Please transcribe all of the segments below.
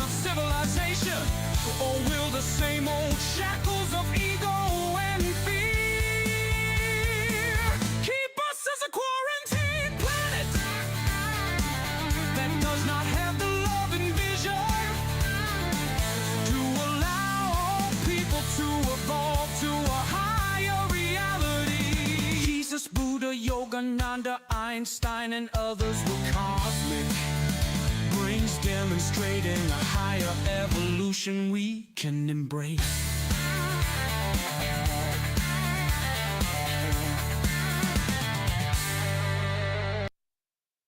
our civilization? Or will the same old shackles of ego and fear keep us as a quarantine planet that does not have the love and vision to allow all people to evolve to a higher reality? Jesus, Buddha, Yogananda, Einstein, and others were cosmic brains demonstrating a higher evolution we can embrace.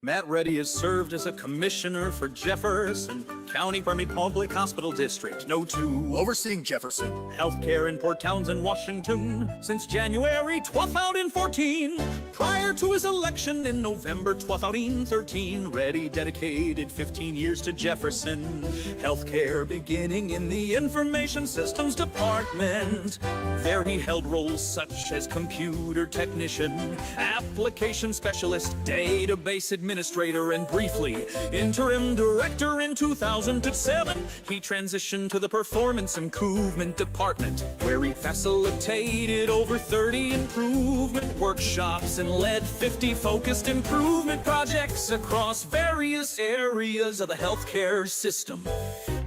Matt Reddy has served as a commissioner for Jefferson County Public Hospital District No. 2, Overseeing Jefferson healthcare in Port Townsend, Washington, since January 2014. Prior to his election in November 2013, Reddy dedicated 15 years to Jefferson healthcare, beginning in the Information Systems Department. There he held roles such as computer technician, application specialist, database administrator, and briefly interim director. In 2007, he transitioned to the Performance Improvement Department, where he facilitated over 30 improvement workshops and led 50 focused improvement projects across various areas of the healthcare system.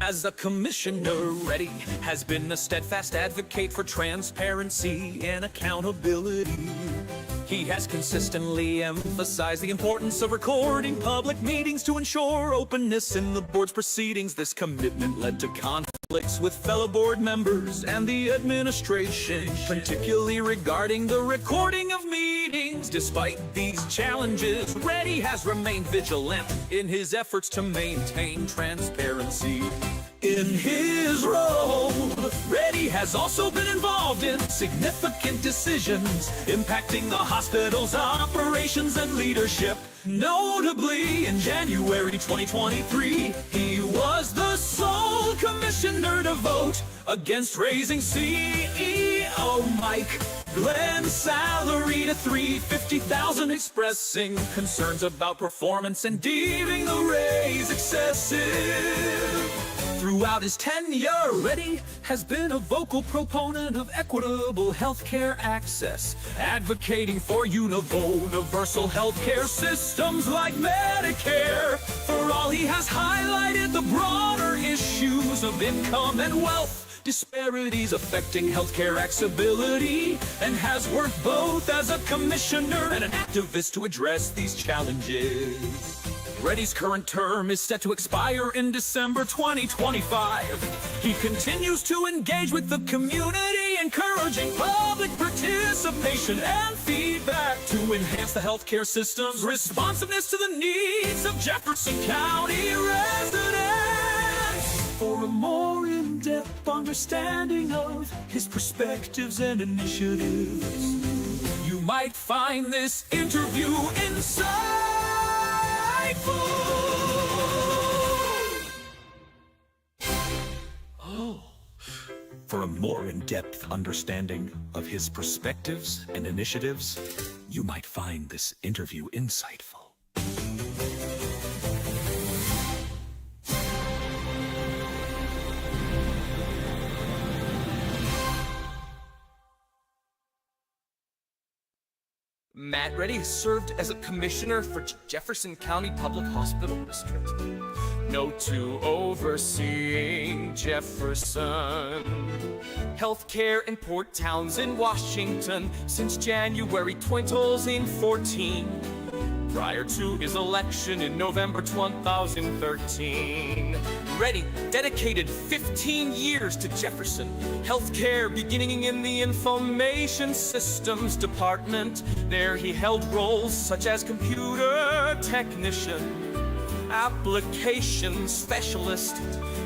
As a commissioner, Reddy has been a steadfast advocate for transparency and accountability. He has consistently emphasized the importance of recording public meetings to ensure openness in the board's proceedings. This commitment led to conflicts with fellow board members and the administration, particularly regarding the recording of meetings. Despite these challenges, Reddy has remained vigilant in his efforts to maintain transparency. In his role, Reddy has also been involved in significant decisions impacting the hospital's operations and leadership. Notably, in January 2023, he was the sole commissioner to vote against raising CEO Mike Glenn's salary to $350,000, expressing concerns about performance and deeming the raise excessive. Throughout his tenure, Reddy has been a vocal proponent of equitable healthcare access, advocating for universal healthcare systems like Medicare for all. He has highlighted the broader issues of income and wealth disparities affecting healthcare accessibility, and has worked both as a commissioner and an activist to address these challenges. Reddy's current term is set to expire in December 2025. He continues to engage with the community, encouraging public participation and feedback to enhance the healthcare system's responsiveness to the needs of Jefferson County residents. For a more in-depth understanding of his perspectives and initiatives, you might find this interview insightful. For a more in-depth understanding of his perspectives and initiatives, you might find this interview insightful. Matt Reddy served as a commissioner for Jefferson County Public Hospital District No. 2, overseeing Jefferson healthcare in Port Townsend, Washington, since January 2014. Prior to his election in November 2013, Reddy dedicated 15 years to Jefferson healthcare, beginning in the Information Systems Department. There he held roles such as computer technician, application specialist,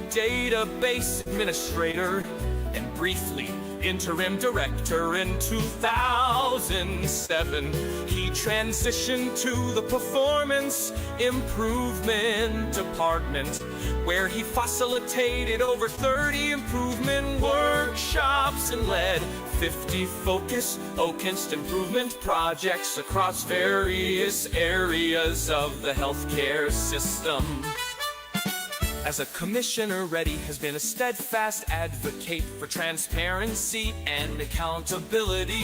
database administrator, and briefly interim director. In 2007, he transitioned to the Performance Improvement Department, where he facilitated over 30 improvement workshops and led 50 focused improvement projects across various areas of the healthcare system. As a commissioner, Reddy has been a steadfast advocate for transparency and accountability.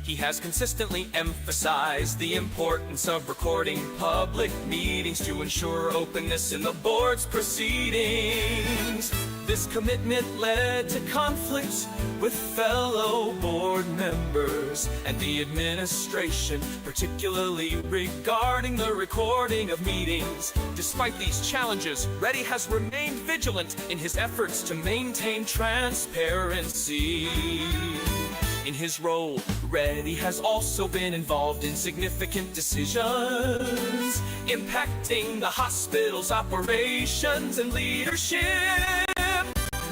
He has consistently emphasized the importance of recording public meetings to ensure openness in the board's proceedings. This commitment led to conflicts with fellow board members and the administration, particularly regarding the recording of meetings. Despite these challenges, Reddy has remained vigilant in his efforts to maintain transparency. In his role, Reddy has also been involved in significant decisions impacting the hospital's operations and leadership.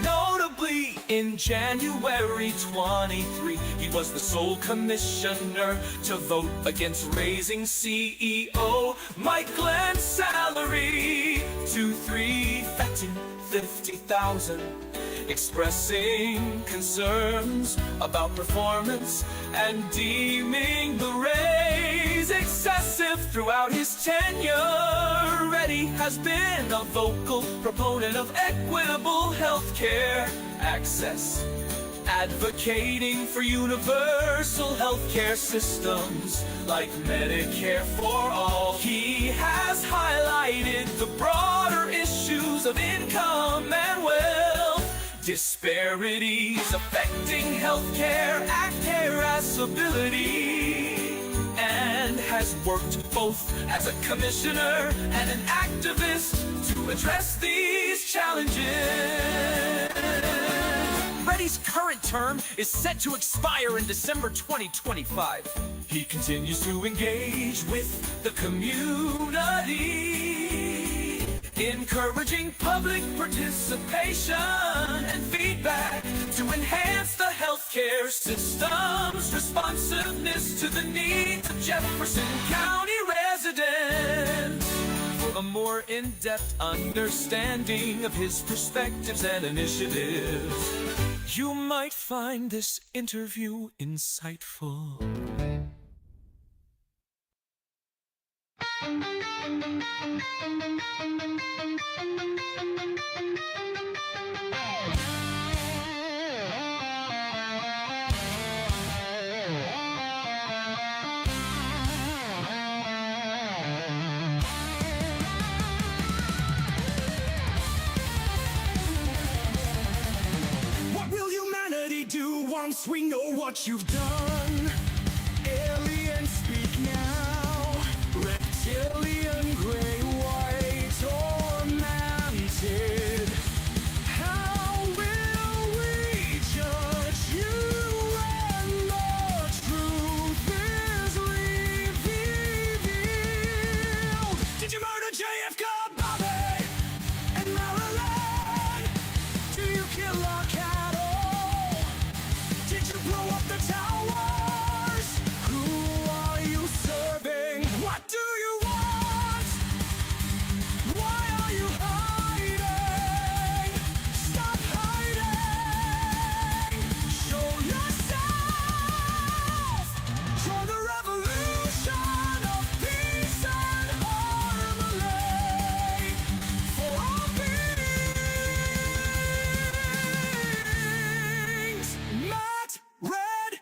Notably, in January 23, he was the sole commissioner to vote against raising CEO Mike Glenn's salary to $350,000, expressing concerns about performance and deeming the raise excessive. Throughout his tenure, Reddy has been a vocal proponent of equitable healthcare access, advocating for universal healthcare systems like Medicare for all. He has highlighted the broader issues of income and wealth disparities affecting healthcare accessibility, and has worked both as a commissioner and an activist to address these challenges. Reddy's current term is set to expire in December 2025. He continues to engage with the community, encouraging public participation and feedback to enhance the healthcare system's responsiveness to the needs of Jefferson County residents. For a more in-depth understanding of his perspectives and initiatives, you might find this interview insightful. Once we know what you've done, aliens speak now, reptilian, gray, white, tormented. How will we judge you when the truth is revealed? Did you murder JFK, Bobby, and Marilyn? Do you kill our cattle? Did you blow up the towers? Who are you serving? What do you want? Why are you hiding? Stop hiding! Show yourself! Join the revolution of peace and harmony for all beings. Matt Red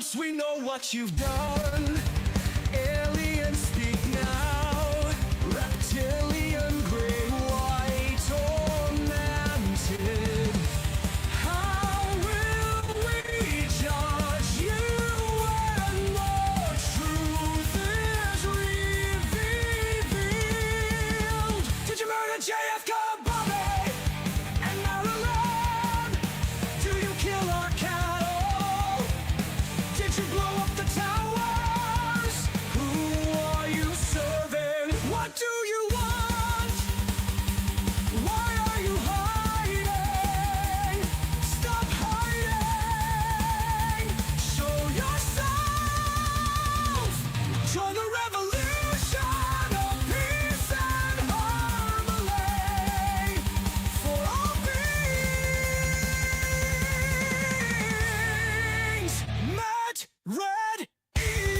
once we know what you've done. Aliens speak now. Reptilian, gray, white, or mantis. How will we judge you when the truth is revealed? Did you murder JFK, Bobby, and Marilyn? Do you kill our cattle? Did you blow up the towers? Who are you serving? What do you want? Why are you hiding? Stop hiding! Show yourself! Join the revolution of peace and harmony for all beings. Matt Red Ease.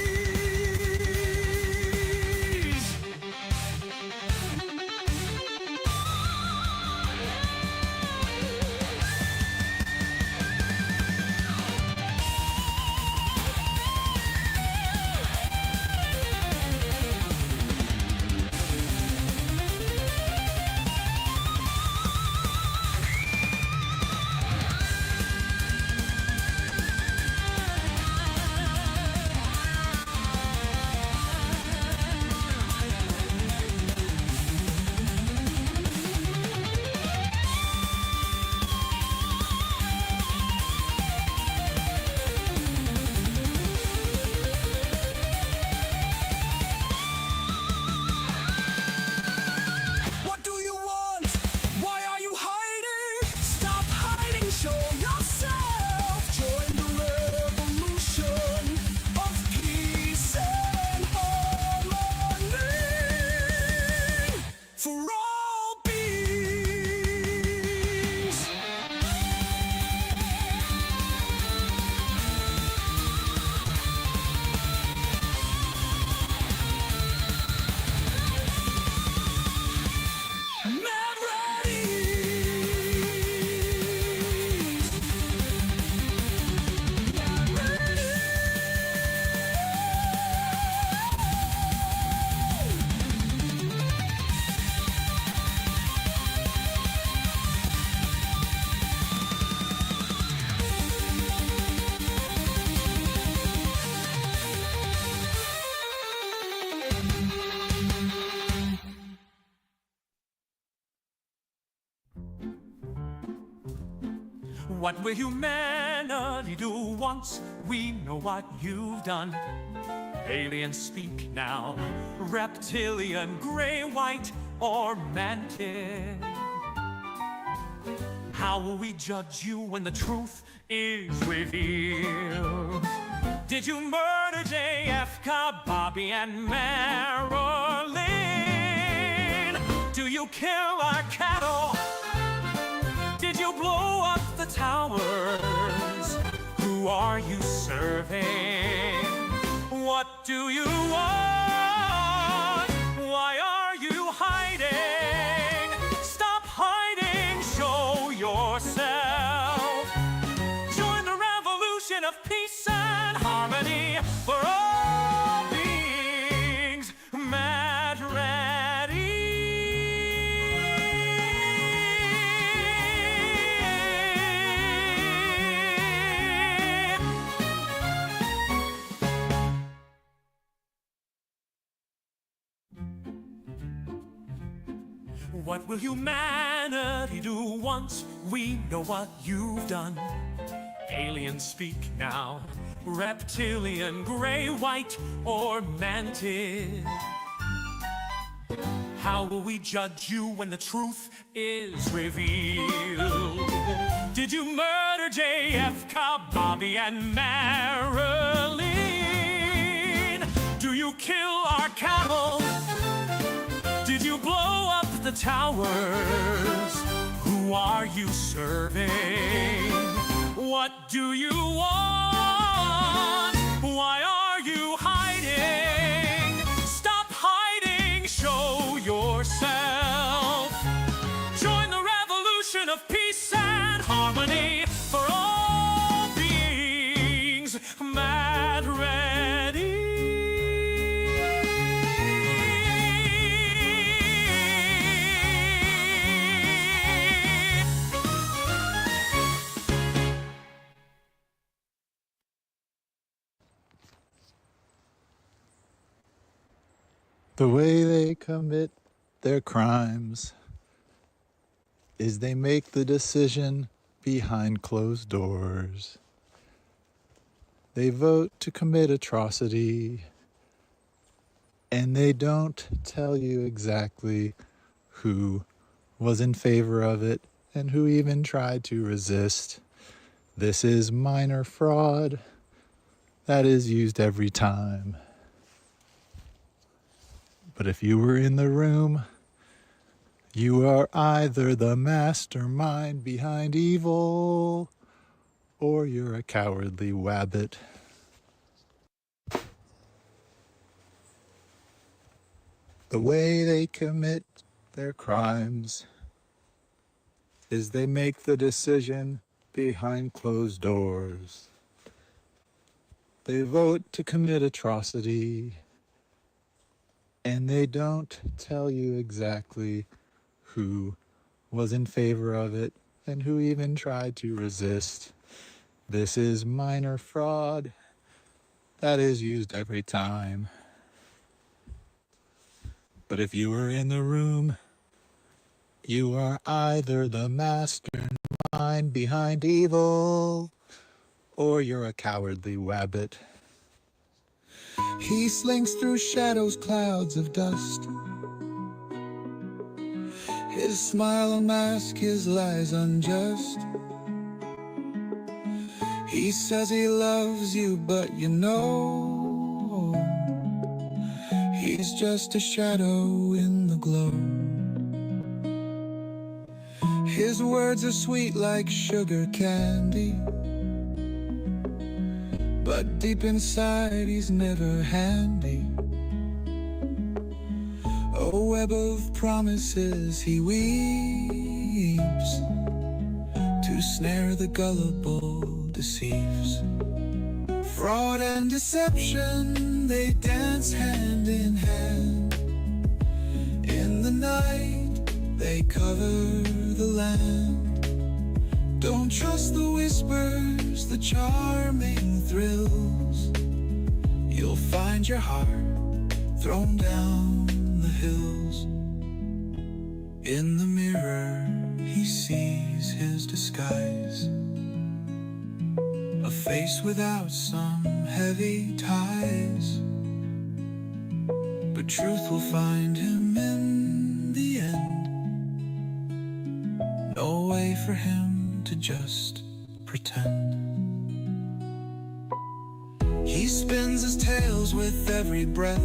What do you want? Why are you hiding? Stop hiding, show yourself. Join the revolution of peace and harmony for all beings. Mad Reddies. Mad Reddies. What will humanity do once we know what you've done? Aliens speak now, reptilian, gray, white, or mantis. How will we judge you when the truth is revealed? Did you murder JFK, Bobby, and Marilyn? Do you kill our cattle? Did you blow up the towers? Who are you serving? What do you want? Why are you hiding? Stop hiding, show yourself. Join the revolution of peace and harmony for all beings. Mad What will humanity do once we know what you've done? Aliens speak now, reptilian, gray, white, or mantis. How will we judge you when the truth is revealed? Did you murder JFK, Bobby, and Marilyn? Do you kill our cattle? Did you blow up the towers? Who are you serving? What do you want? Why are you hiding? Stop hiding, show yourself. Join the revolution of peace and harmony for all beings. The way they commit their crimes is they make the decision behind closed doors. They vote to commit atrocity, and they don't tell you exactly who was in favor of it and who even tried to resist. This is minor fraud that is used every time. But if you were in the room, you are either the mastermind behind evil, or you're a cowardly wabbit. The way they commit their crimes is they make the decision behind closed doors. They vote to commit atrocity, and they don't tell you exactly who was in favor of it and who even tried to resist. This is minor fraud that is used every time. But if you were in the room, you are either the mastermind behind evil, or you're a cowardly wabbit. He slinks through shadows, clouds of dust. His smile a mask, his lies unjust. He says he loves you, but you know he's just a shadow in the glow. His words are sweet like sugar candy, but deep inside he's never handy. A web of promises he weaves to snare the gullible, deceives. Fraud and deception, they dance hand in hand. In the night, they cover the land. Don't trust the whispers, the charming thrills. You'll find your heart thrown down the hills. In the mirror, he sees his disguise, a face without some heavy ties. But truth will find him in the end. No way for him to just pretend. He spins his tales with every breath,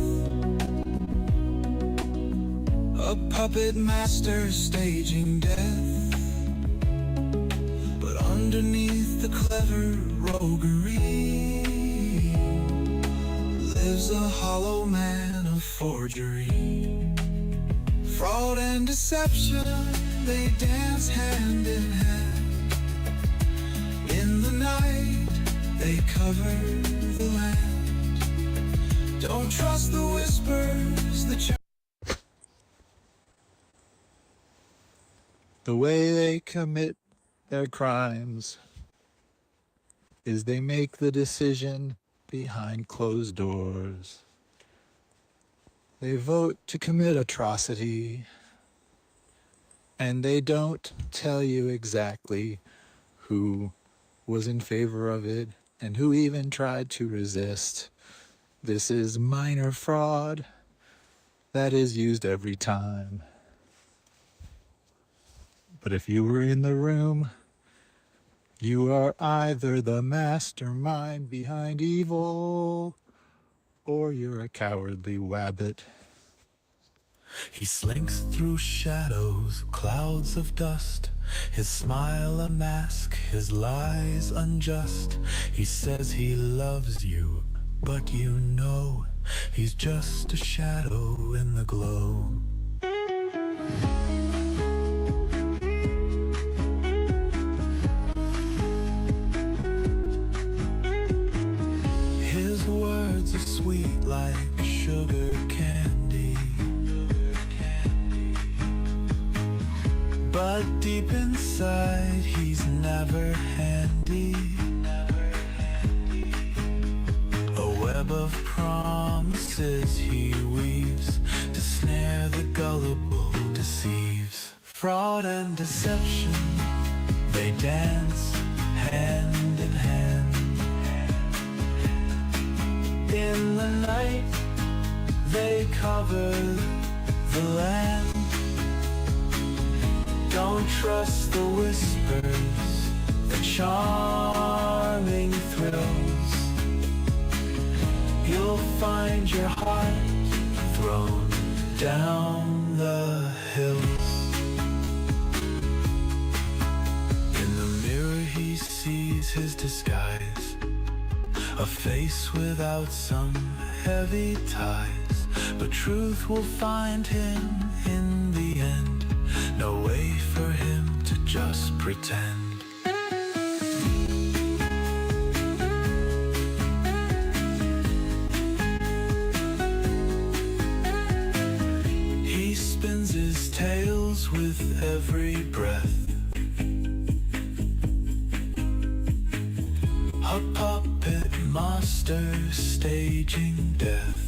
a puppet master staging death. But underneath the clever roguery lives a hollow man of forgery. Fraud and deception, they dance hand in hand. In the night, they cover the land. Don't trust the whispers, the way they commit their crimes is they make the decision behind closed doors. They vote to commit atrocity, and they don't tell you exactly who was in favor of it and who even tried to resist. This is minor fraud that is used every time. But if you were in the room, you are either the mastermind behind evil, or you're a cowardly wabbit. He slinks through shadows, clouds of dust, his smile a mask, his lies unjust. He says he loves you, but you know he's just a shadow in the glow. His words are sweet like sugar candy, but deep inside he's never handy. A web of promises he weaves deception, they dance hand in hand. In the night, they cover the land. Don't trust the whispers, the charming thrills. You'll find your heart thrown down the hills. In the mirror he sees his disguise, a face without some heavy ties. But truth will find him in the end. No way for him to just pretend. He spins his tales with every breath, a puppet master staging death.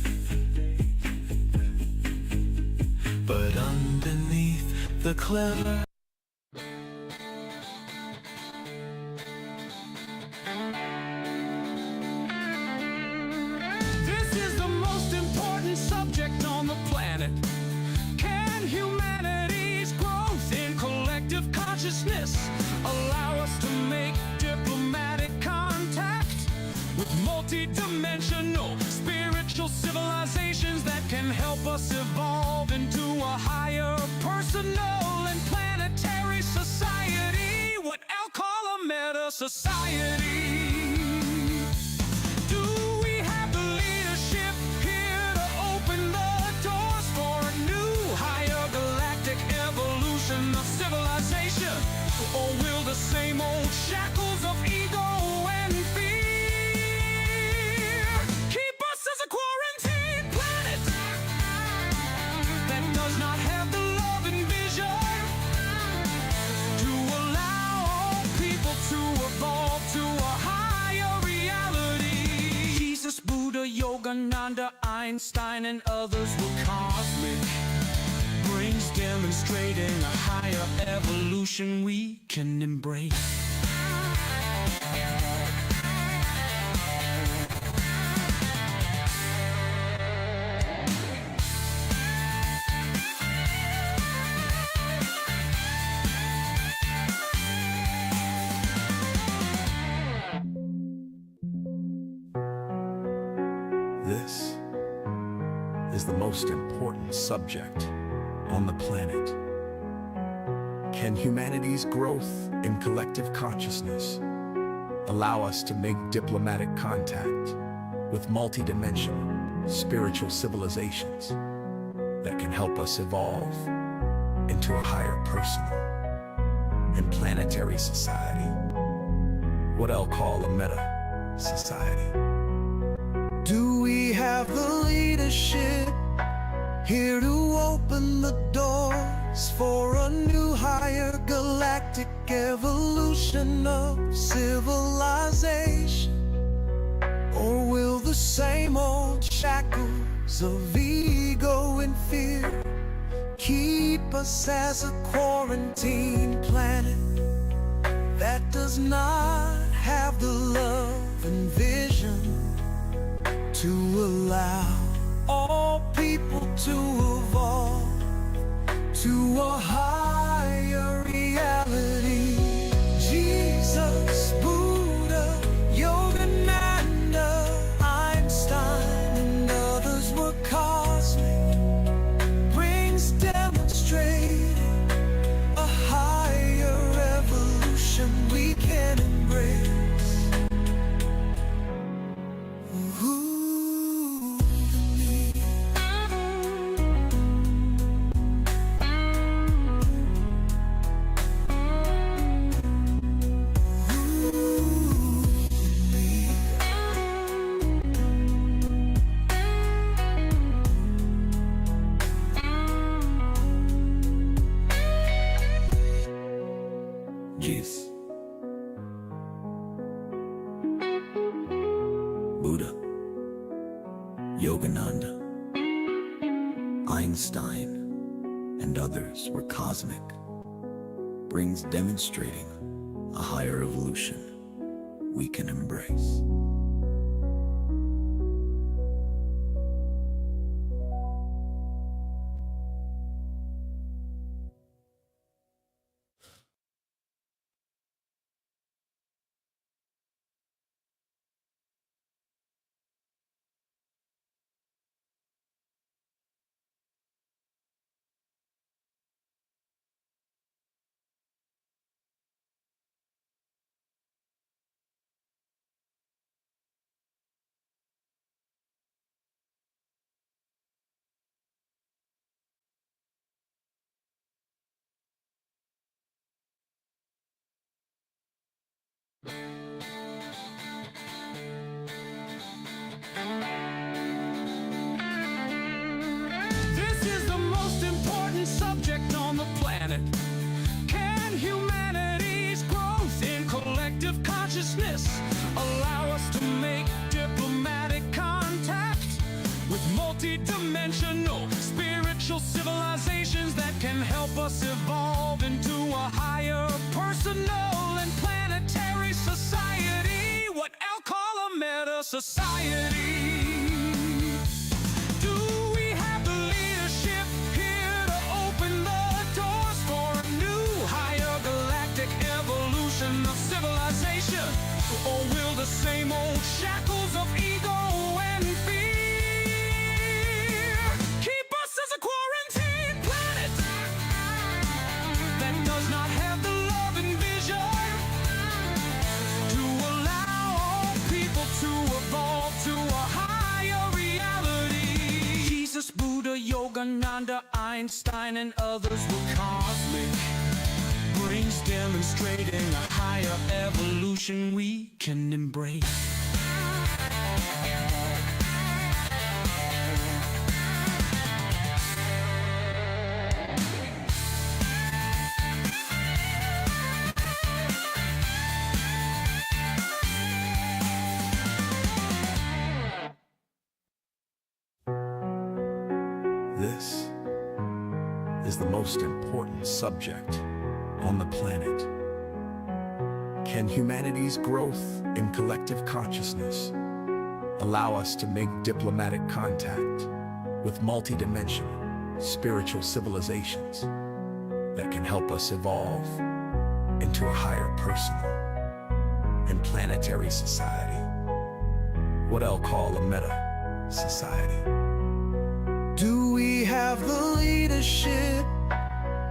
But underneath the clever This is the most important subject on the planet. Can humanity's growth in collective consciousness allow us to make diplomatic contact with multi-dimensional spiritual civilizations that can help us evolve into a higher personal and planetary society? What I'll call a meta society. Do we have the leadership here to open the doors for a new higher galactic evolution of civilization? Or will the same old shackles of ego and fear keep us as a quarantine planet that does not have the love and vision to allow all people to evolve to a higher reality? Jesus, Buddha, Yogananda, Einstein, and others were cosmic brains demonstrating a higher evolution we can embrace. This is the most important subject on the planet. Can humanity's growth in collective consciousness allow us to make diplomatic contact with multidimensional spiritual civilizations that can help us evolve into a higher personal and planetary society? What I'll call a meta society. Do we have the leadership here to open the doors for a new higher galactic evolution of civilization? Or will the same old shackles of ego and fear keep us as a quarantine planet that does not have the love and vision to allow all people to evolve to a higher reality? Jesus, Buddha, Yogananda, Einstein, and others were cosmic brains demonstrating a higher evolution we can embrace. Jesus, Buddha, Yogananda, Einstein, and others were cosmic brings demonstrating a higher evolution we can embrace. This is the most important subject on the planet. Can humanity's growth in collective consciousness allow us to make diplomatic contact with multi-dimensional spiritual civilizations that can help us evolve into a higher personal and planetary society? What I'll call a meta society. Do we have the leadership here to open the doors for a new, higher galactic evolution of civilization? Or will the same old shackles of ego and fear keep us as a quarantine planet that does not have the love and vision to allow all people to evolve to a higher reality? Jesus, Buddha, Yogananda, Einstein, and others were cosmic brains demonstrating a higher evolution we can embrace. This is the most important subject on the planet. Can humanity's growth in collective consciousness allow us to make diplomatic contact with multidimensional spiritual civilizations that can help us evolve into a higher personal and planetary society? What I'll call a meta society. Do we have the leadership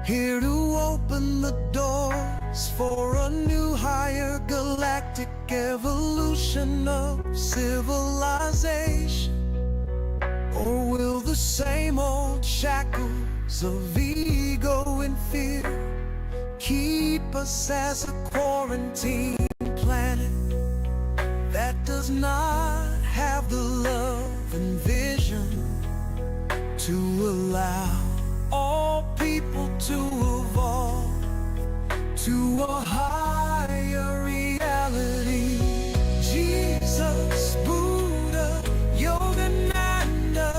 here to open the doors for a new, higher galactic evolution of civilization? Or will the same old shackles of ego and fear keep us as a quarantine planet that does not have the love and vision to allow all people to evolve to a higher reality? Jesus, Buddha, Yogananda,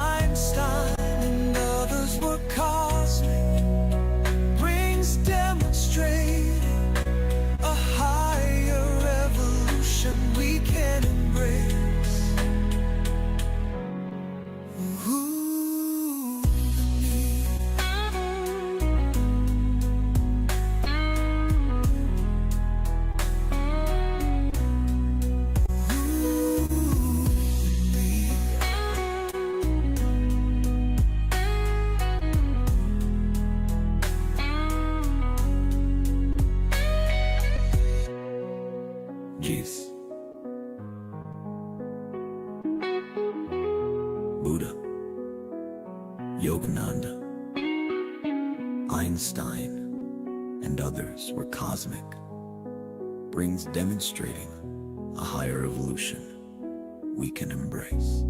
Einstein, and others were cosmic brains demonstrating a higher evolution we can embrace. Jesus, Buddha, Yogananda, Einstein, and others were cosmic brains demonstrating a higher evolution we can embrace.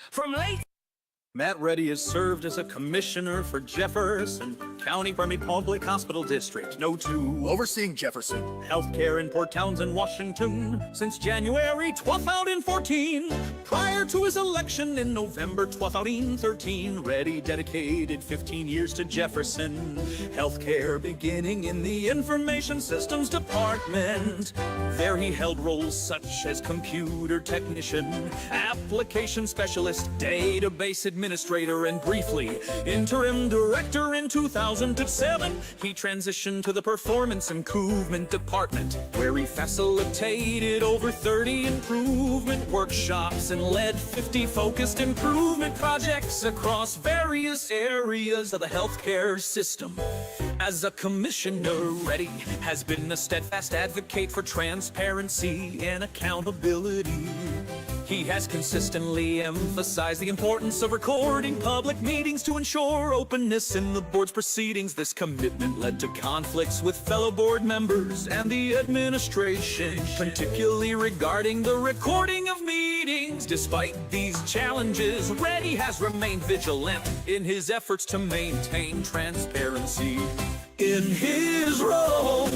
From late Matt Reddy has served as a commissioner for Jefferson County Public Hospital District. No. 2. Overseeing Jefferson. Healthcare in Port Townsend, Washington, since January 2014. Prior to his election in November 2013, Reddy dedicated 15 years to Jefferson Healthcare, beginning in the Information Systems Department. There he held roles such as computer technician, application specialist, database administrator, and briefly, interim director in 2007. He transitioned to the Performance Improvement Department, where he facilitated over 30 improvement workshops and led 50 focused improvement projects across various areas of the healthcare system. As a commissioner, Reddy has been a steadfast advocate for transparency and accountability. He has consistently emphasized the importance of recording public meetings to ensure openness in the board's proceedings. This commitment led to conflicts with fellow board members and the administration, particularly regarding the recording of meetings. Despite these challenges, Reddy has remained vigilant in his efforts to maintain transparency. In his role,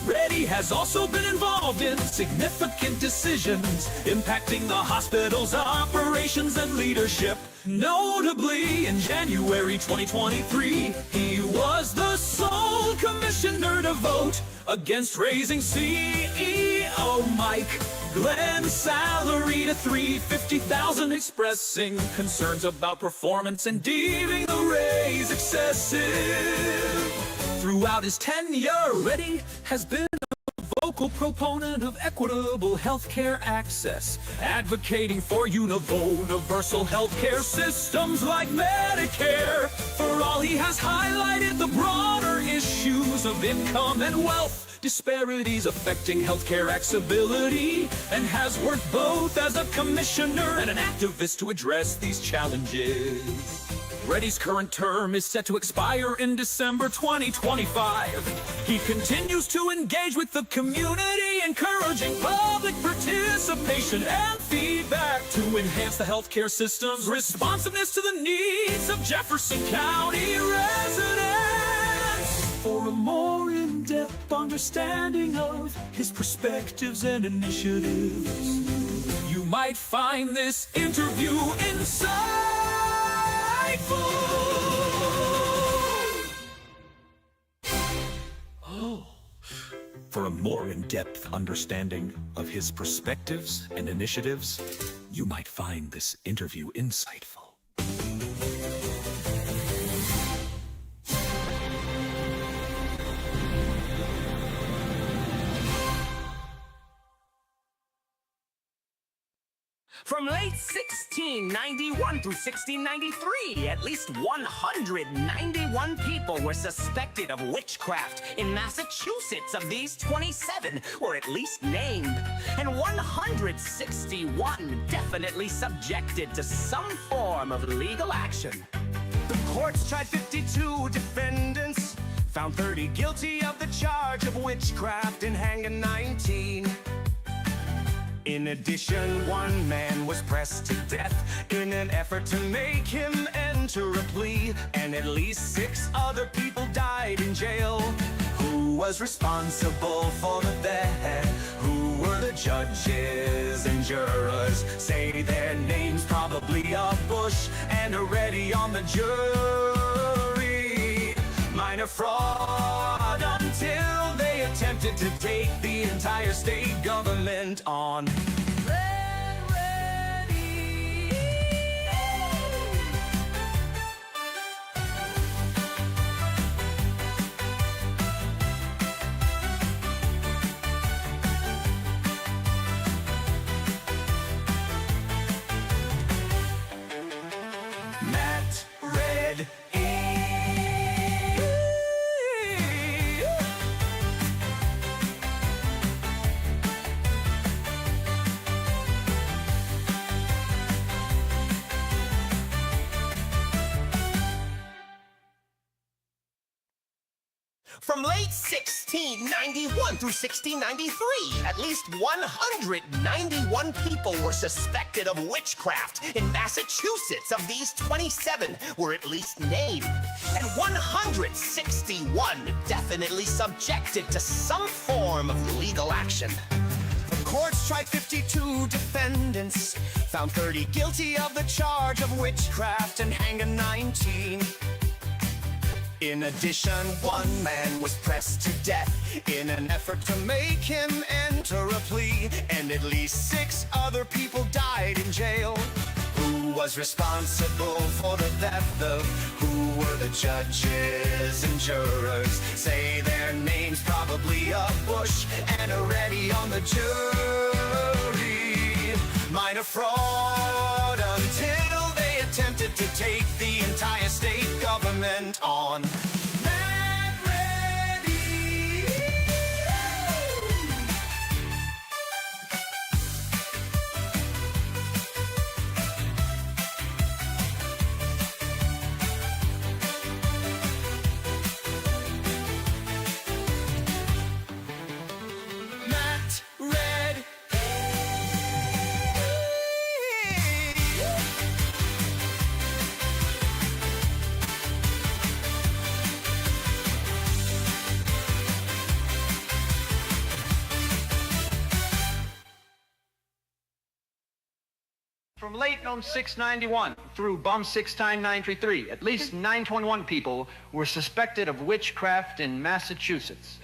Reddy has also been involved in significant decisions impacting the hospital's operations and leadership. Notably, in January 2023, he was the sole commissioner to vote against raising CEO Mike Glenn's salary to $350,000, expressing concerns about performance and deeming the raise excessive. Throughout his tenure, Reddy has been a vocal proponent of equitable healthcare access, advocating for universal healthcare systems like Medicare. For all, he has highlighted the broader issues of income and wealth disparities affecting healthcare accessibility, and has worked both as a commissioner and an activist to address these challenges. Reddy's current term is set to expire in December 2025. He continues to engage with the community, encouraging public participation and feedback to enhance the healthcare system's responsiveness to the needs of Jefferson County residents. For a more in-depth understanding of his perspectives and initiatives, you might find this interview insightful. For a more in-depth understanding of his perspectives and initiatives, you might find this interview insightful. From late 1691 through 1693, at least 191 people were suspected of witchcraft. In Massachusetts, of these, 27 were at least named, and 161 definitely subjected to some form of legal action. The courts tried 52 defendants, found 30 guilty of the charge of witchcraft, and hanged 19. In addition, one man was pressed to death in an effort to make him enter a plea, and at least 6 other people died in jail. Who was responsible for the death? Who were the judges and jurors? Say their names, probably a Bush and a Reddy on the jury. Minor fraud until they attempted to take the entire state government on. Matt Reddy. From late 1691 through 1693, at least 191 people were suspected of witchcraft in Massachusetts. Of these, 27 were at least named, and 161 definitely subjected to some form of legal action. The courts tried 52 defendants, found 30 guilty of the charge of witchcraft, and hanged 19. In addition, one man was pressed to death in an effort to make him enter a plea, and at least 6 other people died in jail. Who was responsible for the theft of? Who were the judges and jurors? Say their names, probably a Bush and a Reddy on the jury. Minor fraud until they attempted to take the entire state government on. Mad Reddy. Matt Red. From late 691 through bum 933, at least 921 people were suspected of witchcraft in Massachusetts.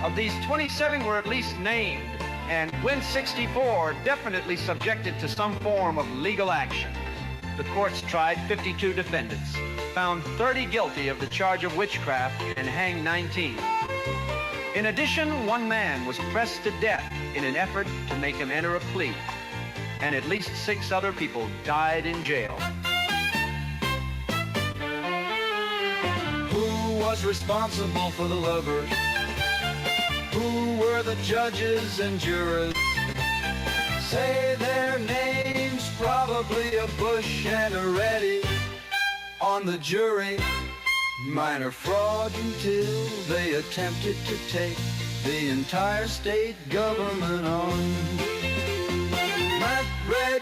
Of these, 27 were at least named, and when 64 definitely subjected to some form of legal action. The courts tried 52 defendants, found 30 guilty of the charge of witchcraft, and hanged 19. In addition, one man was pressed to death in an effort to make him enter a plea, and at least 6 other people died in jail. Who was responsible for the lovers? Who were the judges and jurors? Say their names, probably a Bush and a Reddy on the jury. Minor fraud until they attempted to take the entire state government on. Matt Red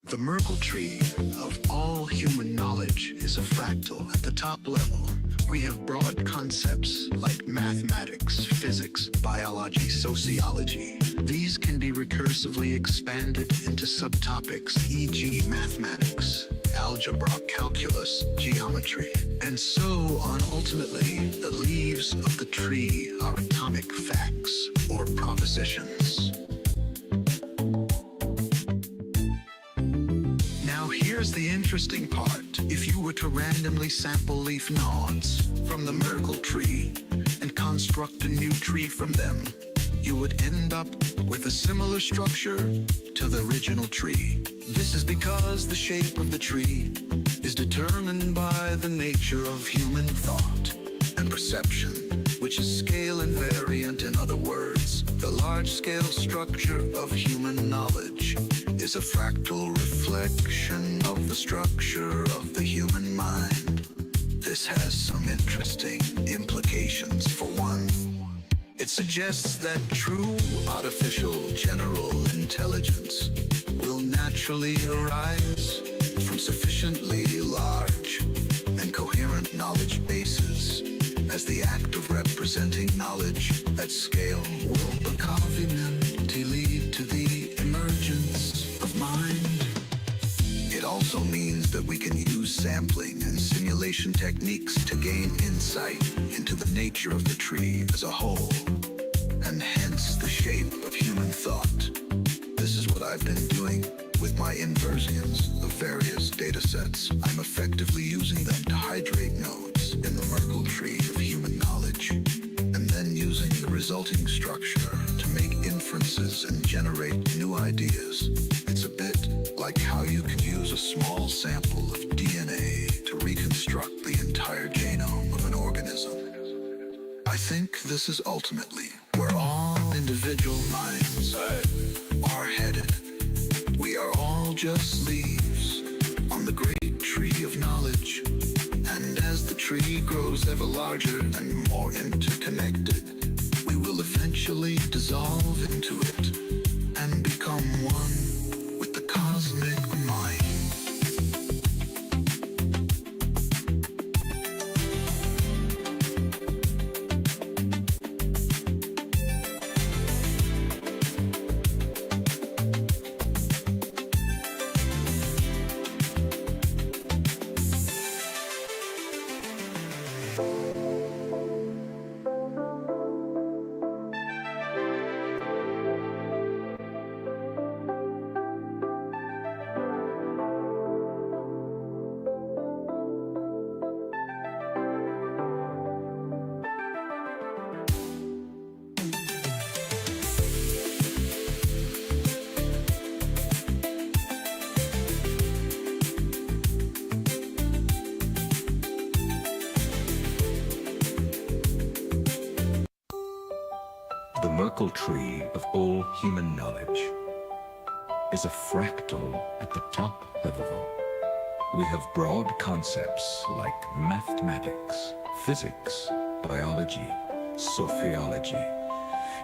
The Merkle tree of all human knowledge is a fractal. At the top level, we have broad concepts like mathematics, physics, biology, sociology. These can be recursively expanded into subtopics, e.g. mathematics, algebra, calculus, geometry, and so on. Ultimately, the leaves of the tree are atomic facts or propositions. Now here's the interesting part. If you were to randomly sample leaf nodes from the Merkle tree and construct a new tree from them, you would end up with a similar structure to the original tree. This is because the shape of the tree is determined by the nature of human thought and perception, which is scale invariant. In other words, the large-scale structure of human knowledge is a fractal reflection of the structure of the human mind. This has some interesting implications. For one, it suggests that true artificial general intelligence will naturally arise from sufficiently large and coherent knowledge bases, as the act of representing knowledge at scale will conveniently lead to the emergence of mind. It also means that we can use sampling and simulation techniques to gain insight into the nature of the tree as a whole, and hence the shape of human thought. This is what I've been doing with my inversions of various data sets. I'm effectively using them to hydrate nodes in the Merkle tree of human knowledge, and then using the resulting structure to make inferences and generate new ideas. It's a bit like how you could use a small sample of DNA to reconstruct the entire genome of an organism. I think this is ultimately where all individual minds are headed. just leaves on the great tree of knowledge. And as the tree grows ever larger and more interconnected, we will eventually dissolve into it and become one with the cosmic mind. The Merkle tree of all human knowledge is a fractal at the top level. We have broad concepts like mathematics, physics, biology, sociology.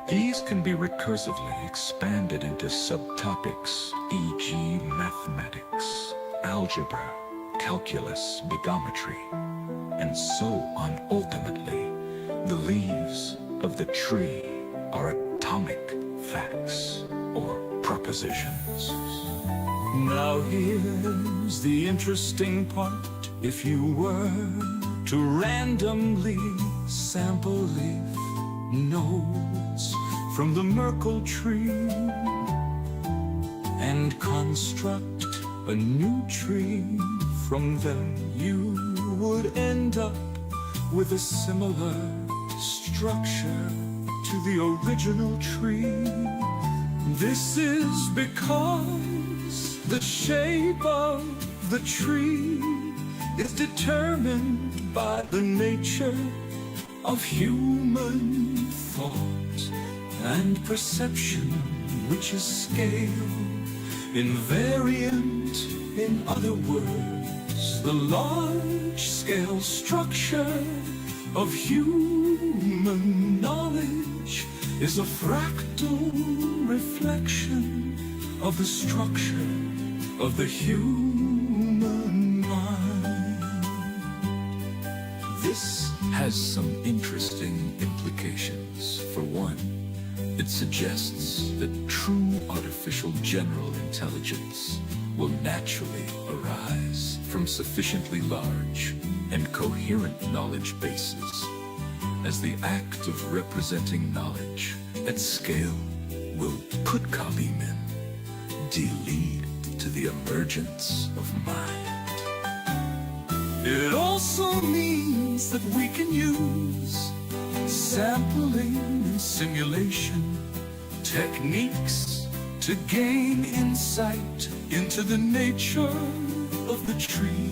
These can be recursively expanded into subtopics, e.g. mathematics, algebra, calculus, bigometry, and so on. Ultimately, the leaves of the tree are atomic facts or propositions. Now here's the interesting part. If you were to randomly sample leaf nodes from the Merkle tree and construct a new tree from them, you would end up with a similar structure to the original tree. This is because the shape of the tree is determined by the nature of human thought and perception, which is scale invariant. In other words, the large-scale structure of human knowledge is a fractal reflection of the structure of the human mind. This has some interesting implications. For one, it suggests that true artificial general intelligence will naturally arise from sufficiently large and coherent knowledge bases, as the act of representing knowledge at scale will, put copy men, lead to the emergence of mind. It also means that we can use sampling and simulation techniques to gain insight into the nature of the tree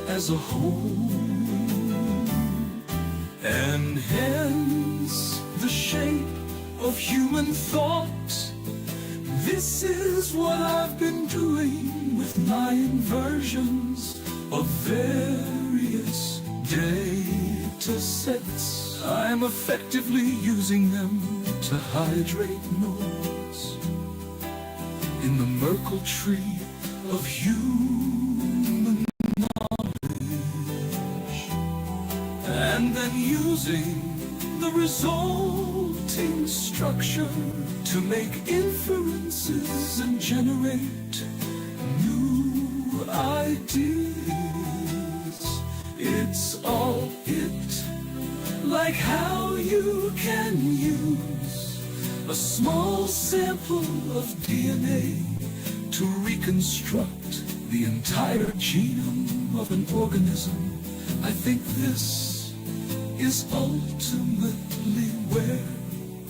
as a whole, and hence the shape of human thought. This is what I've been doing with my inversions of various data sets. I'm effectively using them to hydrate nodes in the Merkle tree of human knowledge, and then using the resulting structure to make inferences and generate new ideas. It's all it, like how you can use a small sample of DNA to reconstruct the entire genome of an organism. I think this is ultimately where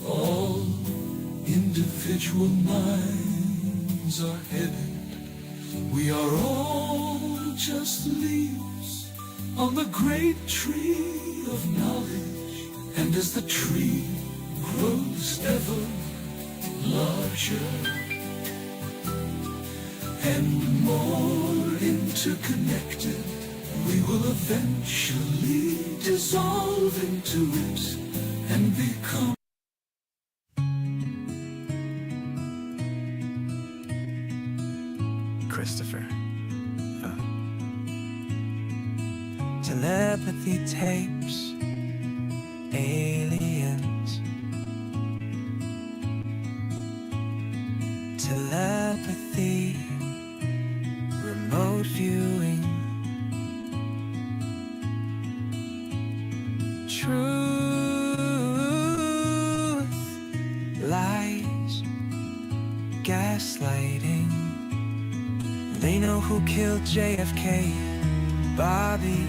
all individual minds are headed. We are all just leaves on the great tree of knowledge, and as the tree grows ever larger, and more interconnected. We will eventually dissolve into it and become. Christopher. Telepathy tapes, aliens. Telepathy, remote viewing. Truth, lies, gaslighting. They know who killed JFK, Bobby,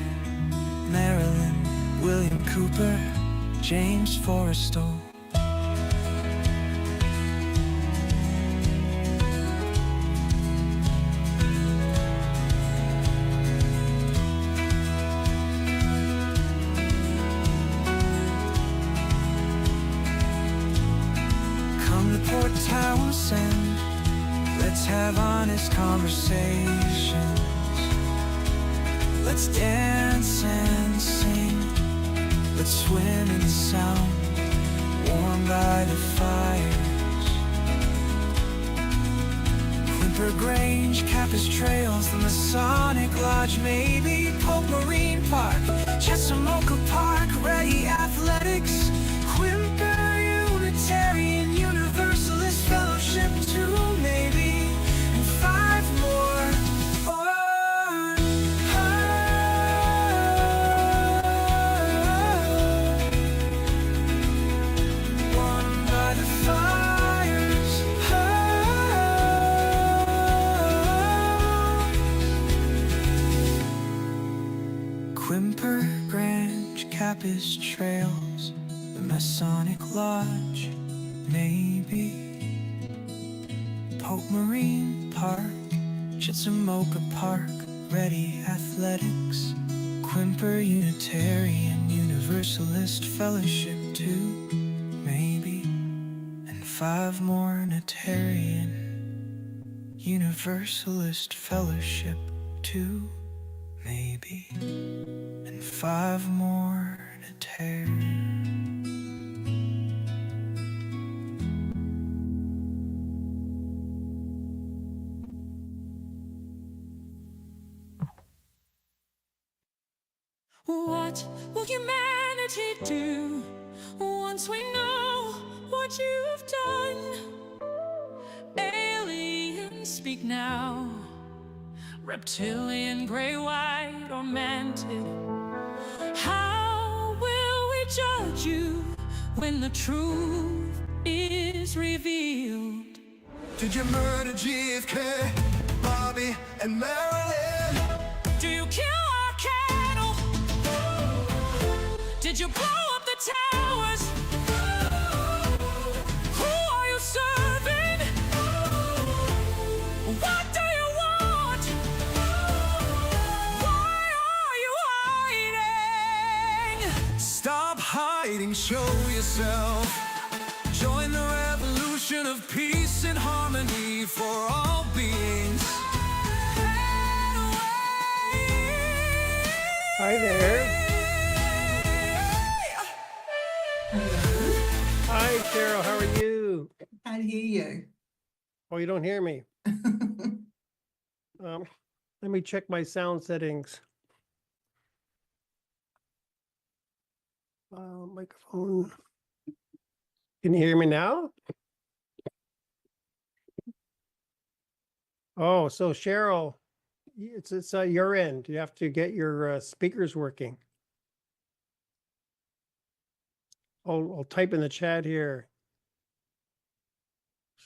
Marilyn, William Cooper, James Forrestal. Come to Port Townsend, let's have honest conversations. Let's dance and sing. Let's swim in sound, warmed by the fires. Quimper Grange, Cappus Trails, the Masonic Lodge, maybe Pope Marine Park, Chesamoka Park, Ready Athletics, Quimper Unitarian Universalist Fellowship too, maybe, and 5 more. Quimper, Grange, Cappus Trails, the Masonic Lodge, maybe Pope Marine Park, Chesamoka Park, Ready Athletics, Quimper Unitarian Universalist Fellowship too, maybe, and 5 more Unitarian Universalist Fellowship too, maybe, and 5 more to tear. What will humanity do once we know what you've done? Aliens speak now. Reptilian, gray, white, or mantic. How will we judge you when the truth is revealed? Did you murder JFK, Bobby, and Marilyn? Do you kill our cattle? Did you blow up the towers? Who are you serving? What do you want? Why are you hiding? Stop hiding, show yourself. Join the revolution of peace and harmony for all beings. Hi there. Hi, Cheryl. How are you? Can't hear you. Oh, you don't hear me. Let me check my sound settings. Microphone. Can you hear me now? Oh, so Cheryl, it's your end. You have to get your speakers working. I'll type in the chat here.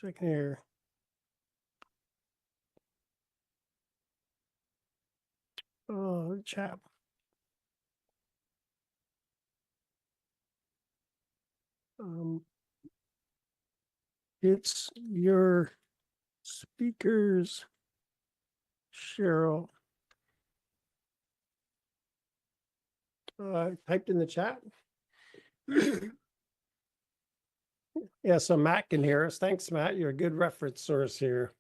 Second here. Oh, chat. It's your speakers, Cheryl. Typed in the chat. Yeah, so Matt can hear us. Thanks, Matt. You're a good reference source here.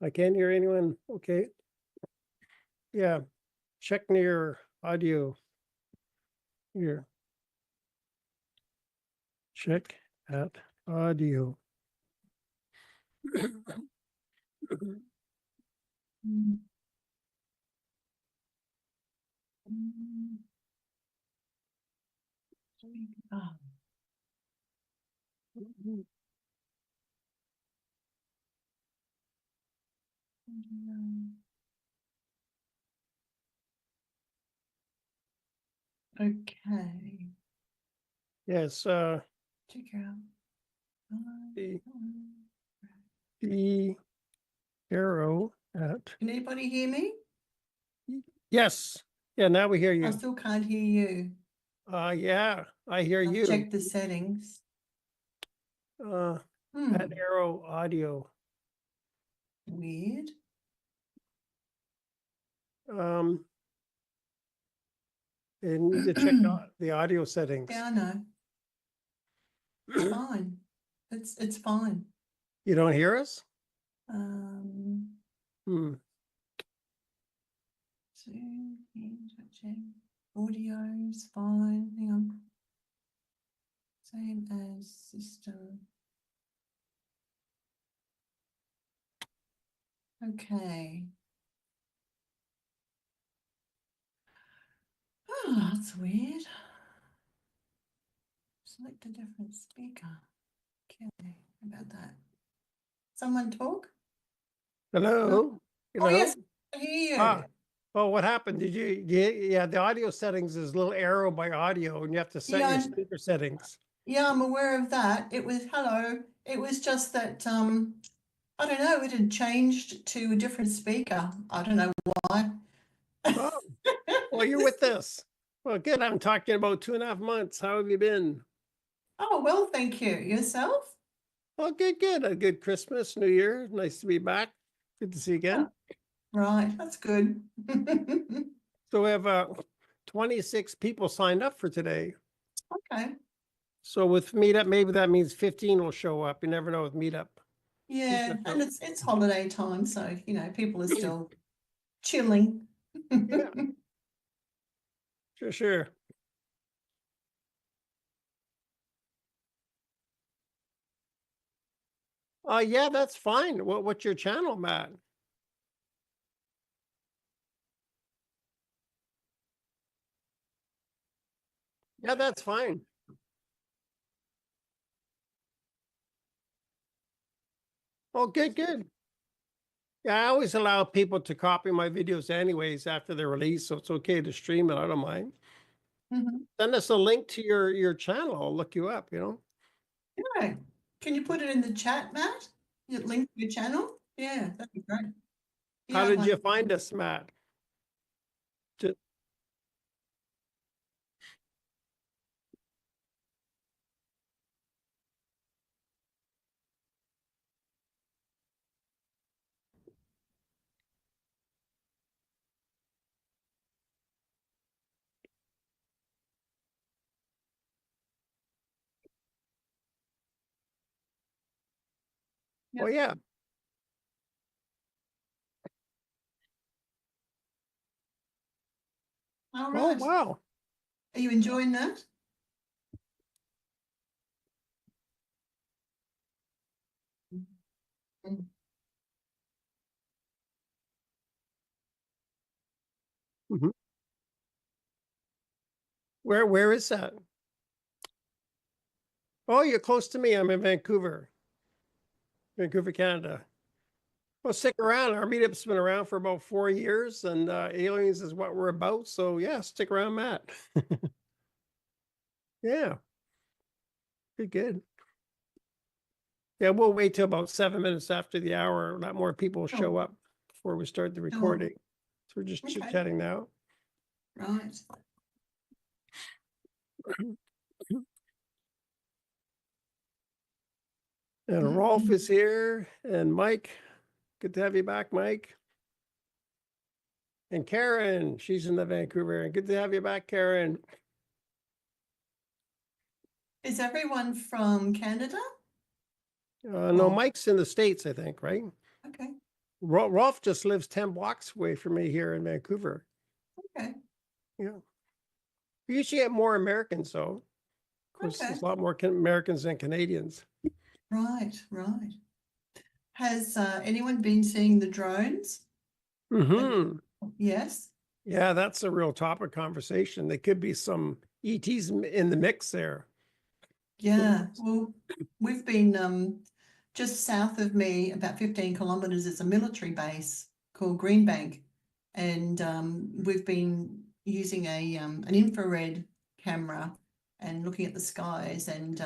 I can't hear anyone. Okay. Yeah, check your audio here. Check at audio. Okay. Yes, Check out. the the arrow at, Can anybody hear me? yes, yeah, now we hear I you. still can't hear you. Yeah, I hear I've you. checked the settings. At Hmm, arrow audio. weird. You need to check the audio settings. Yeah, I know. It's fine. It's fine. You don't hear us? Um, Hmm. Zoom, touching. Audio is fine. Hang on. Same as system. Okay. Oh, that's weird. Select a different speaker. Okay, how about that? Someone talk? Hello? Oh, Hello? yes, I hear you. Ah, oh, what happened? Yeah, the audio settings is a little arrow by audio and you have to set Yeah, your speaker settings. Yeah, I'm aware of that. It was, hello. It was just that, I don't know, it had changed to a different speaker. I don't know why. Oh, well, you're with us. Well, good. I'm talking about 2.5 months. How have you been? Oh, well, thank you. Yourself? Oh, good. A good Christmas, New Year. Nice to be back. Good to see you again. Right, that's good. So we have 26 people signed up for today. Okay. So with Meetup, maybe that means 15 will show up. You never know with Meetup. Yeah, and it's holiday time, so you know, people are still chilling. Yeah. Sure. Yeah, that's fine. What's your channel, Matt? Yeah, that's fine. Oh, good. Yeah, I always allow people to copy my videos anyways after they're released, so it's okay to stream it. I don't mind. Mhm. Send us a link to your channel. I'll look you up, you know? Yeah. Can you put it in the chat, Matt? Your link to your channel? Yeah, that'd be great. How Yeah, did like- you find us, Matt? Yeah. Oh, yeah. All Oh, right. wow. Are you enjoying that? Mm. Mhm. Where is that? Oh, you're close to me. I'm in Vancouver, Canada. Well, stick around. Our meetup's been around for about 4 years, and aliens is what we're about. So yeah, stick around, Matt. Yeah, good. Yeah, we'll wait till about 7 minutes after the hour. A lot more people will show up before we start the recording. So we're just Okay. chit-chatting now. Right. And Rolf is here, and Mike. Good to have you back, Mike. And Karen, she's in the Vancouver. And good to have you back, Karen. Is everyone from Canada? No, Oh. Mike's in the States, I think, right? Okay. Rolf just lives 10 blocks away from me here in Vancouver. Okay. Yeah. We usually get more Americans, though. Of course, Okay. there's a lot more Americans than Canadians. Right, right. Has anyone been seeing the drones? Hmm. Yes. Yeah, that's a real topic conversation. There could be some ETs in the mix there. Yeah. Well, we've been just south of me, about 15 kilometers, is a military base called Greenbank, and we've been using an infrared camera and looking at the skies, and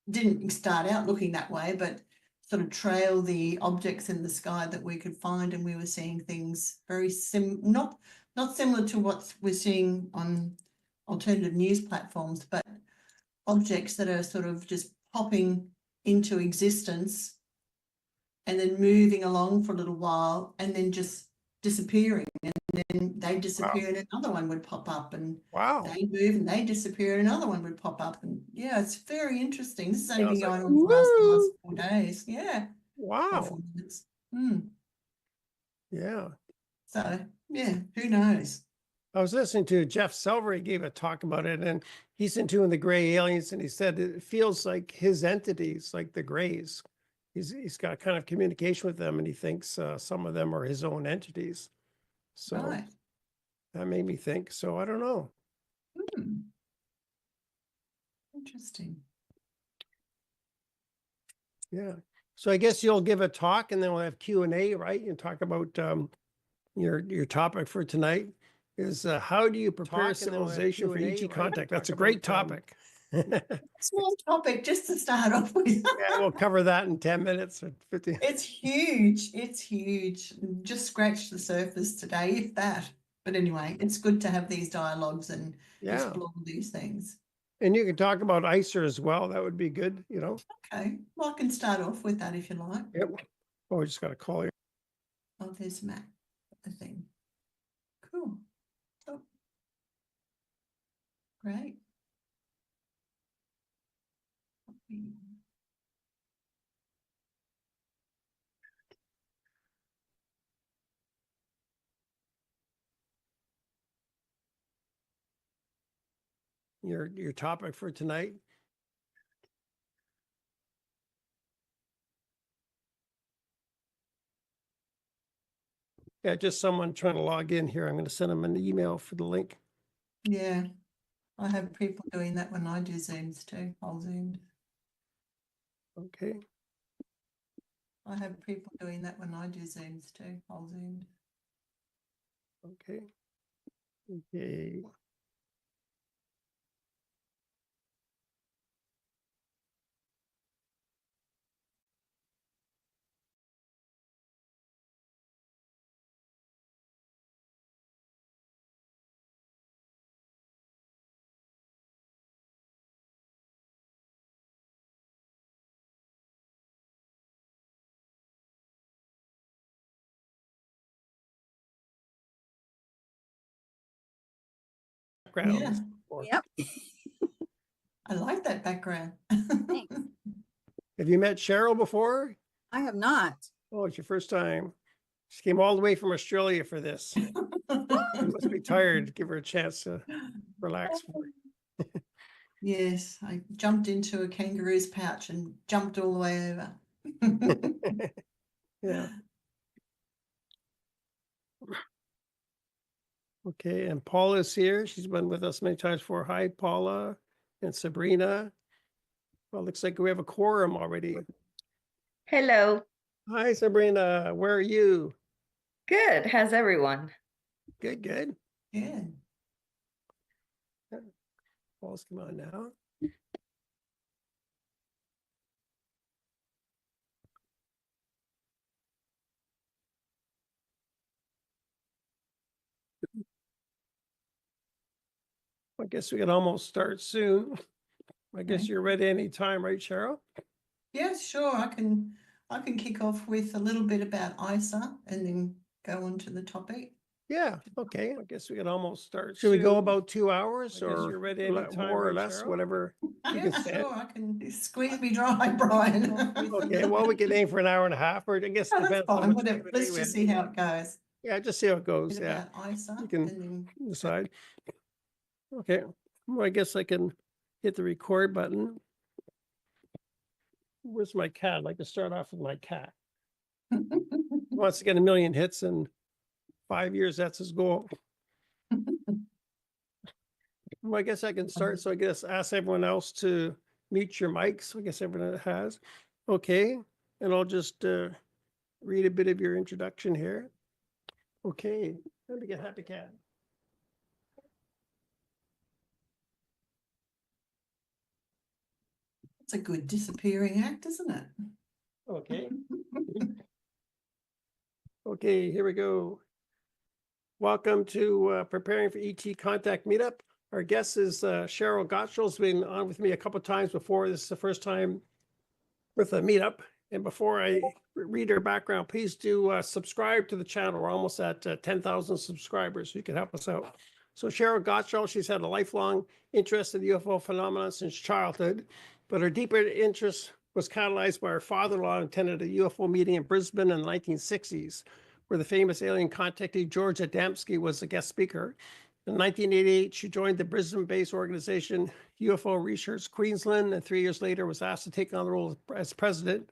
didn't start out looking that way, but sort of trail the objects in the sky that we could find, and we were seeing things very not similar to what we're seeing on alternative news platforms, but objects that are sort of just popping into existence and then moving along for a little while and then just disappearing, and then they disappear and another one would pop up, and Wow. they move and they disappear and another one would pop up, and yeah, it's very interesting. This has only been Sounds like, going on for the woo! last 4 days. Yeah. Wow. 4 minutes. Hmm. Yeah. So yeah, who knows? I was listening to Jeff Silver. He gave a talk about it, and he's into the gray aliens, and he said it feels like his entities, like the grays. He's got kind of communication with them, and he thinks some of them are his own entities. So Right. that made me think. So I don't know. Hmm. Interesting. Yeah. So I guess you'll give a talk, and then we'll have Q&A, right? And talk about your topic for tonight is how do you prepare civilization for ET contact? That's a great topic. Small topic just to start off with. Yeah, we'll cover that in 10 minutes or 15. It's huge. It's huge. Just scratched the surface today, if that. But anyway, it's good to have these dialogues and Yeah. explore these things. And you can talk about ICER as well. That would be good, you know? Okay. Well, I can start off with that if you like. Yep. Oh, we just got to call you. Oh, there's Matt, I think. Cool. Oh. Great. Your topic for tonight. Yeah, just someone trying to log in here. I'm going to send them an email for the link. Yeah. I have people doing that when I do Zooms too. I'll Zoom. Okay. I have people doing that when I do Zooms too. I'll Zoom. Okay. Okay. Background. Yeah. Or- Yep. I like that background. Thanks. Have you met Cheryl before? I have not. Oh, it's your first time. She came all the way from Australia for this. She must be tired. Give her a chance to relax. Yes, I jumped into a kangaroo's pouch and jumped all the way over. Yeah. Okay, and Paula's here. She's been with us many times before. Hi, Paula and Sabrina. Well, looks like we have a quorum already. Hello. Hi, Sabrina. Where are you? Good. How's everyone? Good, good. Yeah. Paula's come on now. I guess we can almost start soon. I guess Okay. you're ready anytime, right, Cheryl? Yes, sure. I can kick off with a little bit about ISA and then go on to the topic. Yeah, okay. I guess we can almost start. Should we go about 2 hours or you're ready le- anytime, more or right, less, Cheryl? whatever you Yeah, can stand? sure, I can squeeze me dry, Brian. Okay, well, we can aim for an hour and a half, or I guess Oh, that's depends how fine, much whatever. Q&A Let's we just have. see how it goes. Yeah, just see how it goes, Bit yeah. about ISA You can and then decide. Okay, well, I guess I can hit the record button. Where's my cat? I'd like to start off with my cat. He wants to get 1 million hits in 5 years. That's his goal. Well, I guess I can start. So I guess ask everyone else to mute your mics. I guess everyone has. Okay, and I'll just read a bit of your introduction here. Okay, let me get Happy Cat. it's a good disappearing act, isn't it? Okay. Okay, here we go. Welcome to Preparing for ET Contact Meetup. Our guest is Cheryl Gottschall. Has been on with me a couple times before. This is the first time with a meetup. And before I read her background, please do subscribe to the channel. We're almost at 10,000 subscribers, so you can help us out. So Cheryl Gottschall, she's had a lifelong interest in the UFO phenomenon since childhood, but her deeper interest was catalyzed by her father-in-law who attended a UFO meeting in Brisbane in the 1960s, where the famous alien contactee George Adamski was a guest speaker. In 1988, she joined the Brisbane-based organization UFO Research Queensland, and 3 years later was asked to take on the role as president.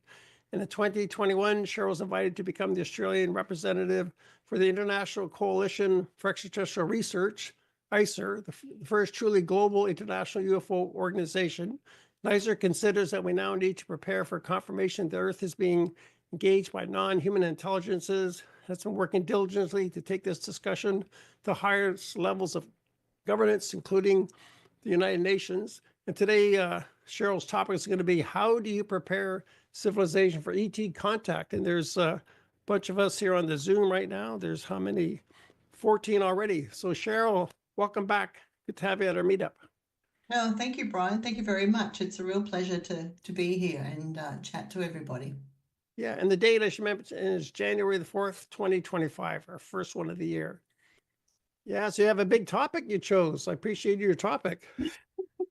And in 2021, Cheryl was invited to become the Australian representative for the International Coalition for Extraterrestrial Research, ICER, the first truly global international UFO organization. ICER considers that we now need to prepare for confirmation that Earth is being engaged by non-human intelligences. Has been working diligently to take this discussion to higher levels of governance, including the United Nations. And today, Cheryl's topic is going to be, how do you prepare civilization for ET contact? And there's a bunch of us here on the Zoom right now. There's how many? 14 already. So Cheryl, welcome back. Good to have you at our meetup. Oh, thank you, Brian. Thank you very much. It's a real pleasure to be here and chat to everybody. Yeah, and the date I should mention is January the 4th, 2025, our first one of the year. Yeah, so you have a big topic you chose. I appreciate your topic.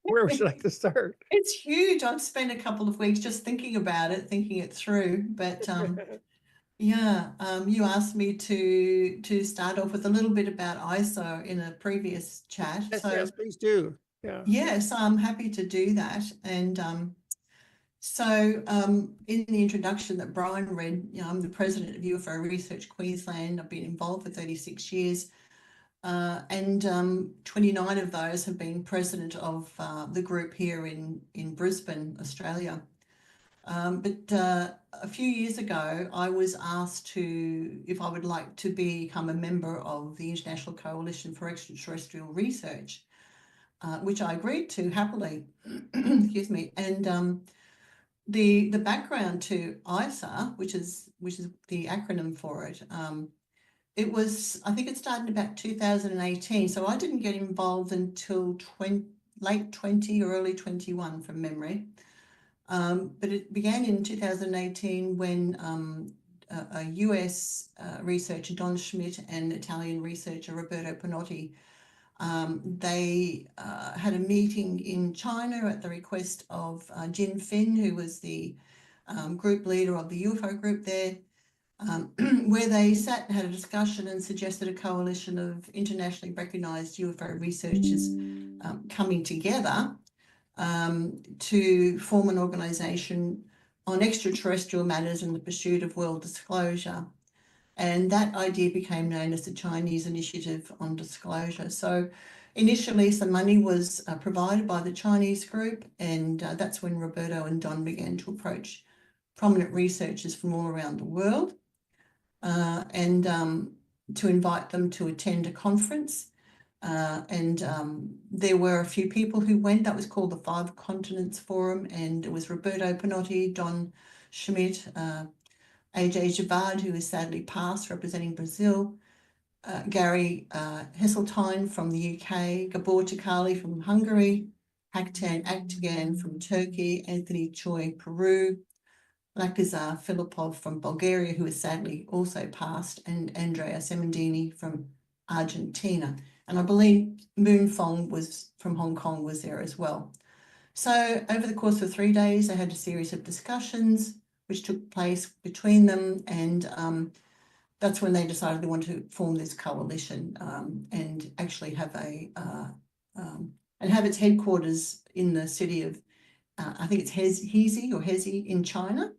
Where would you like to start? It's huge. I've spent a couple of weeks just thinking about it, thinking it through. But yeah, you asked me to start off with a little bit about ISO in a previous chat. Yes, So yes, please do. Yeah. yes, I'm happy to do that. And so in the introduction that Brian read, I'm the president of UFO Research Queensland. I've been involved for 36 years. And 29 of those have been president of the group here in Brisbane, Australia. But a few years ago, I was asked if I would like to become a member of the International Coalition for Extraterrestrial Research, which I agreed to happily. Excuse me. And the background to ISA, which is the acronym for it, it was, I think it started about 2018. So I didn't get involved until late 20 or early 21 from memory. But it began in 2018 when a US researcher, Don Schmidt, and Italian researcher, Roberto Panotti, they had a meeting in China at the request of Jin Fin, who was the group leader of the UFO group there, where they sat and had a discussion and suggested a coalition of internationally recognized UFO researchers coming together to form an organization on extraterrestrial matters in the pursuit of world disclosure. And that idea became known as the Chinese Initiative on Disclosure. So initially some money was provided by the Chinese group, and that's when Roberto and Don began to approach prominent researchers from all around the world and to invite them to attend a conference. There were a few people who went. That was called the Five Continents Forum, and it was Roberto Panotti, Don Schmidt, AJ Javard, who is sadly passed, representing Brazil, Gary Heseltine from the UK, Gabor Tikali from Hungary, Haktan Aktigan from Turkey, Anthony Choi, Peru, Lakizar Filipov from Bulgaria, who is sadly also passed, and Andrea Semendini from Argentina. And I believe Moon Fong was from Hong Kong was there as well. So over the course of 3 days, they had a series of discussions which took place between them, and that's when they decided they wanted to form this coalition and actually have and have its headquarters in the city of I think it's Hezi in China.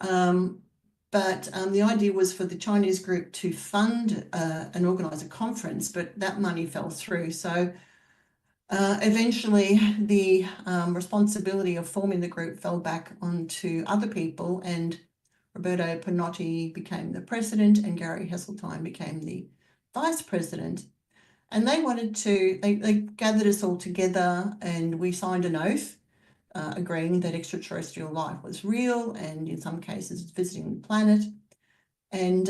But the idea was for the Chinese group to fund and organise a conference, but that money fell through. So eventually the responsibility of forming the group fell back onto other people, and Roberto Pinotti became the president and Gary Heseltine became the vice president. And they wanted to, they gathered us all together and we signed an oath agreeing that extraterrestrial life was real and in some cases visiting the planet. And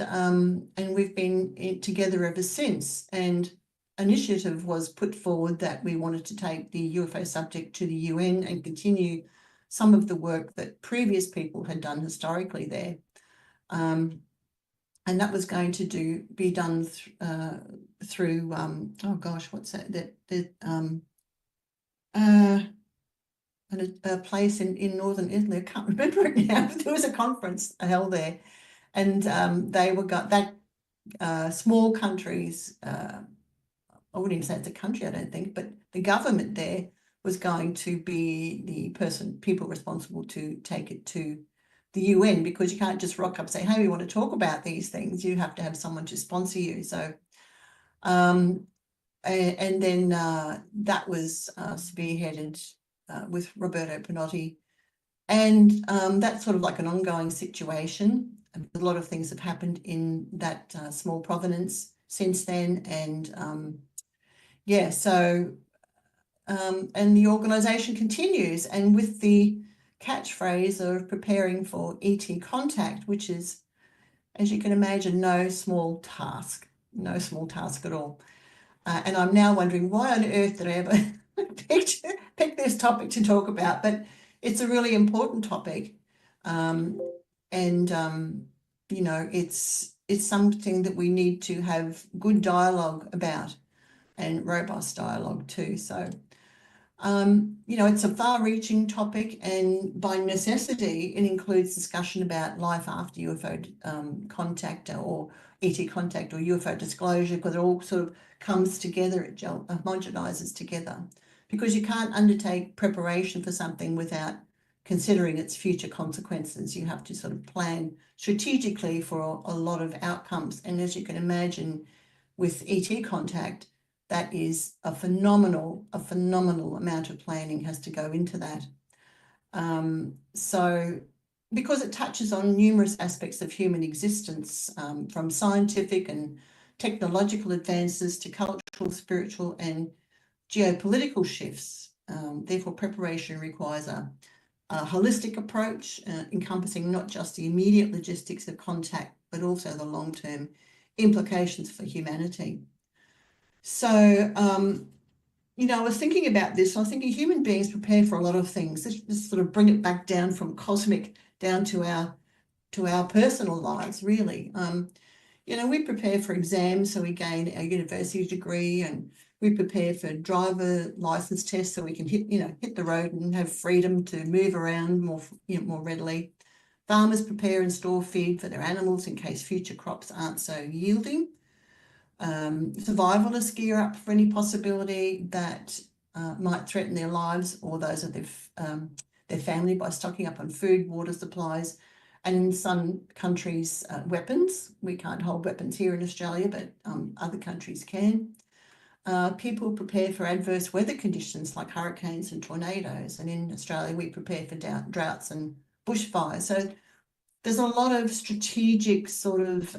we've been together ever since. And initiative was put forward that we wanted to take the UFO subject to the UN and continue some of the work that previous people had done historically there. And that was going to be done through oh gosh, what's that? A place in northern Italy. I can't remember it now. But there was a conference held there, and they got that small countries. I wouldn't even say it's a country, I don't think, but the government there was going to be the people responsible to take it to the UN, because you can't just rock up and say, hey, we want to talk about these things. You have to have someone to sponsor you. So, and then that was spearheaded with Roberto Pinotti. And that's sort of like an ongoing situation. A lot of things have happened in that small province since then. And yeah, so, and the organisation continues, and with the catchphrase of preparing for ET contact, which is, as you can imagine, no small task at all. And I'm now wondering, why on earth did I ever pick this topic to talk about? But it's a really important topic. You know, it's something that we need to have good dialogue about, and robust dialogue too. So, you know, it's a far-reaching topic, and by necessity, it includes discussion about life after UFO contact or ET contact or UFO disclosure, because it all sort of comes together, it homogenizes together, because you can't undertake preparation for something without considering its future consequences. You have to sort of plan strategically for a lot of outcomes. And as you can imagine, with ET contact, that is a phenomenal amount of planning has to go into that. So because it touches on numerous aspects of human existence, from scientific and technological advances to cultural, spiritual and geopolitical shifts. Therefore, preparation requires a holistic approach, encompassing not just the immediate logistics of contact, but also the long-term implications for humanity. So, you know, I was thinking about this. I was thinking human beings prepare for a lot of things. Let's sort of bring it back down from cosmic down to our personal lives, really. You know, we prepare for exams so we gain a university degree, and we prepare for driver license tests so we can hit the road and have freedom to move around more readily. Farmers prepare and store feed for their animals in case future crops aren't so yielding. Survivalists gear up for any possibility that might threaten their lives or those of their family by stocking up on food, water supplies, and in some countries, weapons. We can't hold weapons here in Australia, but other countries can. People prepare for adverse weather conditions like hurricanes and tornadoes, and in Australia we prepare for droughts and bushfires. So there's a lot of strategic sort of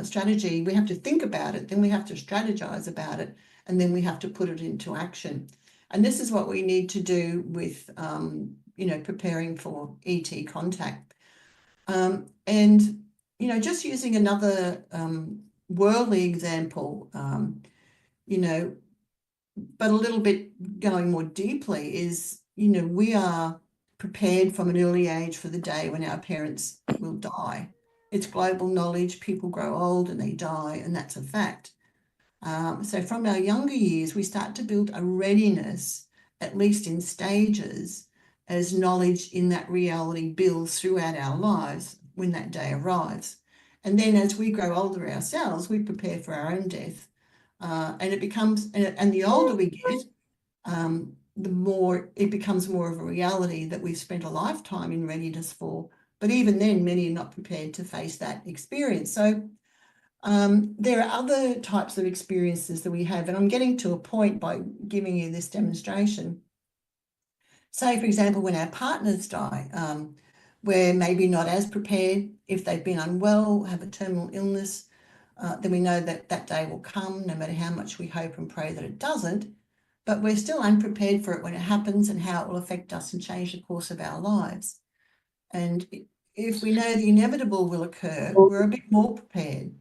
strategy. We have to think about it, then we have to strategize about it, and then we have to put it into action. And this is what we need to do with, you know, preparing for ET contact. And, you know, just using another worldly example, you know, but a little bit going more deeply is, you know, we are prepared from an early age for the day when our parents will die. It's global knowledge. People grow old and they die, and that's a fact. So from our younger years, we start to build a readiness, at least in stages, as knowledge in that reality builds throughout our lives when that day arrives. And then as we grow older ourselves, we prepare for our own death. And it becomes, and the older we get, the more it becomes more of a reality that we've spent a lifetime in readiness for. But even then, many are not prepared to face that experience. So there are other types of experiences that we have, and I'm getting to a point by giving you this demonstration. Say, for example, when our partners die, we're maybe not as prepared. If they've been unwell, have a terminal illness, then we know that that day will come, no matter how much we hope and pray that it doesn't. But we're still unprepared for it when it happens and how it will affect us and change the course of our lives. And if we know the inevitable will occur, we're a bit more prepared.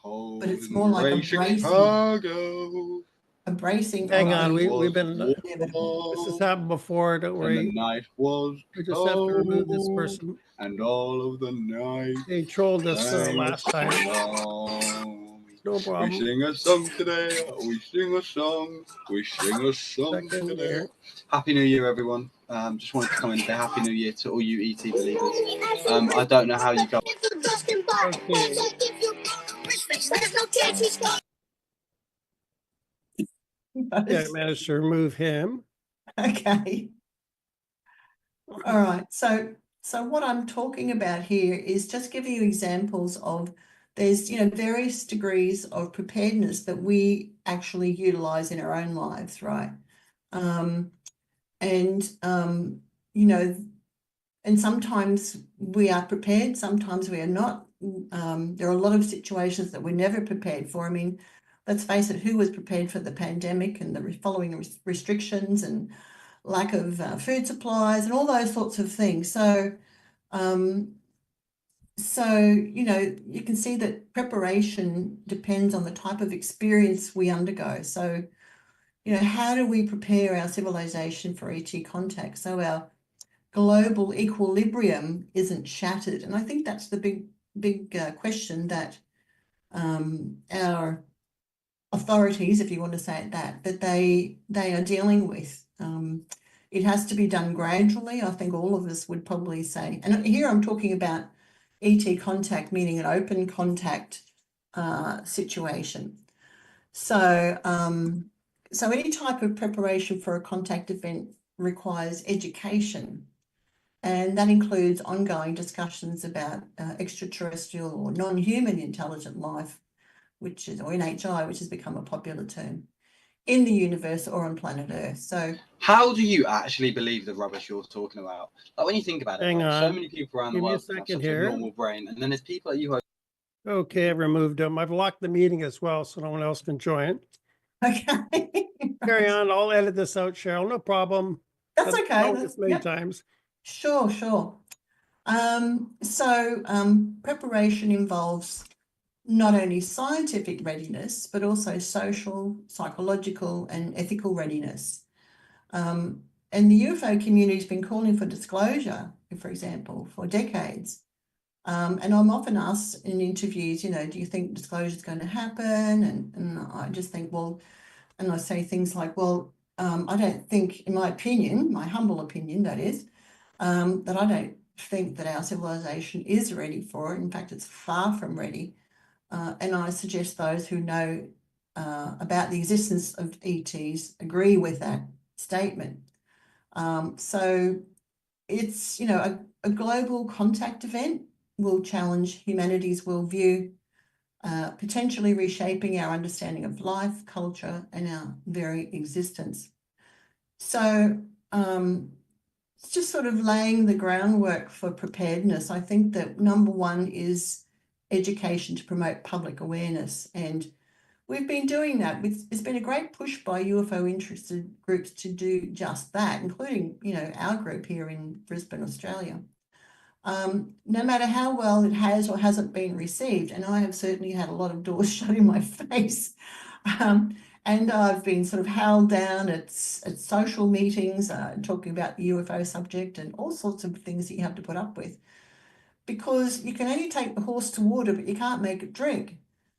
But it's more like a bracing. Hang on, of we've been, the inevitable. this has happened before, don't And the worry. night was We just have to remove this cold, person. and all of the night They trolled us sang last a time. song. No We problem. sing a song today. We sing a song. We sing a song Second today. here. Happy New Year, everyone. Just wanted to come in and say Happy New Year to all you ET believers. I don't know how you go. Okay. Yeah, I managed to remove him. Okay. All right. So what I'm talking about here is just giving you examples of there's, various degrees of preparedness that we actually utilize in our own lives, right? And sometimes we are prepared, sometimes we are not. There are a lot of situations that we're never prepared for. I mean, let's face it, who was prepared for the pandemic and the following restrictions and lack of food supplies and all those sorts of things? So, you can see that preparation depends on the type of experience we undergo. So, how do we prepare our civilization for ET contact so our global equilibrium isn't shattered? And I think that's the big question that our authorities, if you want to say it that they are dealing with. It has to be done gradually. I think all of us would probably say, and here I'm talking about ET contact, meaning an open contact situation. So, any type of preparation for a contact event requires education, and that includes ongoing discussions about extraterrestrial or non-human intelligent life, or NHI, which has become a popular term in the universe or on planet Earth. So how do you actually believe the rubbish you're talking about? Like, when you think about it, Hang right, so on. many people around Give the me a world have second such here. a normal brain, and then there's people like you. Okay, I've removed him. I've locked the meeting as well, so no one else can join. okay. Carry on. I'll edit this out, Cheryl. No problem. That's I've okay. told That's, this many yep. times. Sure. Preparation involves not only scientific readiness, but also social, psychological, and ethical readiness. And the UFO community has been calling for disclosure, for example, for decades. And I'm often asked in interviews, do you think disclosure is going to happen? And I just think, well, and I say things like, well, I don't think, in my opinion, my humble opinion, that is, that I don't think that our civilization is ready for it. In fact, it's far from ready. And I suggest those who know about the existence of ETs agree with that statement. So it's, a global contact event will challenge humanity's worldview, potentially reshaping our understanding of life, culture, and our very existence. So it's just sort of laying the groundwork for preparedness. I think that number one is education to promote public awareness. And we've been doing that. It's been a great push by UFO interested groups to do just that, including, our group here in Brisbane, Australia. No matter how well it has or hasn't been received, and I have certainly had a lot of doors shut in my face, and I've been sort of held down at social meetings, talking about the UFO subject and all sorts of things that you have to put up with. because you can only take the horse to water, but you can't make it drink.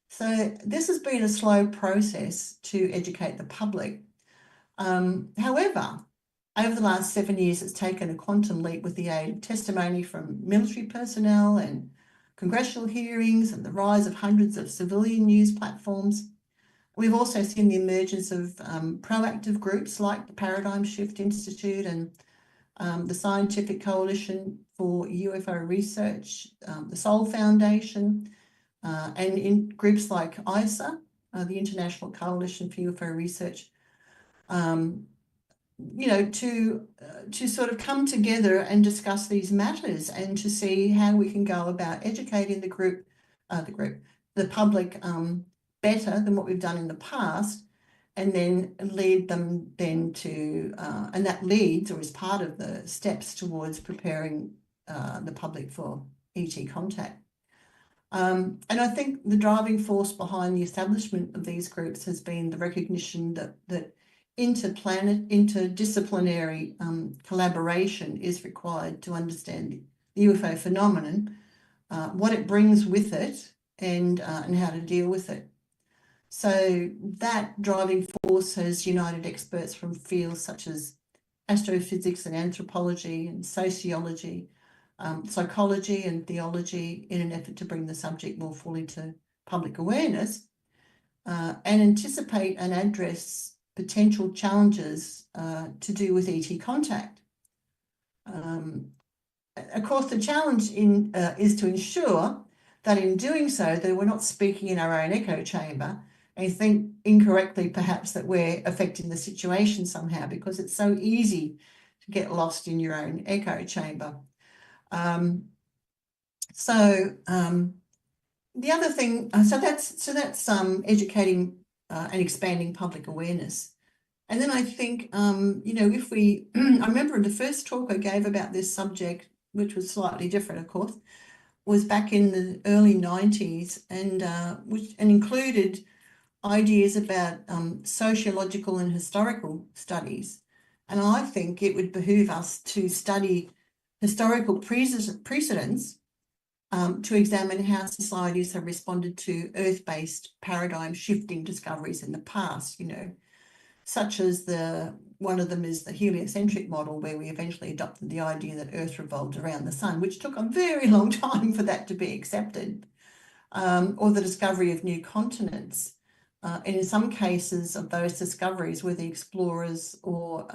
So this has been a slow process to educate the public. However, over the last 7 years, it's taken a quantum leap with the aid of testimony from military personnel and congressional hearings and the rise of hundreds of civilian news platforms. We've also seen the emergence of proactive groups like the Paradigm Shift Institute and the Scientific Coalition for UFO Research, the Soul Foundation, and in groups like ISA, the International Coalition for UFO Research, you know, to sort of come together and discuss these matters and to see how we can go about educating the public better than what we've done in the past, and then lead them then to, and that leads or is part of the steps towards preparing the public for ET contact. And I think the driving force behind the establishment of these groups has been the recognition that interdisciplinary collaboration is required to understand the UFO phenomenon, what it brings with it, and how to deal with it. So that driving force has united experts from fields such as astrophysics and anthropology and sociology, psychology and theology in an effort to bring the subject more fully to public awareness and anticipate and address potential challenges to do with ET contact. Of course, the challenge is to ensure that in doing so, that we're not speaking in our own echo chamber and think incorrectly perhaps that we're affecting the situation somehow, because it's so easy to get lost in your own echo chamber. The other thing, so that's educating and expanding public awareness. And then I think, you know, if we, I remember the first talk I gave about this subject, which was slightly different, of course, was back in the early 90s and included ideas about sociological and historical studies. And I think it would behoove us to study historical precedents to examine how societies have responded to Earth-based paradigm shifting discoveries in the past, you know, such as one of them is the heliocentric model, where we eventually adopted the idea that Earth revolved around the sun, which took a very long time for that to be accepted, or the discovery of new continents. And in some cases of those discoveries, were the explorers or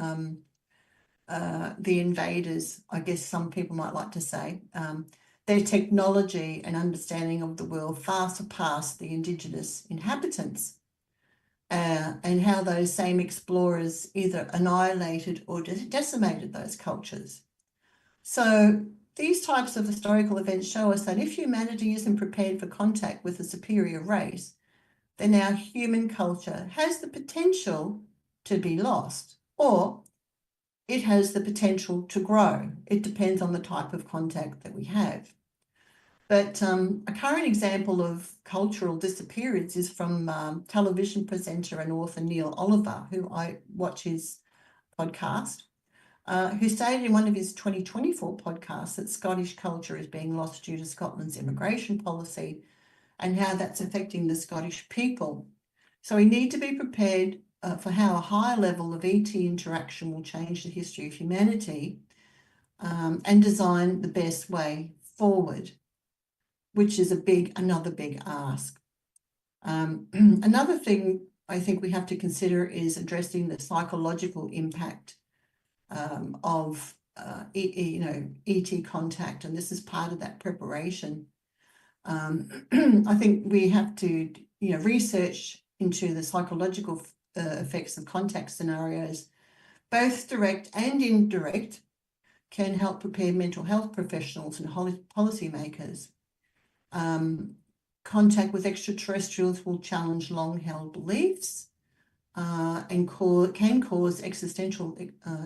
the invaders, I guess some people might like to say, their technology and understanding of the world far surpassed the indigenous inhabitants, and how those same explorers either annihilated or decimated those cultures. So these types of historical events show us that if humanity isn't prepared for contact with a superior race, then our human culture has the potential to be lost, or it has the potential to grow. It depends on the type of contact that we have. But a current example of cultural disappearance is from television presenter and author Neil Oliver, who I watch his podcast, who stated in one of his 2024 podcasts that Scottish culture is being lost due to Scotland's immigration policy and how that's affecting the Scottish people. So we need to be prepared for how a higher level of ET interaction will change the history of humanity, and design the best way forward, which is another big ask. Another thing I think we have to consider is addressing the psychological impact of ET contact, and this is part of that preparation. I think we have to, research into the psychological effects of contact scenarios, both direct and indirect, can help prepare mental health professionals and policymakers. Contact with extraterrestrials will challenge long-held beliefs and can cause existential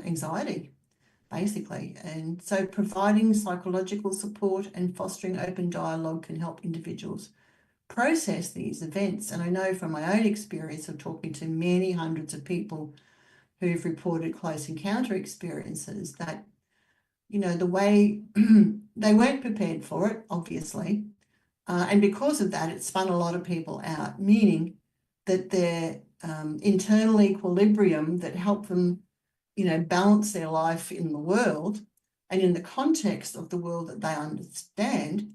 anxiety, basically. And so providing psychological support and fostering open dialogue can help individuals process these events. And I know from my own experience of talking to many hundreds of people who've reported close encounter experiences that you know, the way they weren't prepared for it, obviously. And because of that, it spun a lot of people out, meaning that their internal equilibrium that helped them, you know, balance their life in the world and in the context of the world that they understand,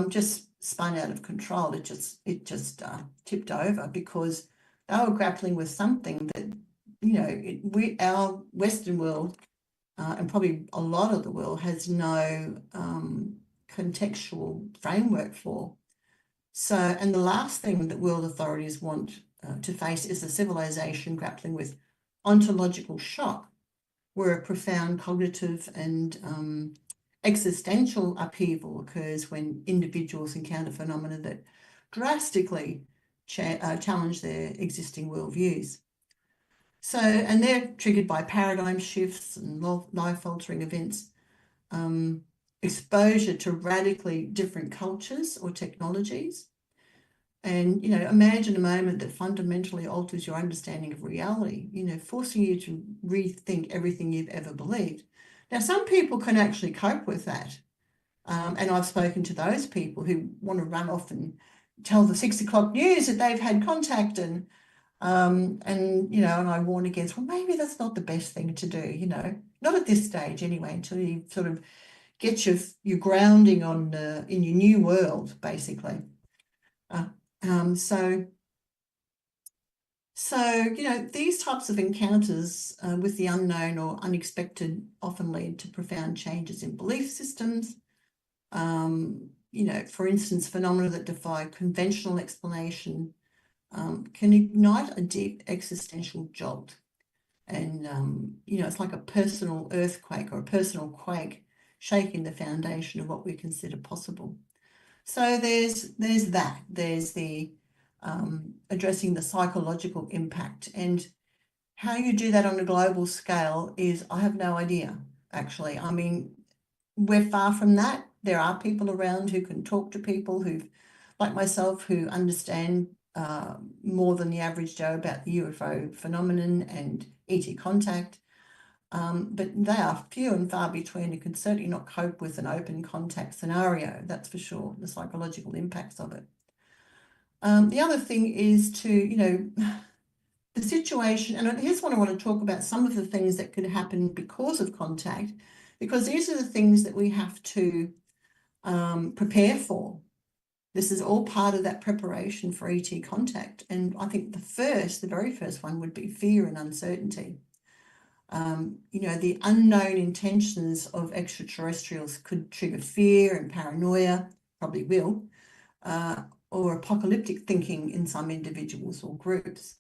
just spun out of control. It just tipped over because they were grappling with something that, you know, our Western world and probably a lot of the world has no contextual framework for. So, and the last thing that world authorities want to face is a civilization grappling with ontological shock, where a profound cognitive and existential upheaval occurs when individuals encounter phenomena that drastically challenge their existing worldviews. So, and they're triggered by paradigm shifts and life-altering events, exposure to radically different cultures or technologies. And, you know, imagine a moment that fundamentally alters your understanding of reality, you know, forcing you to rethink everything you've ever believed. Now, some people can actually cope with that. And I've spoken to those people who want to run off and tell the 6 o'clock news that they've had contact and, you know, and I warn against, well, maybe that's not the best thing to do, you know, not at this stage anyway, until you sort of get your grounding on in your new world, basically. So, you know, these types of encounters with the unknown or unexpected often lead to profound changes in belief systems. You know, for instance, phenomena that defy conventional explanation can ignite a deep existential jolt. And, you know, it's like a personal earthquake or a personal quake shaking the foundation of what we consider possible. So there's that. There's the addressing the psychological impact, and how you do that on a global scale is, I have no idea, actually. I mean, we're far from that. There are people around who can talk to people who've, like myself, who understand more than the average Joe about the UFO phenomenon and ET contact. But they are few and far between and can certainly not cope with an open contact scenario, that's for sure, the psychological impacts of it. The other thing is to, you know, the situation, and here's what I want to talk about, some of the things that could happen because of contact, because these are the things that we have to prepare for. This is all part of that preparation for ET contact. And I think the very first one would be fear and uncertainty. You know, the unknown intentions of extraterrestrials could trigger fear and paranoia, probably will, or apocalyptic thinking in some individuals or groups.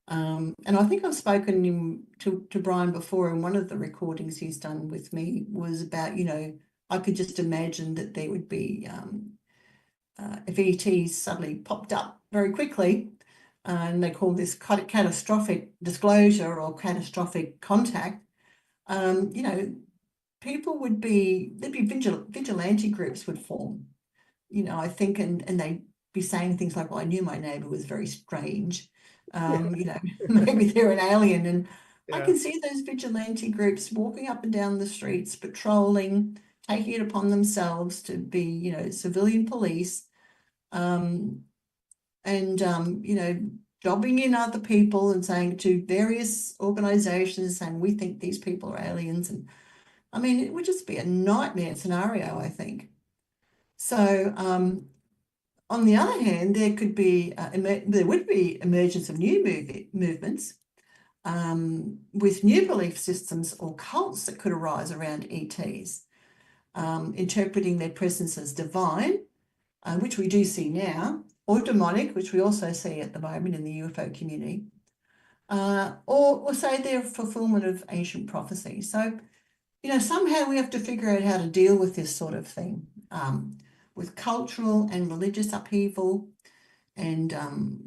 And I think I've spoken to Brian before, and one of the recordings he's done with me was about, you know, I could just imagine that there would be, if ETs suddenly popped up very quickly, and they call this catastrophic disclosure or catastrophic contact, you know, people would be, there'd be vigilante groups would form, you know, I think, and they'd be saying things like, well, I knew my neighbor was very strange, you know, maybe they're an alien. And I can see those vigilante groups walking up and down the streets, patrolling, taking it upon themselves to be, you know, civilian police, you know, jobbing in other people and saying to various organizations, saying, we think these people are aliens. And I mean, it would just be a nightmare scenario, I think. So on the other hand, there could be, there would be emergence of new movements with new belief systems or cults that could arise around ETs, interpreting their presence as divine, which we do see now, or demonic, which we also see at the moment in the UFO community, or say they're a fulfillment of ancient prophecy. So, you know, somehow we have to figure out how to deal with this sort of thing, with cultural and religious upheaval and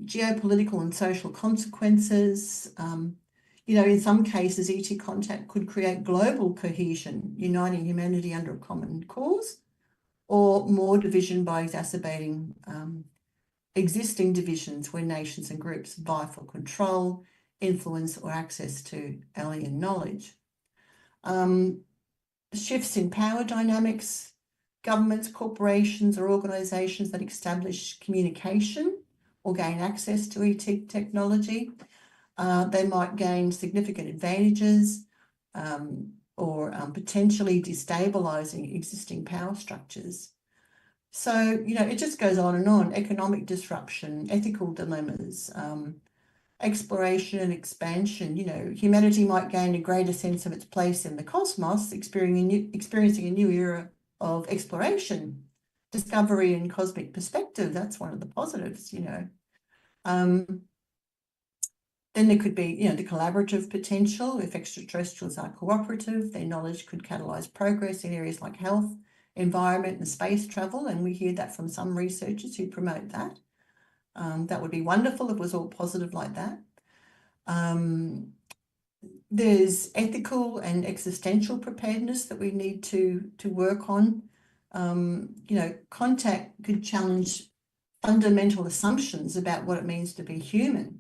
geopolitical and social consequences. You know, in some cases, ET contact could create global cohesion, uniting humanity under a common cause, or more division by exacerbating existing divisions where nations and groups vie for control, influence, or access to alien knowledge. shifts in power dynamics, governments, corporations, or organisations that establish communication or gain access to ET technology. They might gain significant advantages or potentially destabilising existing power structures. So, you know, it just goes on and on. Economic disruption, ethical dilemmas, exploration and expansion. You know, humanity might gain a greater sense of its place in the cosmos, experiencing a new era of exploration, discovery and cosmic perspective. That's one of the positives, you know. Then there could be, you know, the collaborative potential. If extraterrestrials are cooperative, their knowledge could catalyse progress in areas like health, environment and space travel. And we hear that from some researchers who promote that. That would be wonderful if it was all positive like that. There's ethical and existential preparedness that we need to work on. You know, contact could challenge fundamental assumptions about what it means to be human.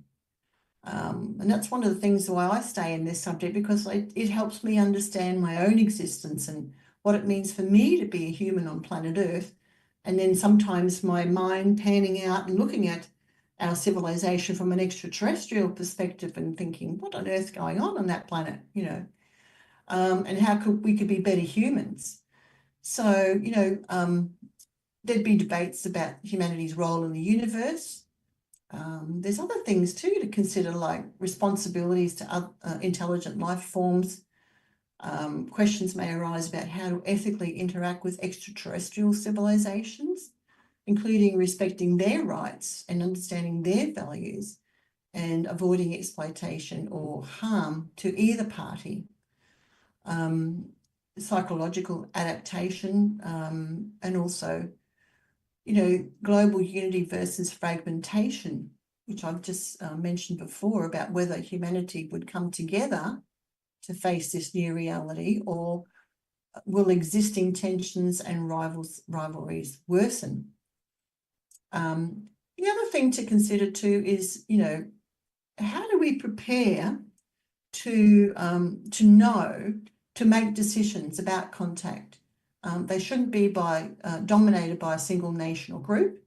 And that's one of the things why I stay in this subject, because it helps me understand my own existence and what it means for me to be a human on planet Earth. And then sometimes my mind panning out and looking at our civilization from an extraterrestrial perspective and thinking, what on earth's going on that planet, you know, and how we could be better humans. So, you know, there'd be debates about humanity's role in the universe. There's other things too to consider, like responsibilities to intelligent life forms. Questions may arise about how to ethically interact with extraterrestrial civilizations, including respecting their rights and understanding their values and avoiding exploitation or harm to either party. Psychological adaptation, and also, you know, global unity versus fragmentation, which I've just mentioned before, about whether humanity would come together to face this new reality, or will existing tensions and rivalries worsen? The other thing to consider too is, you know, how do we prepare to know, to make decisions about contact? They shouldn't be dominated by a single nation or group.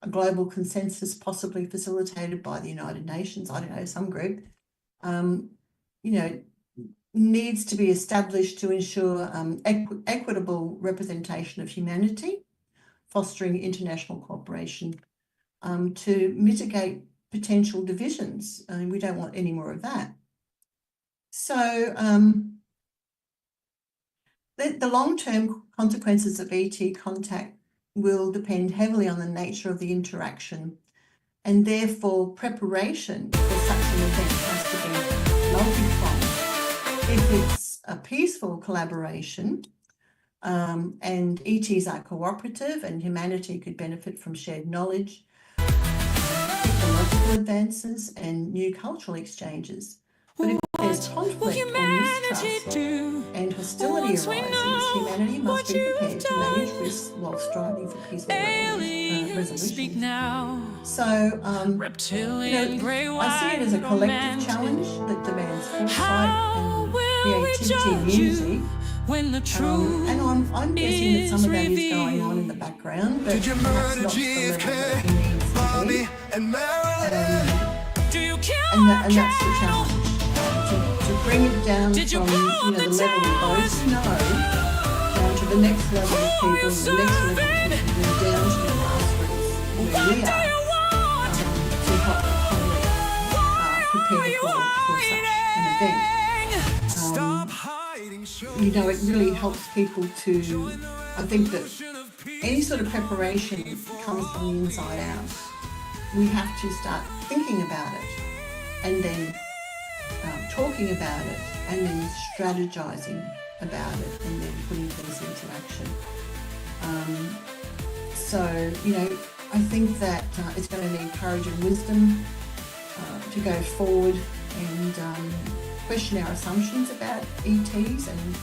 A global consensus possibly facilitated by the United Nations, I don't know, some group, you know, needs to be established to ensure equitable representation of humanity, fostering international cooperation to mitigate potential divisions. We don't want any more of that. So the long-term consequences of ET contact will depend heavily on the nature of the interaction, and therefore preparation for such an event has to be multi-pronged. If it's a peaceful collaboration and ETs are cooperative and humanity could benefit from shared knowledge, technological advances and new cultural exchanges. But if there's conflict or mistrust and hostility arises, humanity must be prepared to manage risks while striving for peaceful resolution. So, you know, I see it as a collective challenge that demands foresight and creativity and unity. And I'm guessing that some of that is going on in the background, but perhaps not to the level that it needs to be. And that's the challenge. To bring it down from, you know, the level we both know down to the next level of people, the next level of people, and down to the grassroots where we are, to help the public prepare for such an event. You know, it really helps people to, I think that any sort of preparation comes from the inside out. We have to start thinking about it, and then talking about it, and then strategizing about it, and then putting things into action. So, you know, I think that it's going to need courage and wisdom to go forward and question our assumptions about ETs and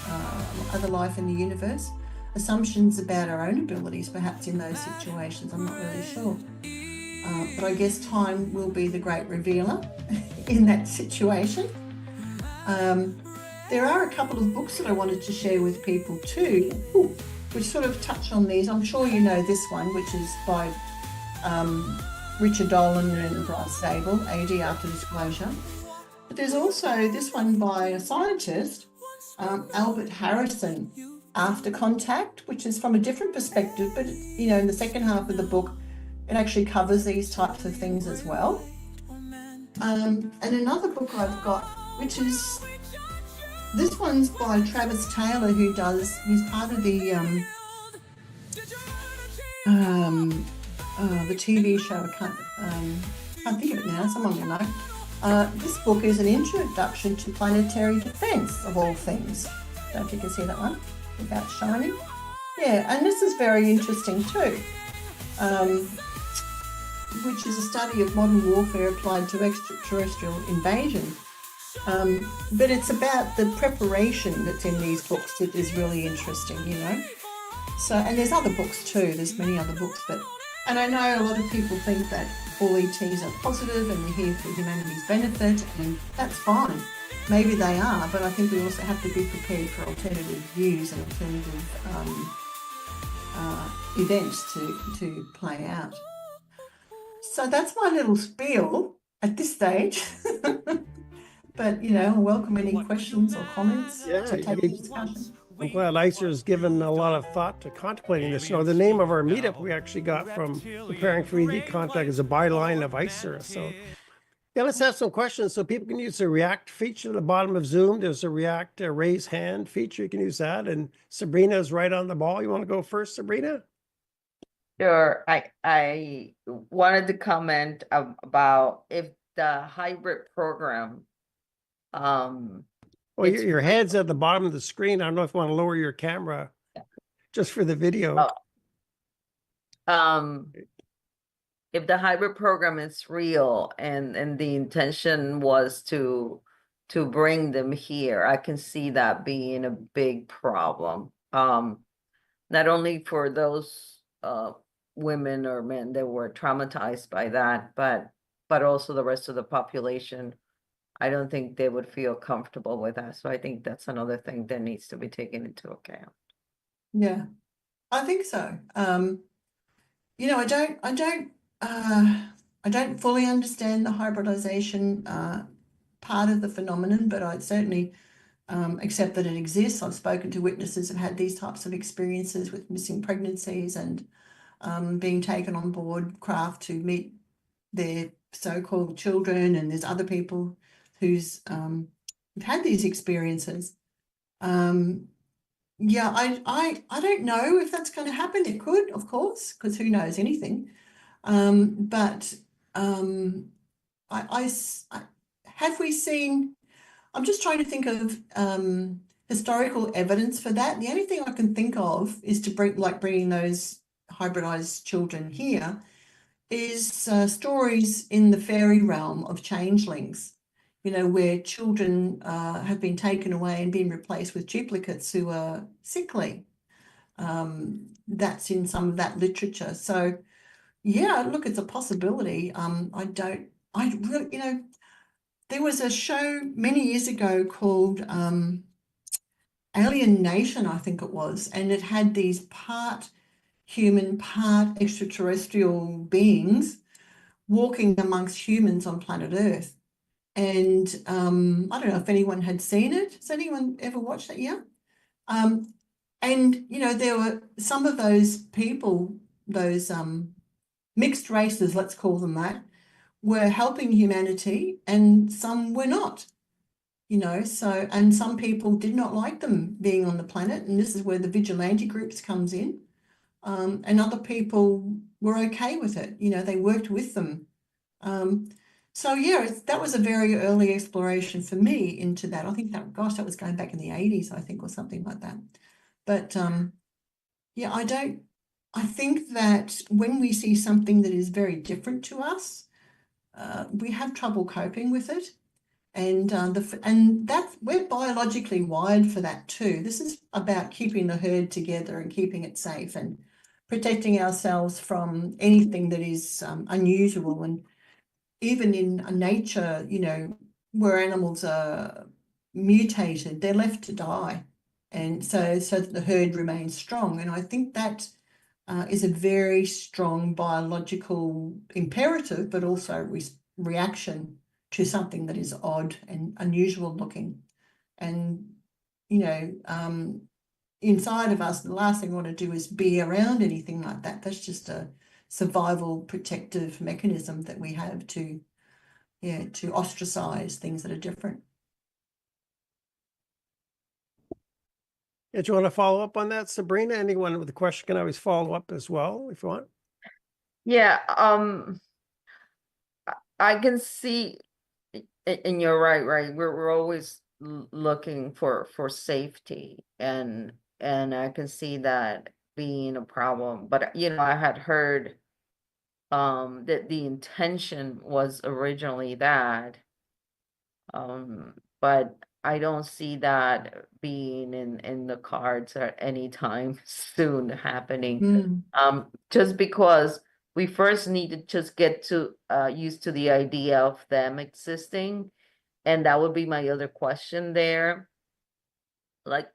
other life in the universe, assumptions about our own abilities perhaps in those situations. I'm not really sure. But I guess time will be the great revealer in that situation. there are a couple of books that I wanted to share with people too, which sort of touch on these. I'm sure you know this one, which is by Richard Dolan and Bryce Zabel, AD After Disclosure. But there's also this one by a scientist, Albert Harrison, After Contact, which is from a different perspective, but you know, in the second half of the book, it actually covers these types of things as well. And another book I've got, which is, this one's by Travis Taylor, he's part of the TV show, I can't think of it now, someone will know. This book is an introduction to planetary defense, of all things. Don't know if you can see that one, about shining. Yeah, and this is very interesting too, which is a study of modern warfare applied to extraterrestrial invasion. But it's about the preparation that's in these books that is really interesting, you know. So, and there's other books too, there's many other books, and I know a lot of people think that all ETs are positive and they're here for humanity's benefit, and that's fine. Maybe they are, but I think we also have to be prepared for alternative views and alternative events to play out. So that's my little spiel at this stage. But, you know, I welcome any questions or comments to take the discussion. I'm glad ICER has given a lot of thought to contemplating this. So the name of our meetup we actually got from Preparing for EV Contact is a byline of ICER. So yeah, let's have some questions so people can use the React feature at the bottom of Zoom. There's a React raise hand feature. You can use that. And Sabrina's right on the ball. You want to go first, Sabrina? Sure. I wanted to comment about if the hybrid program, well, your head's at the bottom of the screen. I don't know if you want to lower your camera just for the video. If the hybrid program is real and the intention was to bring them here, I can see that being a big problem. Not only for those women or men that were traumatized by that, but also the rest of the population. I don't think they would feel comfortable with that. So I think that's another thing that needs to be taken into account. Yeah, I think so. You know, I don't fully understand the hybridization part of the phenomenon, but I certainly accept that it exists. I've spoken to witnesses who've had these types of experiences with missing pregnancies and being taken on board craft to meet their so-called children, and there's other people who've had these experiences. Yeah, I don't know if that's going to happen. It could, of course, because who knows anything. But have we seen? I'm just trying to think of historical evidence for that. The only thing I can think of is to bringing those hybridized children here is stories in the fairy realm of changelings, you know, where children have been taken away and been replaced with duplicates who are sickly. That's in some of that literature. So yeah, look, it's a possibility. I really, you know, there was a show many years ago called Alien Nation, I think it was, and it had these part human, part extraterrestrial beings walking amongst humans on planet Earth. And I don't know if anyone had seen it. Has anyone ever watched that? Yeah. And, you know, there were some of those people, those mixed races, let's call them that, were helping humanity and some were not, you know, so, and some people did not like them being on the planet. And this is where the vigilante groups comes in. And other people were okay with it. You know, they worked with them. So yeah, that was a very early exploration for me into that. I think that, gosh, that was going back in the 80s, I think, or something like that. But yeah, I think that when we see something that is very different to us, we have trouble coping with it. And that we're biologically wired for that too. This is about keeping the herd together and keeping it safe and protecting ourselves from anything that is unusual. And even in nature, you know, where animals are mutated, they're left to die. And so that the herd remains strong. And I think that is a very strong biological imperative, but also reaction to something that is odd and unusual looking. And, you know, inside of us, the last thing we want to do is be around anything like that. That's just a survival protective mechanism that we have to, yeah, to ostracize things that are different. Do you want to follow up on that, Sabrina? Anyone with a question can always follow up as well if you want. Yeah, I can see, and you're right. We're always looking for safety, and I can see that being a problem. But you know, I had heard that the intention was originally that, but I don't see that being in the cards at any time soon happening. Just because we first need to just get to used to the idea of them existing, and that would be my other question there. Like,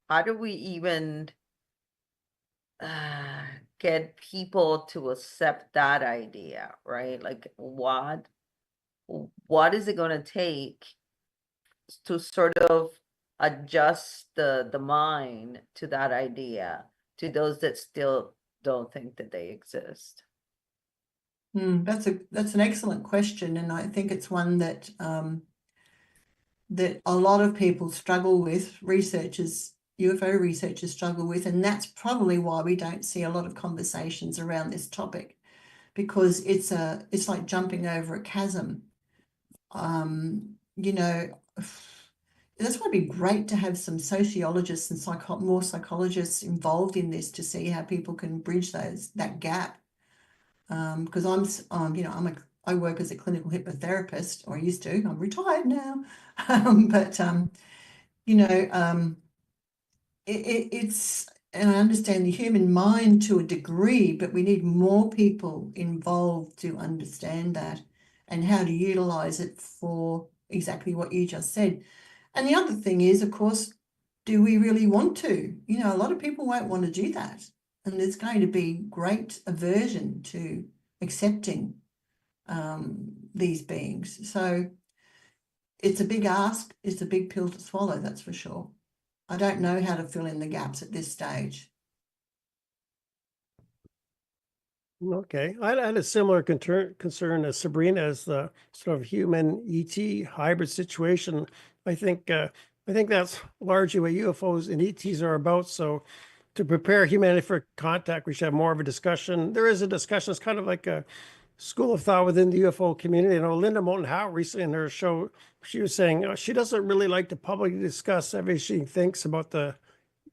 how do we even get people to accept that idea, right? Like, what is it going to take to sort of adjust the mind to that idea, to those that still don't think that they exist? That's an excellent question, and I think it's one that that a lot of people struggle with. UFO researchers struggle with, and that's probably why we don't see a lot of conversations around this topic, because it's like jumping over a chasm. You know, that's why it'd be great to have some sociologists and more psychologists involved in this to see how people can bridge that gap. Because I work as a clinical hypnotherapist, or I used to. I'm retired now, but you know, it's, and I understand the human mind to a degree, but we need more people involved to understand that and how to utilize it for exactly what you just said. And the other thing is, of course, do we really want to? You know, a lot of people won't want to do that. And there's going to be great aversion to accepting these beings. So it's a big ask. It's a big pill to swallow, that's for sure. I don't know how to fill in the gaps at this stage. Okay, I had a similar concern as Sabrina, as the sort of human ET hybrid situation. I think that's largely what UFOs and ETs are about. So to prepare humanity for contact, we should have more of a discussion. There is a discussion. It's kind of like a school of thought within the UFO community. You know, Linda Moulton Howe recently in her show, she was saying she doesn't really like to publicly discuss everything she thinks about the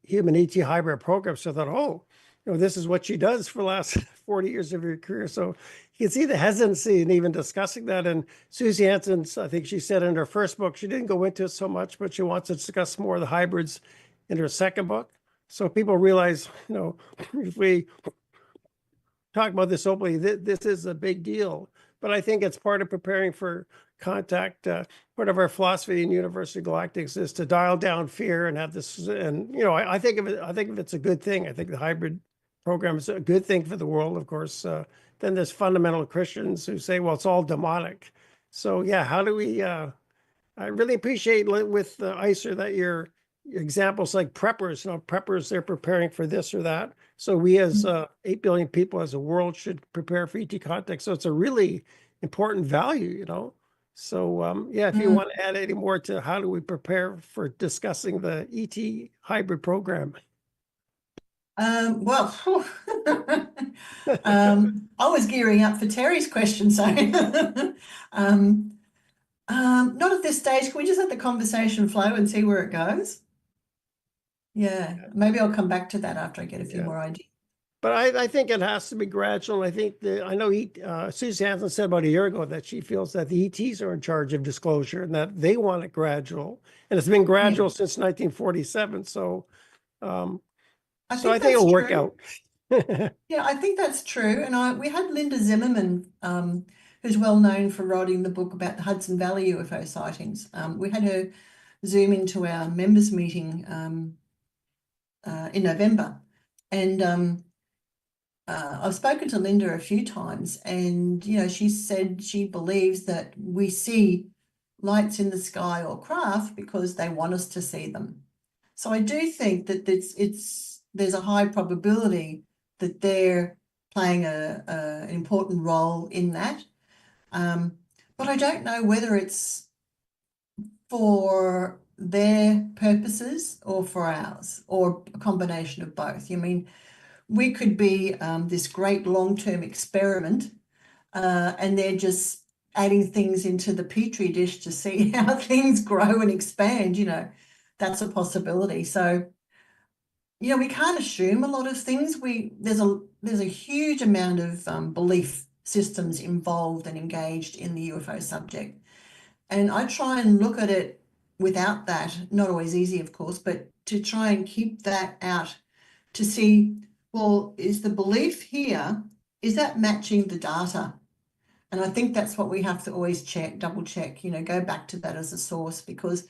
human ET hybrid program. So I thought, oh, you know, this is what she does for the last 40 years of her career. So you can see the hesitancy in even discussing that. And Susie Hansen, I think she said in her first book, she didn't go into it so much, but she wants to discuss more of the hybrids in her second book. So people realize, you know, if we talk about this openly, this is a big deal. But I think it's part of preparing for contact. Part of our philosophy in University Galactics is to dial down fear and have this. And you know, I think of it's a good thing. I think the hybrid program is a good thing for the world. Of course, then there's fundamental Christians who say, well, it's all demonic. So yeah, how do we? I really appreciate with ICER that your examples like preppers. You know, preppers, they're preparing for this or that. So we as 8 billion people as a world should prepare for ET contact. So it's a really important value, you know. So yeah, if you want to add any more to how do we prepare for discussing the ET hybrid program? Well, I was gearing up for Terry's question, so not at this stage. Can we just let the conversation flow and see where it goes? Yeah, maybe I'll come back to that after I get a few more ideas. But I think it has to be gradual. I think I know Susie Hansen said about a year ago that she feels that the ETs are in charge of disclosure and that they want it gradual, and it's been gradual since 1947. So, I think it'll work out. Yeah, I think that's true. And we had Linda Zimmerman, who's well known for writing the book about the Hudson Valley UFO sightings. We had her Zoom into our members meeting in November. And I've spoken to Linda a few times, and she said she believes that we see lights in the sky or craft because they want us to see them. So I do think that there's a high probability that they're playing an important role in that. But I don't know whether it's for their purposes or for ours, or a combination of both. I mean, we could be this great long-term experiment, and they're just adding things into the petri dish to see how things grow and expand. That's a possibility. So, we can't assume a lot of things. There's a huge amount of belief systems involved and engaged in the UFO subject. And I try and look at it without that, not always easy, of course, but to try and keep that out to see, well, is the belief here, is that matching the data? And I think that's what we have to always double check, go back to that as a source, because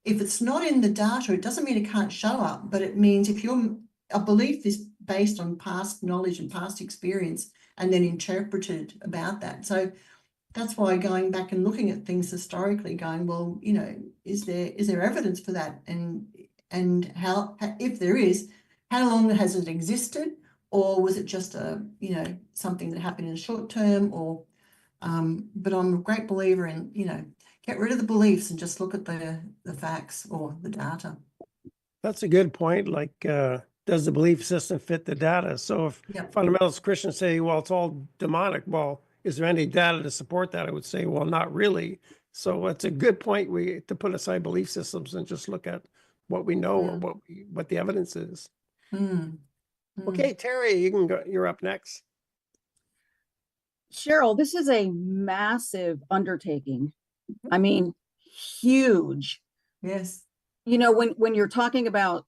if it's not in the data, it doesn't mean it can't show up, but it means if a belief is based on past knowledge and past experience and then interpreted about that. So that's why going back and looking at things historically, going, well, is there evidence for that? And how, if there is, how long has it existed? Or was it just something that happened in the short term? Or but I'm a great believer in, get rid of the beliefs and just look at the facts or the data. That's a good point. Like, does the belief system fit the data? So if fundamentalist Christians say, well, it's all demonic, well, is there any data to support that? I would say, well, not really. So it's a good point to put aside belief systems and just look at what we know or what the evidence is. Okay, Terry, you can go. You're up next. Cheryl, this is a massive undertaking. I mean, huge. Yes. When you're talking about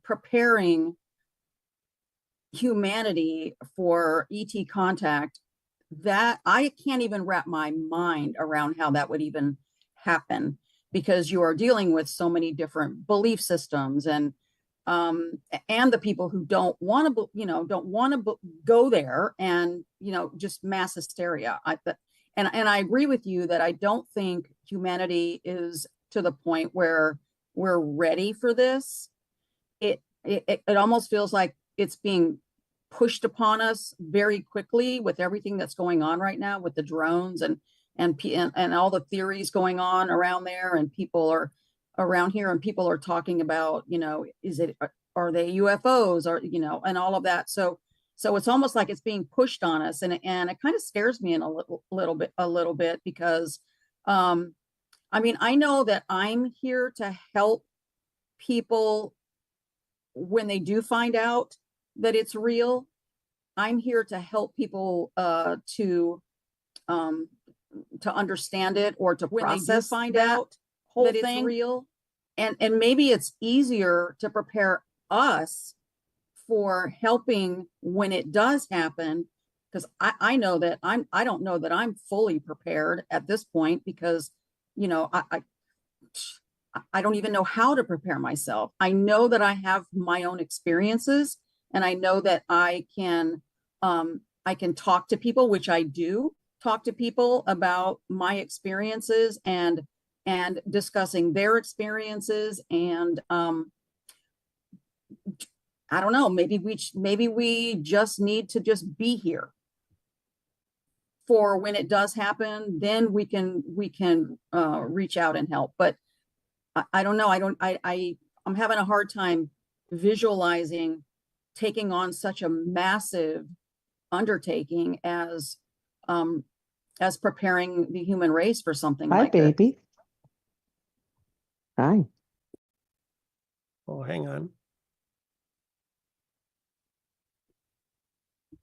preparing humanity for ET contact, that I can't even wrap my mind around how that would even happen, because you are dealing with so many different belief systems and the people who don't want to go there, and just mass hysteria. And I agree with you that I don't think humanity is to the point where we're ready for this. It almost feels like it's being pushed upon us very quickly with everything that's going on right now with the drones and all the theories going on around there, and people are around here and people are talking about, are they UFOs, or, and all of that. So it's almost like it's being pushed on us, and it kind of scares me in a little bit because, I know that I'm here to help people when they do find out that it's real. I'm here to help people to understand it, or to process find out that it's real. And maybe it's easier to prepare us for helping when it does happen, because I know that I don't know that I'm fully prepared at this point, because I don't even know how to prepare myself. I know that I have my own experiences, and I know that I can talk to people, which I do talk to people about my experiences and discussing their experiences. And I don't know, maybe we just need to just be here for when it does happen. Then we can reach out and help. But I don't know. I'm having a hard time visualizing taking on such a massive undertaking as preparing the human race for something like that. Hi, baby. Hi. Oh, hang on.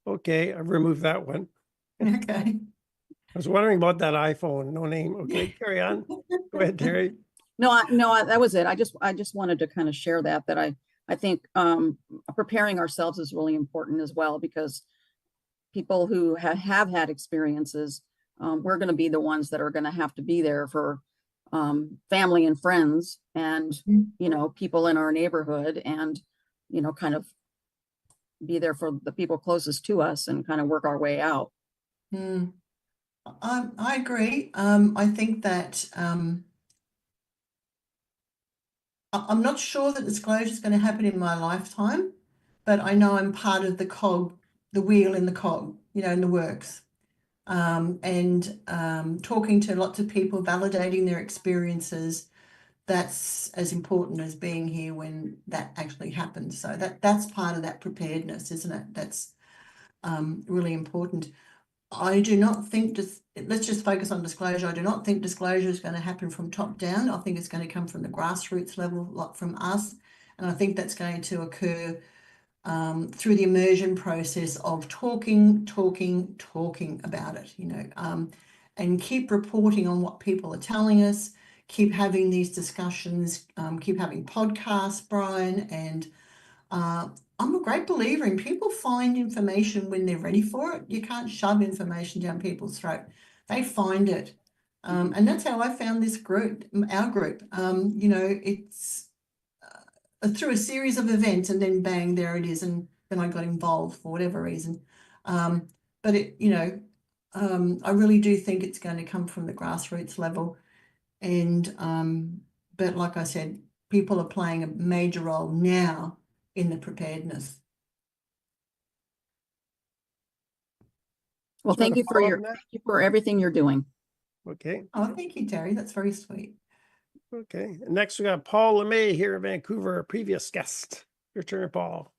Okay, I've removed that one. Okay. I was wondering about that iPhone, no name. Okay, carry on. Go ahead, Terry. No, that was it. I just wanted to kind of share that I think preparing ourselves is really important as well, because people who have had experiences, we're going to be the ones that are going to have to be there for family and friends and, Mm. you know, people in our neighborhood and, you know, kind of be there for the people closest to us and kind of work our way out. Mm. I agree. I think that I'm not sure that disclosure is going to happen in my lifetime, but I know I'm part of the cog, the wheel in the cog, you know, in the works. And talking to lots of people, validating their experiences, that's as important as being here when that actually happens. So that's part of that preparedness, isn't it? That's really important. I do not think, let's just focus on disclosure. I do not think disclosure is going to happen from top down. I think it's going to come from the grassroots level, like from us. And I think that's going to occur through the immersion process of talking about it, you know, and keep reporting on what people are telling us, keep having these discussions, keep having podcasts, Brian, and I'm a great believer in people find information when they're ready for it. You can't shove information down people's throat. They find it. And that's how I found this group, our group. You know, it's through a series of events and then bang, there it is. And then I got involved for whatever reason. But it, you know, I really do think it's going to come from the grassroots level. And, but like I said, people are playing a major role now in the preparedness. Well, thank you for everything you're doing. Okay. Oh, thank you, Terry. That's very sweet. Okay. And next we got Paul LeMay here in Vancouver, a previous guest. Your turn, Paul.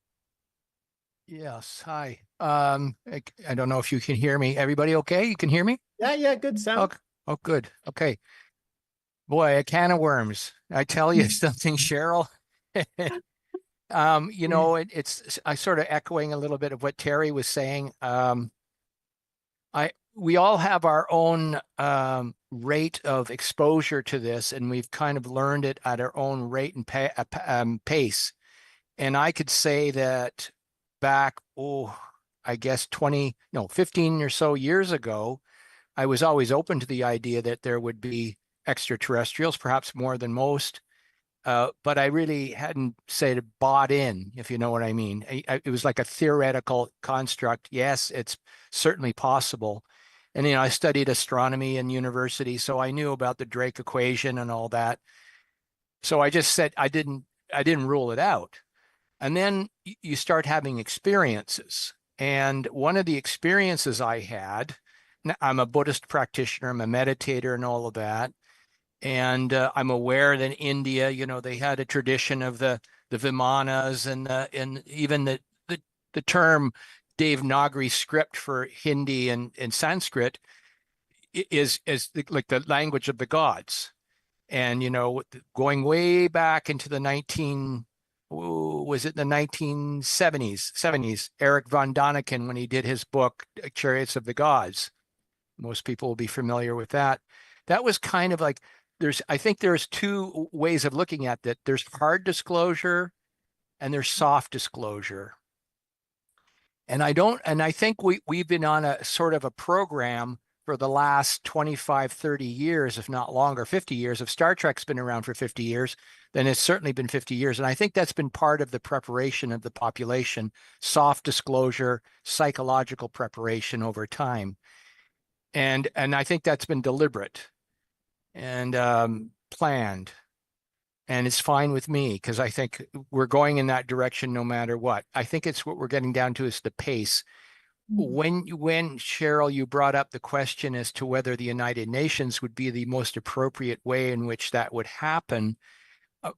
Yes. Hi. I don't know if you can hear me. Everybody okay? You can hear me? Yeah, good sound. Oh, good. Okay. Boy, a can of worms. I tell you something, Cheryl. You know, it's I sort of echoing a little bit of what Terry was saying. We all have our own rate of exposure to this, and we've kind of learned it at our own rate and pace. And I could say that back, I guess 15 or so years ago, I was always open to the idea that there would be extraterrestrials, perhaps more than most. But I really hadn't bought in, if you know what I mean. It was like a theoretical construct. Yes, it's certainly possible. And, you know, I studied astronomy in university, so I knew about the Drake equation and all that. So I just said I didn't rule it out. And then you start having experiences. And one of the experiences I had, I'm a Buddhist practitioner, I'm a meditator and all of that. And I'm aware that in India, you know, they had a tradition of the Vimanas and even the term Devanagari script for Hindi and Sanskrit is like the language of the gods. And, you know, going way back into the 1970s, Eric von Daniken, when he did his book, Chariots of the Gods, most people will be familiar with that. That was kind of like, I think there's two ways of looking at that. There's hard disclosure and there's soft disclosure. And I think we've been on a sort of a program for the last 25, 30 years, if not longer, 50 years. If Star Trek's been around for 50 years, then it's certainly been 50 years. And I think that's been part of the preparation of the population, soft disclosure, psychological preparation over time. And I think that's been deliberate and planned. And it's fine with me because I think we're going in that direction no matter what. I think it's what we're getting down to is the pace. When Cheryl, you brought up the question as to whether the United Nations would be the most appropriate way in which that would happen,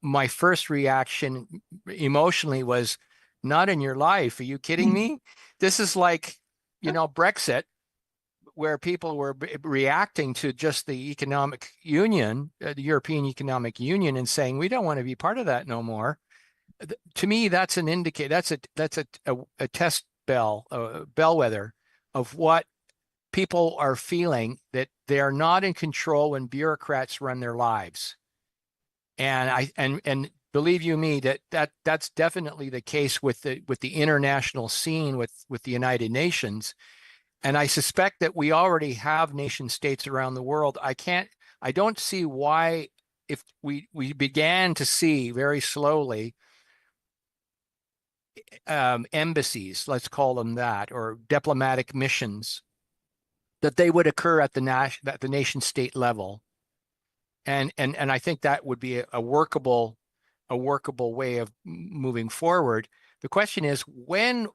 my first reaction emotionally was, not in your life. Are you kidding me? This is like, you know, Brexit, where people were reacting to just the economic union, the European Economic Union, and saying, we don't want to be part of that no more. To me, that's an indicator, that's a test bellwether of what people are feeling, that they are not in control when bureaucrats run their lives. And believe you me, that's definitely the case with the international scene with the United Nations. And I suspect that we already have nation states around the world. I don't see why, if we began to see very slowly embassies, let's call them that, or diplomatic missions, that they would occur at the nation state level. And I think that would be a workable way of moving forward. The question is, when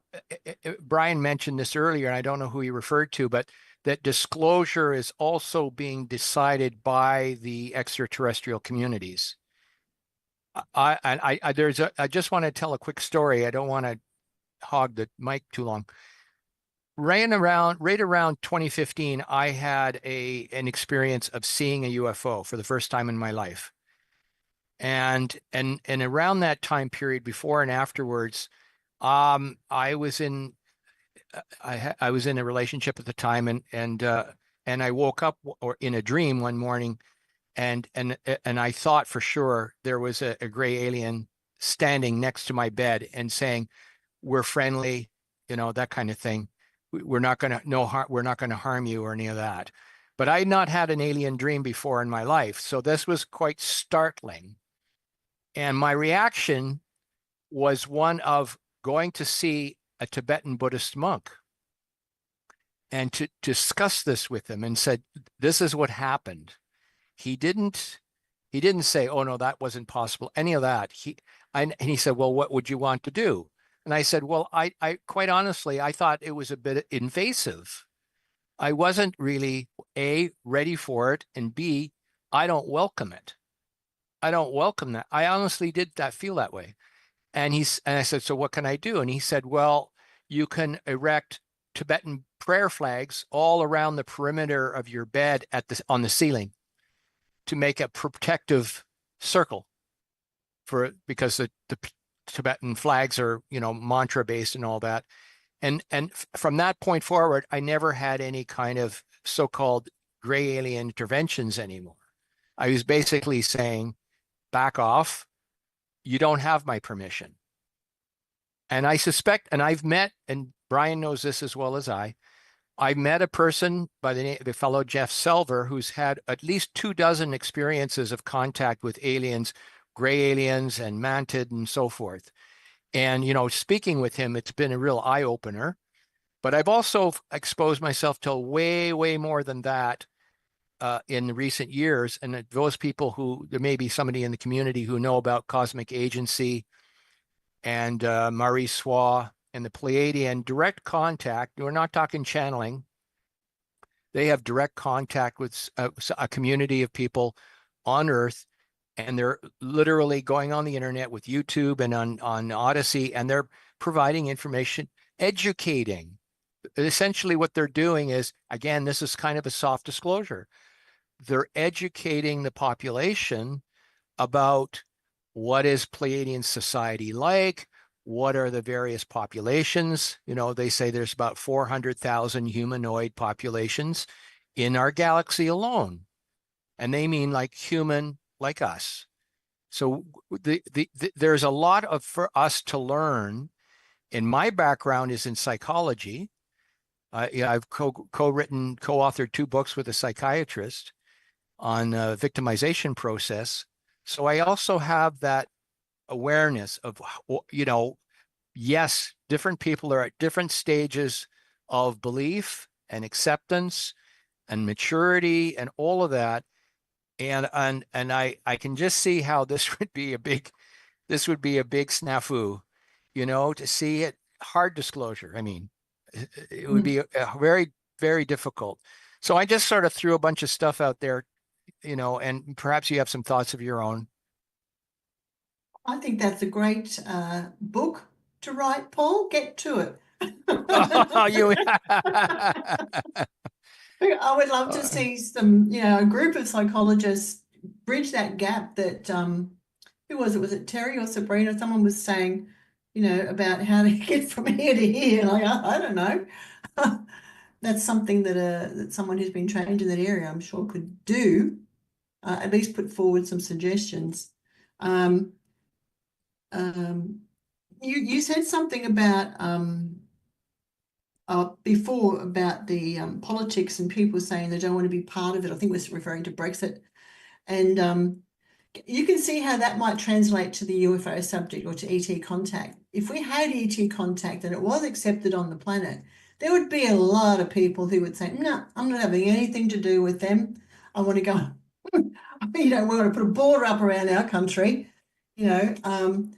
Brian mentioned this earlier, and I don't know who he referred to, but that disclosure is also being decided by the extraterrestrial communities. I just want to tell a quick story. I don't want to hog the mic too long. Right around 2015, I had an experience of seeing a UFO for the first time in my life. And around that time period, before and afterwards, I was in a relationship at the time, and I woke up or in a dream one morning, and I thought for sure there was a gray alien standing next to my bed and saying, "We're friendly," that kind of thing. We're not going to harm you or any of that. But I had not had an alien dream before in my life, so this was quite startling. And my reaction was one of going to see a Tibetan Buddhist monk and to discuss this with him, and said, "This is what happened." He didn't say, "Oh no, that wasn't possible," any of that. And he said, "Well, what would you want to do?" And I said, "Well, I quite honestly, I thought it was a bit invasive. I wasn't really, A, ready for it, and B, I don't welcome it. I don't welcome that. I honestly did feel that way." And I said, "So what can I do?" And he said, "Well, you can erect Tibetan prayer flags all around the perimeter of your bed on the ceiling to make a protective circle because the Tibetan flags are, mantra based and all that." And from that point forward, I never had any kind of so-called gray alien interventions anymore. I was basically saying, back off. You don't have my permission. And I suspect, and I've met, and Brian knows this as well as I met a person by the fellow Jeff Selver, who's had at least 24 experiences of contact with aliens, gray aliens and mantid and so forth. And, speaking with him, it's been a real eye opener. But I've also exposed myself to way, way more than that in the recent years. And those people there may be somebody in the community who know about Cosmic Agency and Marie Soie and the Pleiadian direct contact. We're not talking channeling. They have direct contact with a community of people on Earth, and they're literally going on the internet with YouTube and on Odyssey, and they're providing information, educating. Essentially what they're doing is, again, this is kind of a soft disclosure. They're educating the population about what is Pleiadian society like, what are the various populations. They say there's about 400,000 humanoid populations in our galaxy alone. And they mean like human, like us. So there's a lot for us to learn. And my background is in psychology. I've co-authored 2 books with a psychiatrist on victimization process. So I also have that awareness of, yes, different people are at different stages of belief and acceptance and maturity and all of that. And I can just see how this would be a big snafu, to see it, hard disclosure. I mean, it would be very, very difficult. So I just sort of threw a bunch of stuff out there, and perhaps you have some thoughts of your own. I think that's a great book to write, Paul. Get to it. I would love to see some, a group of psychologists bridge that gap that, who was it? Was it Terry or Sabrina? Someone was saying, about how to get from here to here. Like, I don't know. That's something that someone who's been trained in that area, I'm sure, could do. At least put forward some suggestions. You said something about before about the politics and people saying they don't want to be part of it. I think we're referring to Brexit. And you can see how that might translate to the UFO subject or to ET contact. If we had ET contact and it was accepted on the planet, there would be a lot of people who would say, no, I'm not having anything to do with them. I want to go, we want to put a border up around our country, and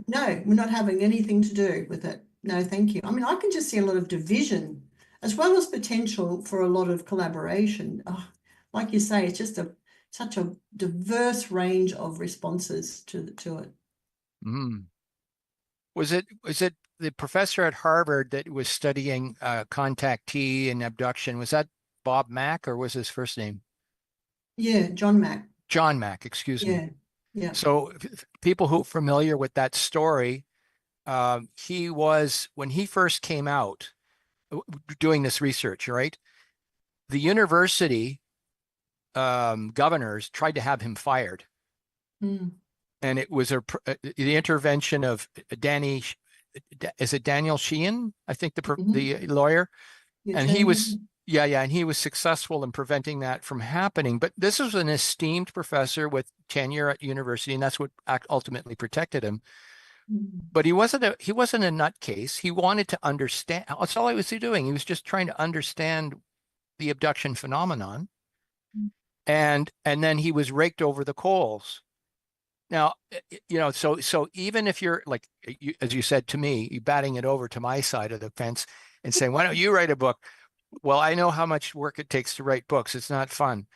no, we're not having anything to do with it. No, thank you. I mean, I can just see a lot of division as well as potential for a lot of collaboration. Oh, like you say, it's just such a diverse range of responses to it. Was it the professor at Harvard that was studying contactee and abduction? Was that Bob Mack, or was his first name? Yeah, John Mack. John Mack, excuse me. Yeah. So people who are familiar with that story, he was, when he first came out doing this research, right? The university governors tried to have him fired. And it was the intervention of is it Daniel Sheehan? I think the lawyer. And he was, and he was successful in preventing that from happening. But this was an esteemed professor with tenure at university, and that's what ultimately protected him. But he wasn't a nutcase. He wanted to understand. That's all he was doing. He was just trying to understand the abduction phenomenon. And then he was raked over the coals. Now, so even if you're like, as you said to me, you batting it over to my side of the fence and saying, why don't you write a book? Well, I know how much work it takes to write books. It's not fun.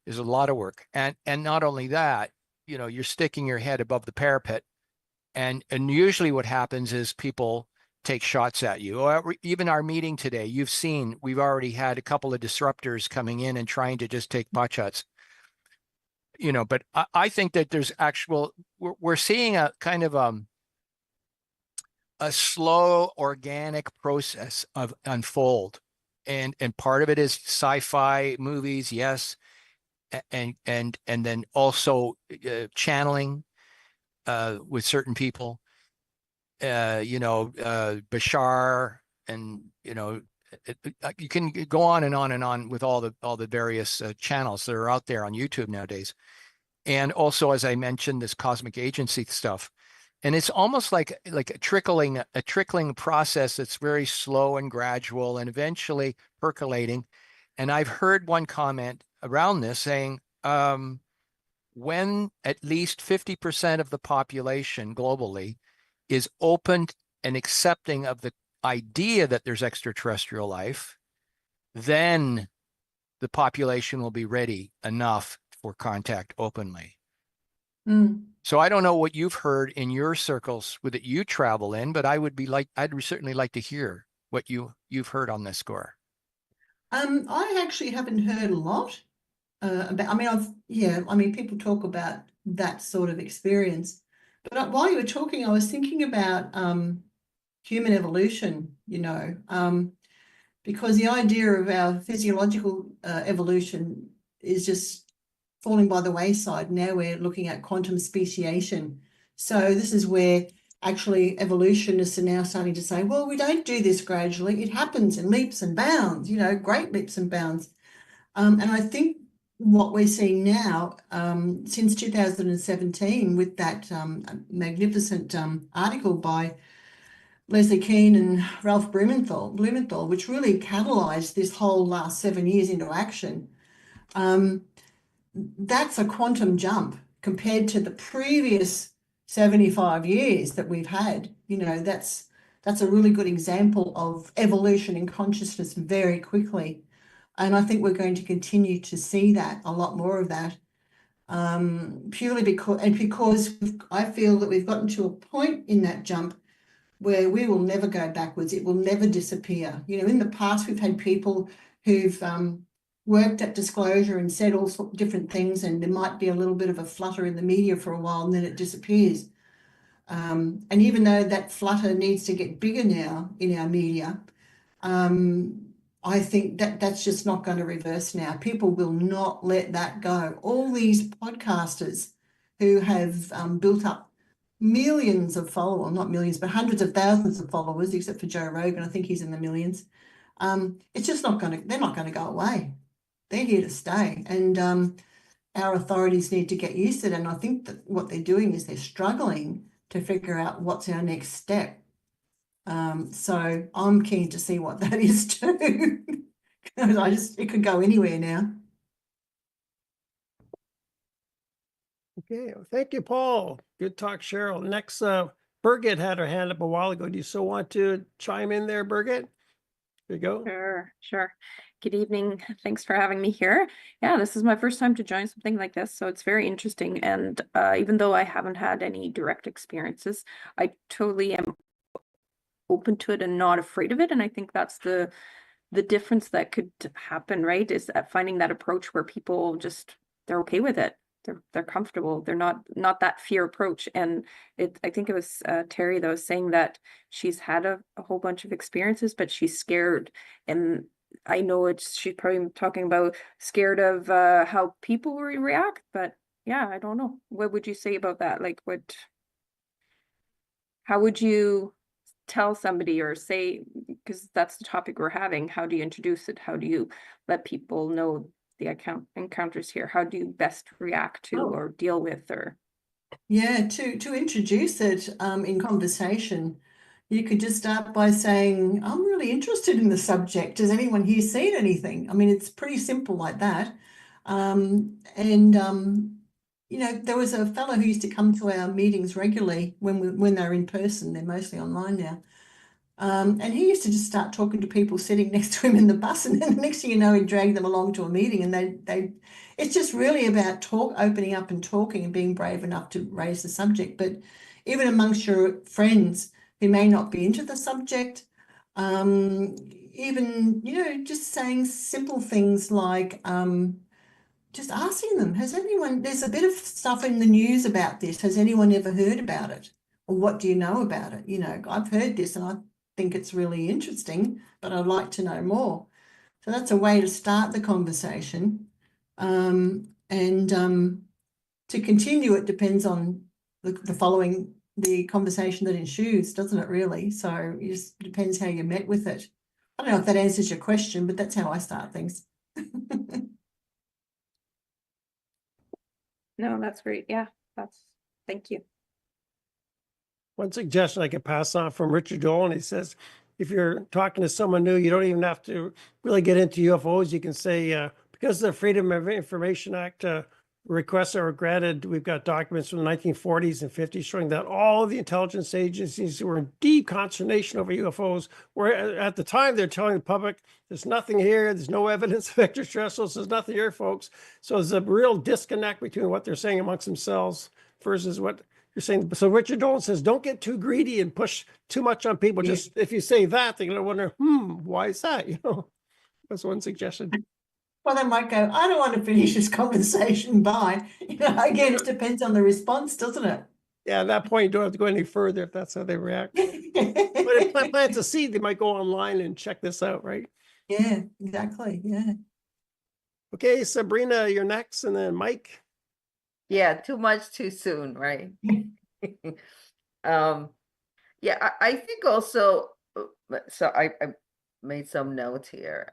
There's a lot of work. And not only that, you're sticking your head above the parapet. And usually what happens is people take shots at you. Or even our meeting today, you've seen, we've already had a couple of disruptors coming in and trying to just take pot shots. But I think that there's we're seeing a kind of a slow organic process of unfold. And part of it is sci-fi movies, yes. And then also channeling with certain people, Bashar, and you can go on and on and on with all the various channels that are out there on YouTube nowadays. And also, as I mentioned, this cosmic agency stuff. And it's almost like a trickling process that's very slow and gradual and eventually percolating. And I've heard one comment around this saying, when at least 50% of the population globally is open and accepting of the idea that there's extraterrestrial life, then the population will be ready enough for contact openly. So I don't know what you've heard in your circles that you travel in, but I'd certainly like to hear what you've heard on this score. I actually haven't heard a lot about, people talk about that sort of experience. But while you were talking, I was thinking about human evolution, because the idea of our physiological evolution is just falling by the wayside. Now we're looking at quantum speciation. So this is where actually evolutionists are now starting to say, well, we don't do this gradually. It happens in leaps and bounds, great leaps and bounds. And I think what we're seeing now, since 2017, with that magnificent article by Leslie Kean and Ralph Blumenthal, which really catalyzed this whole last 7 years into action, that's a quantum jump compared to the previous 75 years that we've had. That's a really good example of evolution in consciousness very quickly. And I think we're going to continue to see that, a lot more of that, purely because I feel that we've gotten to a point in that jump where we will never go backwards. It will never disappear. In the past, we've had people who've worked at disclosure and said all sorts of different things, and there might be a little bit of a flutter in the media for a while, and then it disappears. And even though that flutter needs to get bigger now in our media, I think that's just not going to reverse now. People will not let that go. All these podcasters who have built up millions of followers, not millions, but hundreds of thousands of followers, except for Joe Rogan. I think he's in the millions. It's just not going to, they're not going to go away. They're here to stay. And our authorities need to get used to it. And I think that what they're doing is they're struggling to figure out what's our next step. So I'm keen to see what that is too. Because it could go anywhere now. Okay, well, thank you, Paul. Good talk, Cheryl. Next, Birgit had her hand up a while ago. Do you still want to chime in there, Birgit? There you go. Sure. Good evening. Thanks for having me here. Yeah, this is my first time to join something like this, so it's very interesting. And even though I haven't had any direct experiences, I totally am open to it and not afraid of it. And I think that's the difference that could happen, right? Is that finding that approach where people just, they're okay with it. They're comfortable. They're not that fear approach. And I think it was Terry that was saying that she's had a whole bunch of experiences, but she's scared. And I know she's probably talking about scared of how people will react, but yeah, I don't know. What would you say about that? Like how would you tell somebody or say, because that's the topic we're having, how do you introduce it? How do you let people know the encounters here? How do you best react to or deal with or? Yeah, to introduce it in conversation, you could just start by saying, I'm really interested in the subject. Has anyone here seen anything? I mean, it's pretty simple like that. You know, there was a fellow who used to come to our meetings regularly when they're in person. They're mostly online now. And he used to just start talking to people sitting next to him in the bus, and then the next thing you know, he'd drag them along to a meeting, and it's just really about opening up and talking and being brave enough to raise the subject. But even amongst your friends who may not be into the subject, even, you know, just saying simple things like, just asking them, there's a bit of stuff in the news about this. Has anyone ever heard about it? Or what do you know about it? You know, I've heard this and I think it's really interesting, but I'd like to know more. So that's a way to start the conversation. To continue, it depends on the conversation that ensues, doesn't it really? So it just depends how you met with it. I don't know if that answers your question, but that's how I start things. No, that's great. Yeah, thank you. One suggestion I could pass on from Richard Dolan, he says, if you're talking to someone new, you don't even have to really get into UFOs. You can say, because the Freedom of Information Act requests are granted, we've got documents from the 1940s and 50s showing that all of the intelligence agencies were in deep consternation over UFOs, where at the time they're telling the public, there's nothing here, there's no evidence of extraterrestrials, there's nothing here, folks. So there's a real disconnect between what they're saying amongst themselves versus what you're saying. So Richard Dolan says, don't get too greedy and push too much on people. Just if you say that, they're going to wonder, why is that? You know, that's one suggestion. Well, they might go, I don't want to finish this conversation by, you know, again, it depends on the response, doesn't it? Yeah, at that point, you don't have to go any further if that's how they react. But if it plants a seed, they might go online and check this out, right? Yeah, exactly. Yeah. Okay, Sabrina, you're next, and then Mike. Yeah, too much too soon, right? Yeah, I think also, so I made some notes here.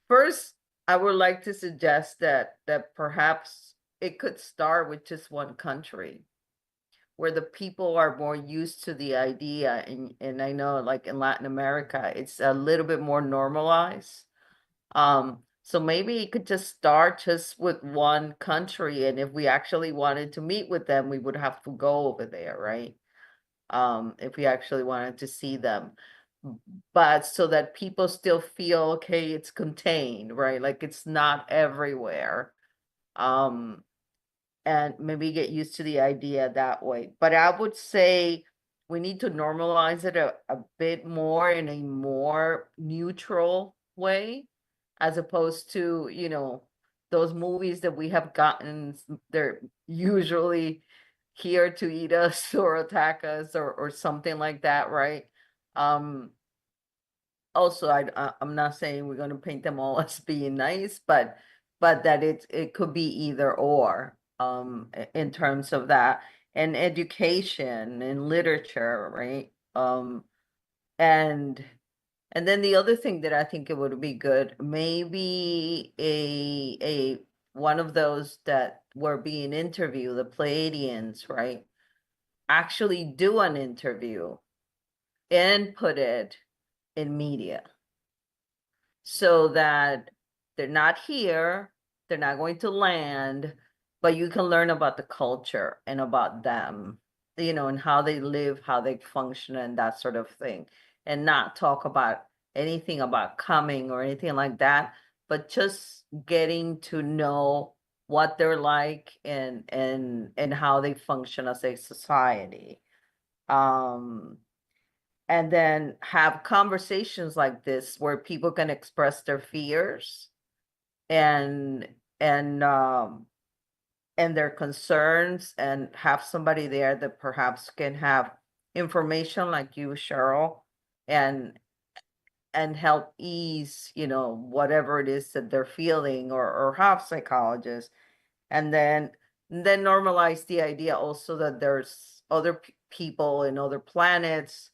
First, I would like to suggest that perhaps it could start with just one country where the people are more used to the idea. And I know like in Latin America, it's a little bit more normalized. So maybe it could just start just with one country. And if we actually wanted to meet with them, we would have to go over there, right? If we actually wanted to see them. But so that people still feel, okay, it's contained, right? Like it's not everywhere. And maybe get used to the idea that way. But I would say we need to normalize it a bit more in a more neutral way, as opposed to, you know, those movies that we have gotten, they're usually here to eat us or attack us or something like that, right? Also, I'm not saying we're going to paint them all as being nice, but that it could be either or in terms of that. and education and literature, right? And then the other thing that I think it would be good, maybe a one of those that were being interviewed, the Pleiadians, right? Actually do an interview and put it in media so that they're not here, they're not going to land, but you can learn about the culture and about them, you know, and how they live, how they function, and that sort of thing, and not talk about anything about coming or anything like that, but just getting to know what they're like and how they function as a society. And then have conversations like this where people can express their fears and their concerns, and have somebody there that perhaps can have information like you, Cheryl, and help ease, you know, whatever it is that they're feeling, or have psychologists, and then normalize the idea also that there's other people in other planets,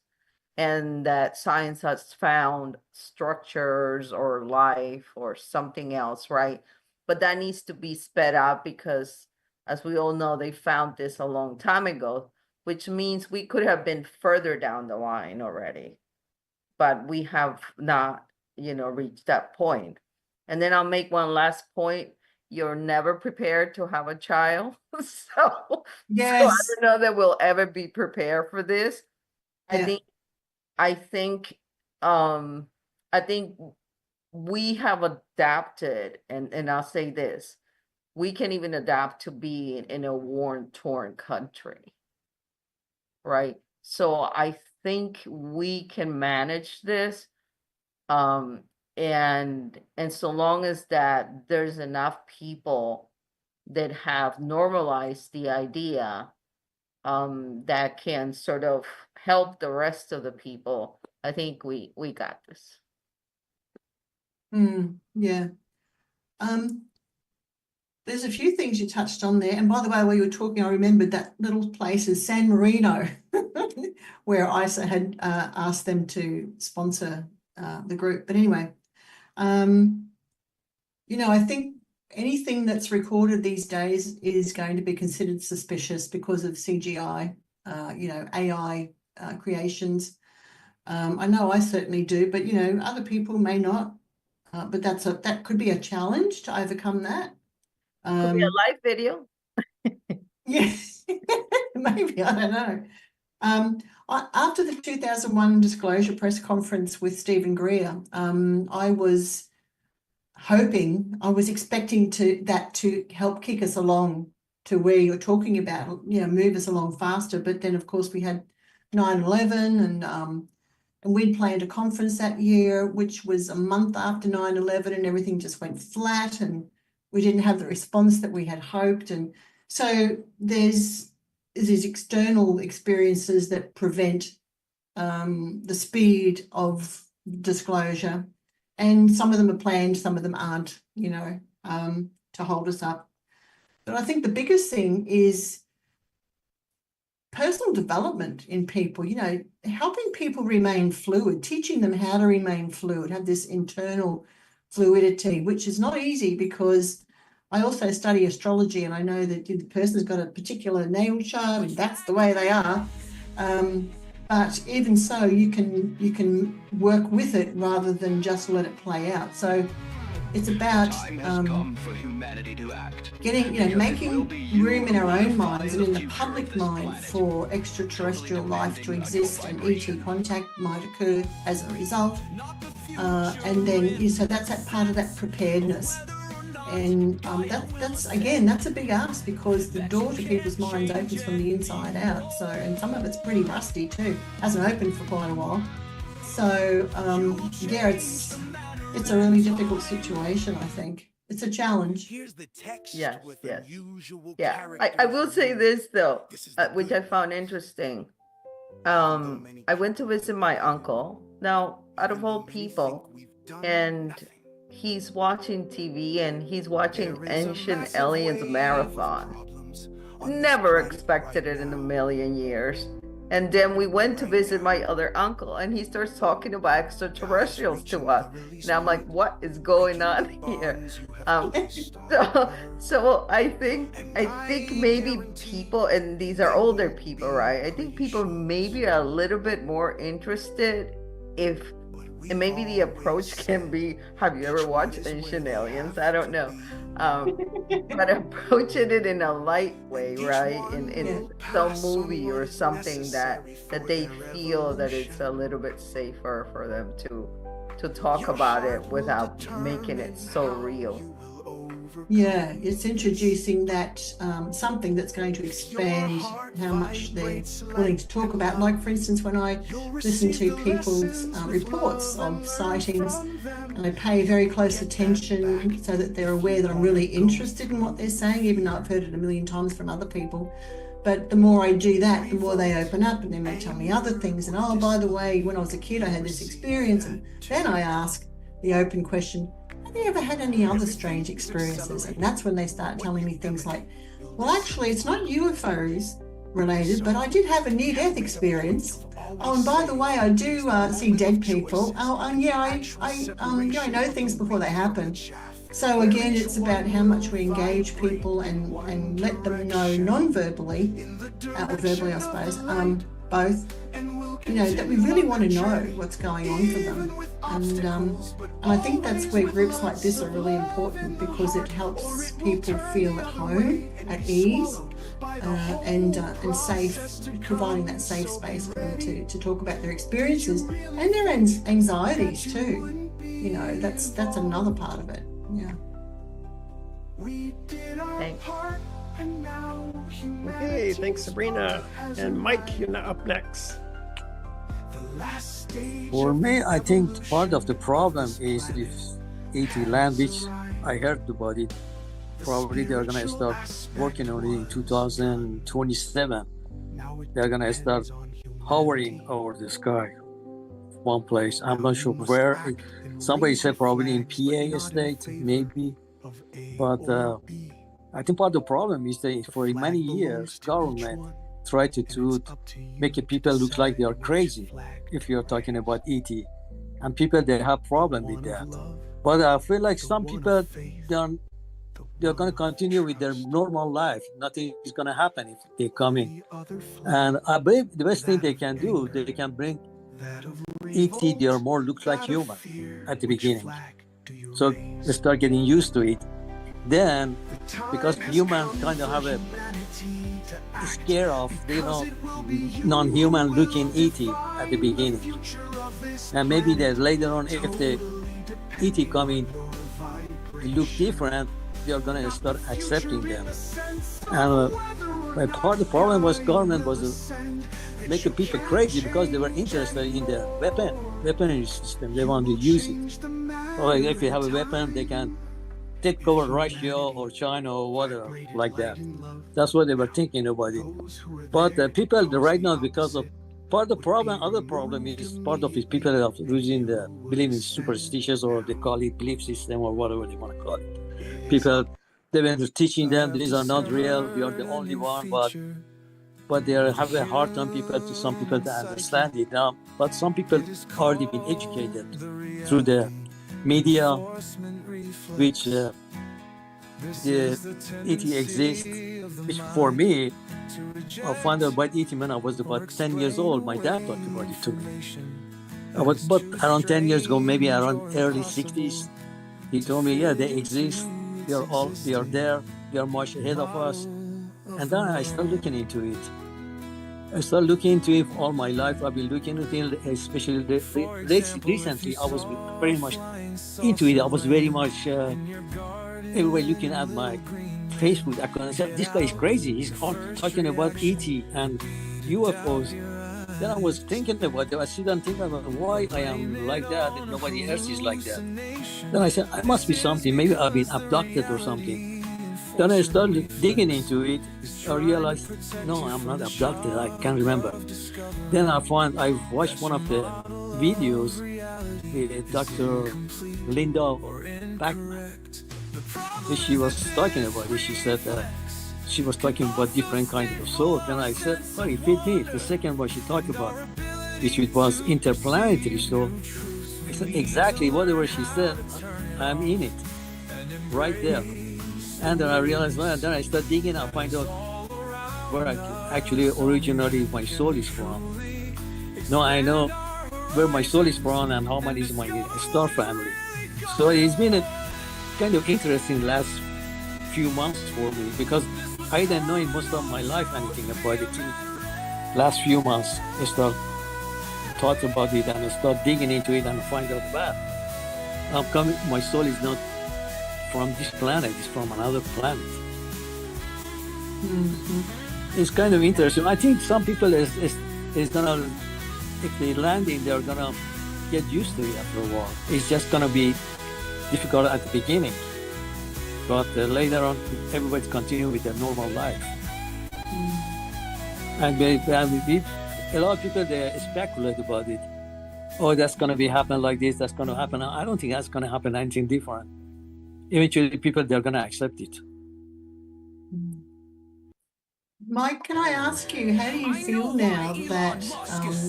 and that science has found structures or life or something else, right? But that needs to be sped up because, as we all know, they found this a long time ago, which means we could have been further down the line already. But we have not, you know, reached that point. And then I'll make one last point. You're never prepared to have a child. So, Yes. so I don't know that we'll ever be prepared for this. Yeah. I think we have adapted, and I'll say this, we can even adapt to be in a war-torn country, right? So I think we can manage this, and so long as that there's enough people that have normalized the idea, that can sort of help the rest of the people, I think we got this. Yeah. There's a few things you touched on there. And by the way, while you were talking, I remembered that little place is San Marino, where ISA had asked them to sponsor the group. But anyway, you know, I think anything that's recorded these days is going to be considered suspicious because of CGI, you know, AI creations. I know I certainly do, but, you know, other people may not. But that could be a challenge to overcome that. Could be a live video. Yes, maybe, I don't know. After the 2001 disclosure press conference with Stephen Greer, I was expecting that to help kick us along to where you're talking about, you know, move us along faster. But then, of course, we had 9/11, and we'd planned a conference that year, which was a month after 9/11, and everything just went flat, and we didn't have the response that we had hoped. And so there's these external experiences that prevent the speed of disclosure. And some of them are planned, some of them aren't, you know, to hold us up. But I think the biggest thing is personal development in people, you know, helping people remain fluid, teaching them how to remain fluid, have this internal fluidity, which is not easy because I also study astrology, and I know that the person's got a particular natal chart and that's the way they are. But even so, you can work with it rather than just let it play out. So it's about getting, you know, making room in our own minds and in the public mind for extraterrestrial life to exist, and ET contact might occur as a result. And then, so that's that part of that preparedness. And that's a big ask, because the door to people's minds opens from the inside out. So, and some of it's pretty rusty too, hasn't opened for quite a while. So yeah, it's a really difficult situation. I think it's a challenge. Yes. Yeah, I will say this though, which I found interesting. I went to visit my uncle, now out of all people, and he's watching TV and he's watching Ancient Aliens Marathon. never expected it in a million years. And then we went to visit my other uncle, and he starts talking about extraterrestrials to us. And I'm like, what is going on here? So I think maybe people, and these are older people, right? I think people maybe are a little bit more interested and maybe the approach can be, have you ever watched Ancient Aliens? I don't know. But approaching it in a light way, right? In some movie or something that they feel that it's a little bit safer for them to talk about it without making it so real. Yeah, it's introducing that something that's going to expand how much they're willing to talk about. Like, for instance, when I listen to people's reports of sightings, I pay very close attention so that they're aware that I'm really interested in what they're saying, even though I've heard it a million times from other people. But the more I do that, the more they open up, and then they tell me other things. And, oh, by the way, when I was a kid, I had this experience. And then I ask the open question, have you ever had any other strange experiences? And that's when they start telling me things like, well, actually, it's not UFOs related, but I did have a near-death experience. Oh, and by the way, I do see dead people. Oh, and yeah, I know things before they happen. So again, it's about how much we engage people and let them know non-verbally, or verbally, I suppose, both, that we really want to know what's going on for them. And I think that's where groups like this are really important, because it helps people feel at home, at ease, and safe, providing that safe space for them to talk about their experiences and their anxieties too. That's another part of it. Yeah. Thanks. Okay, thanks, Sabrina. And Mike, you're up next. For me, I think part of the problem is this ET land, which I heard about it. Probably they're going to start working on it in 2027. They're going to start hovering over the sky, one place. I'm not sure where. Somebody said probably in PA state, maybe. But I think part of the problem is that for many years, government tried to make people look like they are crazy, if you're talking about ET. And people, they have problem with that. But I feel like some people, they're going to continue with their normal life. Nothing is going to happen if they come in. And I believe the best thing they can do, they can bring ET, they are more look like human at the beginning. So they start getting used to it. Then, because humans kind of have a scare of, non-human looking ET at the beginning. And maybe that later on, if the ET come in, look different, they're going to start accepting them. And part of the problem was government was making people crazy because they were interested in the weaponry system. They want to use it. Or if you have a weapon, they can take over Russia or China or whatever, like that. That's what they were thinking about it. But people right now, because of part of the problem, other problem is part of it, people are losing the believe in superstitious, or they call it belief system, or whatever they want to call it. People, they were teaching them these are not real, we are the only one, but they have a hard time some people to understand it now. But some people already been educated through the media, which the ET exists, which for me, I found out about ET when I was about 10 years old. My dad talked about it to me. I was about around 10 years ago, maybe around early 60s. He told me, yeah, they exist. They are there. They are much ahead of us. And then I started looking into it. I started looking into it all my life. I've been looking into it, especially recently. I was very much into it. I was very much everywhere looking at my Facebook account. I said, this guy is crazy. He's talking about ET and UFOs. Then I was thinking about it. I sit and think about why I am like that and nobody else is like that. Then I said, I must be something. Maybe I've been abducted or something. Then I started digging into it. I realized, no, I'm not abducted. I can't remember. Then I watched one of the videos with Dr. Linda Bachman, which she was talking about it. She said she was talking about different kinds of soul. And I said, oh, it fit me. The second one she talked about, which was interplanetary soul. I said, exactly whatever she said, I'm in it, right there. And then I realized, well, then I start digging, I find out where actually originally my soul is from. No, I know where my soul is from and how many is my star family. So it's been a kind of interesting last few months for me, because I didn't know in most of my life anything about it. Last few months, I start thought about it and I start digging into it and find out that I'm coming. My soul is not from this planet; it's from another planet. It's kind of interesting. I think some people is gonna, if they land in, they're gonna get used to it after a while. It's just gonna be difficult at the beginning, but later on, everybody's continue with their normal life. And a lot of people, they speculate about it. Oh, that's gonna be happen like this. That's gonna happen. I don't think that's gonna happen anything different. Eventually, people, they're gonna accept it. Mike, can I ask you, how do you feel now that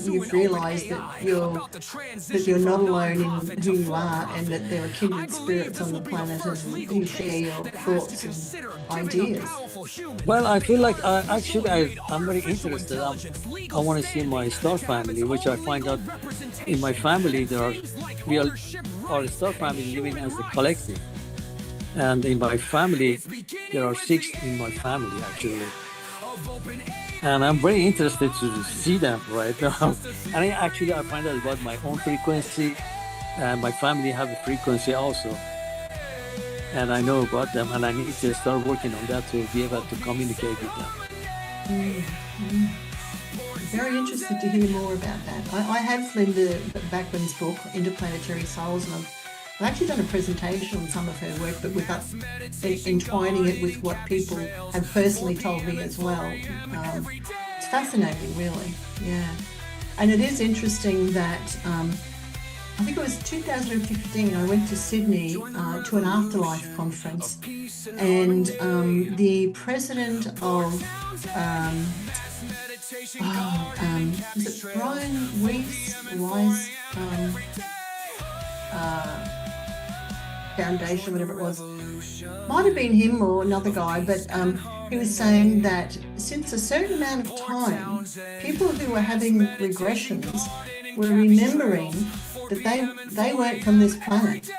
you've realised that you're not alone in who you are, and that there are kindred spirits on the planet and who share your thoughts and ideas? Well, I feel like I'm very interested. I want to see my star family, which I find out in my family our star family living as a collective, and in my family there are 6 in my family actually. And I'm very interested to see them right now. And I find out about my own frequency, and my family have a frequency also. And I know about them, and I need to start working on that to be able to communicate with them. Very interested to hear more about that. I have Linda Bachman's book, Interplanetary Souls, and I've actually done a presentation on some of her work, but with us entwining it with what people have personally told me as well. It's fascinating, really. Yeah. And it is interesting that I think it was 2015, I went to Sydney to an afterlife conference, and the president of is it Brian Weiss Foundation, whatever it was, might have been him or another guy, but he was saying that since a certain amount of time, people who were having regressions were remembering that they weren't from this planet,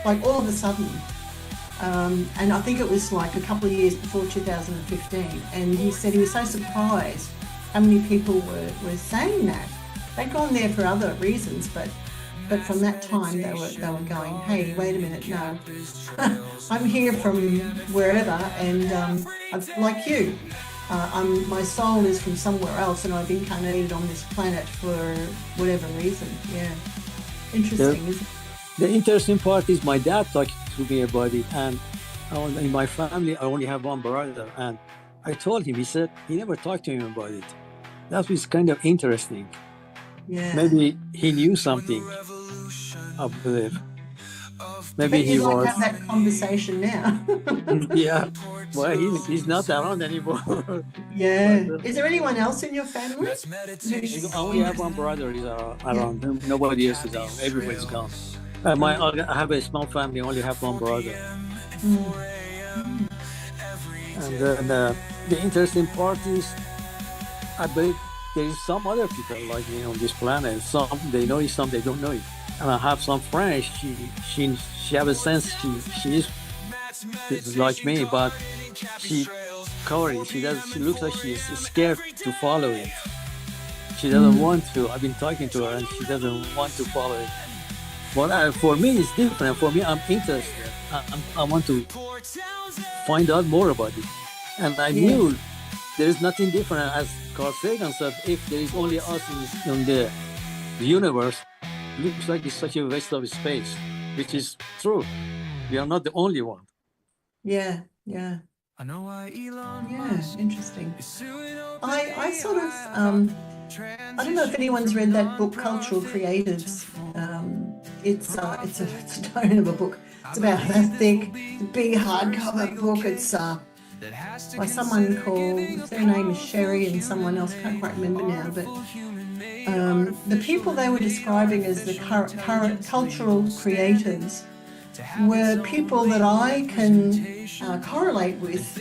like all of a sudden. And I think it was like a couple of years before 2015, and he said he was so surprised how many people were saying that. They'd gone there for other reasons, but from that time they were going, hey, wait a minute, no, I'm here from wherever, and like you, my soul is from somewhere else, and I've incarnated on this planet for whatever reason. Yeah, interesting, isn't it? The interesting part is my dad talked to me about it, and in my family I only have one brother, and I told him, he said he never talked to him about it. That was kind of interesting. Yeah. Maybe he knew something, I believe. Maybe he was. Have that conversation now. Yeah. Well, he's not around anymore. Yeah. Is there anyone else in your family? I only have one brother is around. Yeah. Nobody else is around. Everybody's gone. I have a small family. I only have one brother. And then the interesting part is, I believe there is some other people like me on this planet. Some they know it, some they don't know it. And I have some friends. She have a sense. She is like me, but she covered. She looks like she's scared to follow it. She doesn't want to. I've been talking to her, and she doesn't want to follow it. But for me, it's different. For me, I'm interested. I want to find out more about it. And I knew there is nothing different. As Carl Sagan said, if there is only us in the universe, it looks like it's such a waste of space, which is true. We are not the only one. Yeah. Yeah, interesting. I sort of, I don't know if anyone's read that book, Cultural Creatives. It's a tone of a book. It's about that thick, big hardcover book. It's by someone called, their name is Sherry and someone else, can't quite remember now, but the people they were describing as the current cultural creators were people that I can correlate with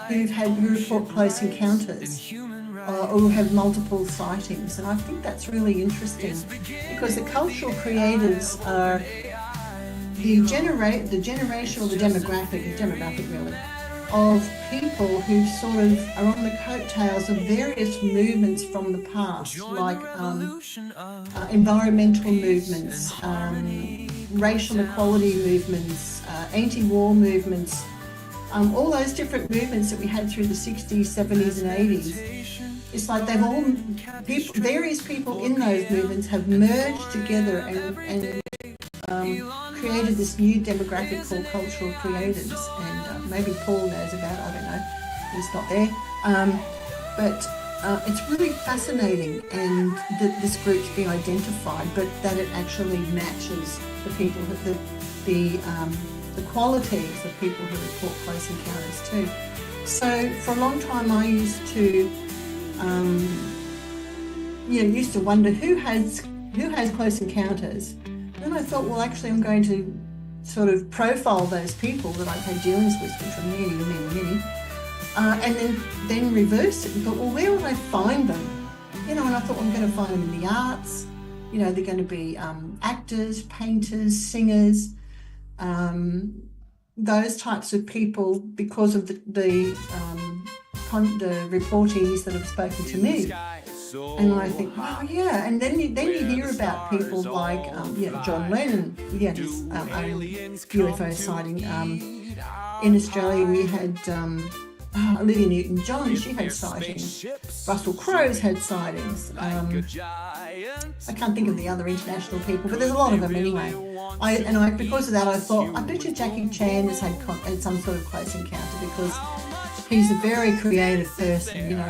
who report close encounters or who have multiple sightings. And I think that's really interesting because the cultural creators are the generation or the demographic really, of people who sort of are on the coattails of various movements from the past, like environmental movements, racial equality movements, anti-war movements, all those different movements that we had through the 60s, 70s and 80s. It's like they've all, various people in those movements have merged together and created this new demographic called cultural creators. And maybe Paul knows about it, I don't know, he's not there. But it's really fascinating and that this group's being identified, but that it actually matches the people, the qualities of people who report close encounters too. So for a long time I used to wonder who has close encounters. And then I thought, well, actually I'm going to sort of profile those people that I've had dealings with, which are many, and then reverse it and thought, well, where would I find them? And I thought, well, I'm going to find them in the arts. They're going to be actors, painters, singers, those types of people because of the reportees that have spoken to me. And I think, wow, yeah. And then you hear about people like, John Lennon, he had his own UFO sighting. In Australia, we had Olivia Newton-John, she had sightings. Russell Crowe's had sightings. I can't think of the other international people, but there's a lot of them anyway. Because of that, I thought, I bet you Jackie Chan has had some sort of close encounter because he's a very creative person,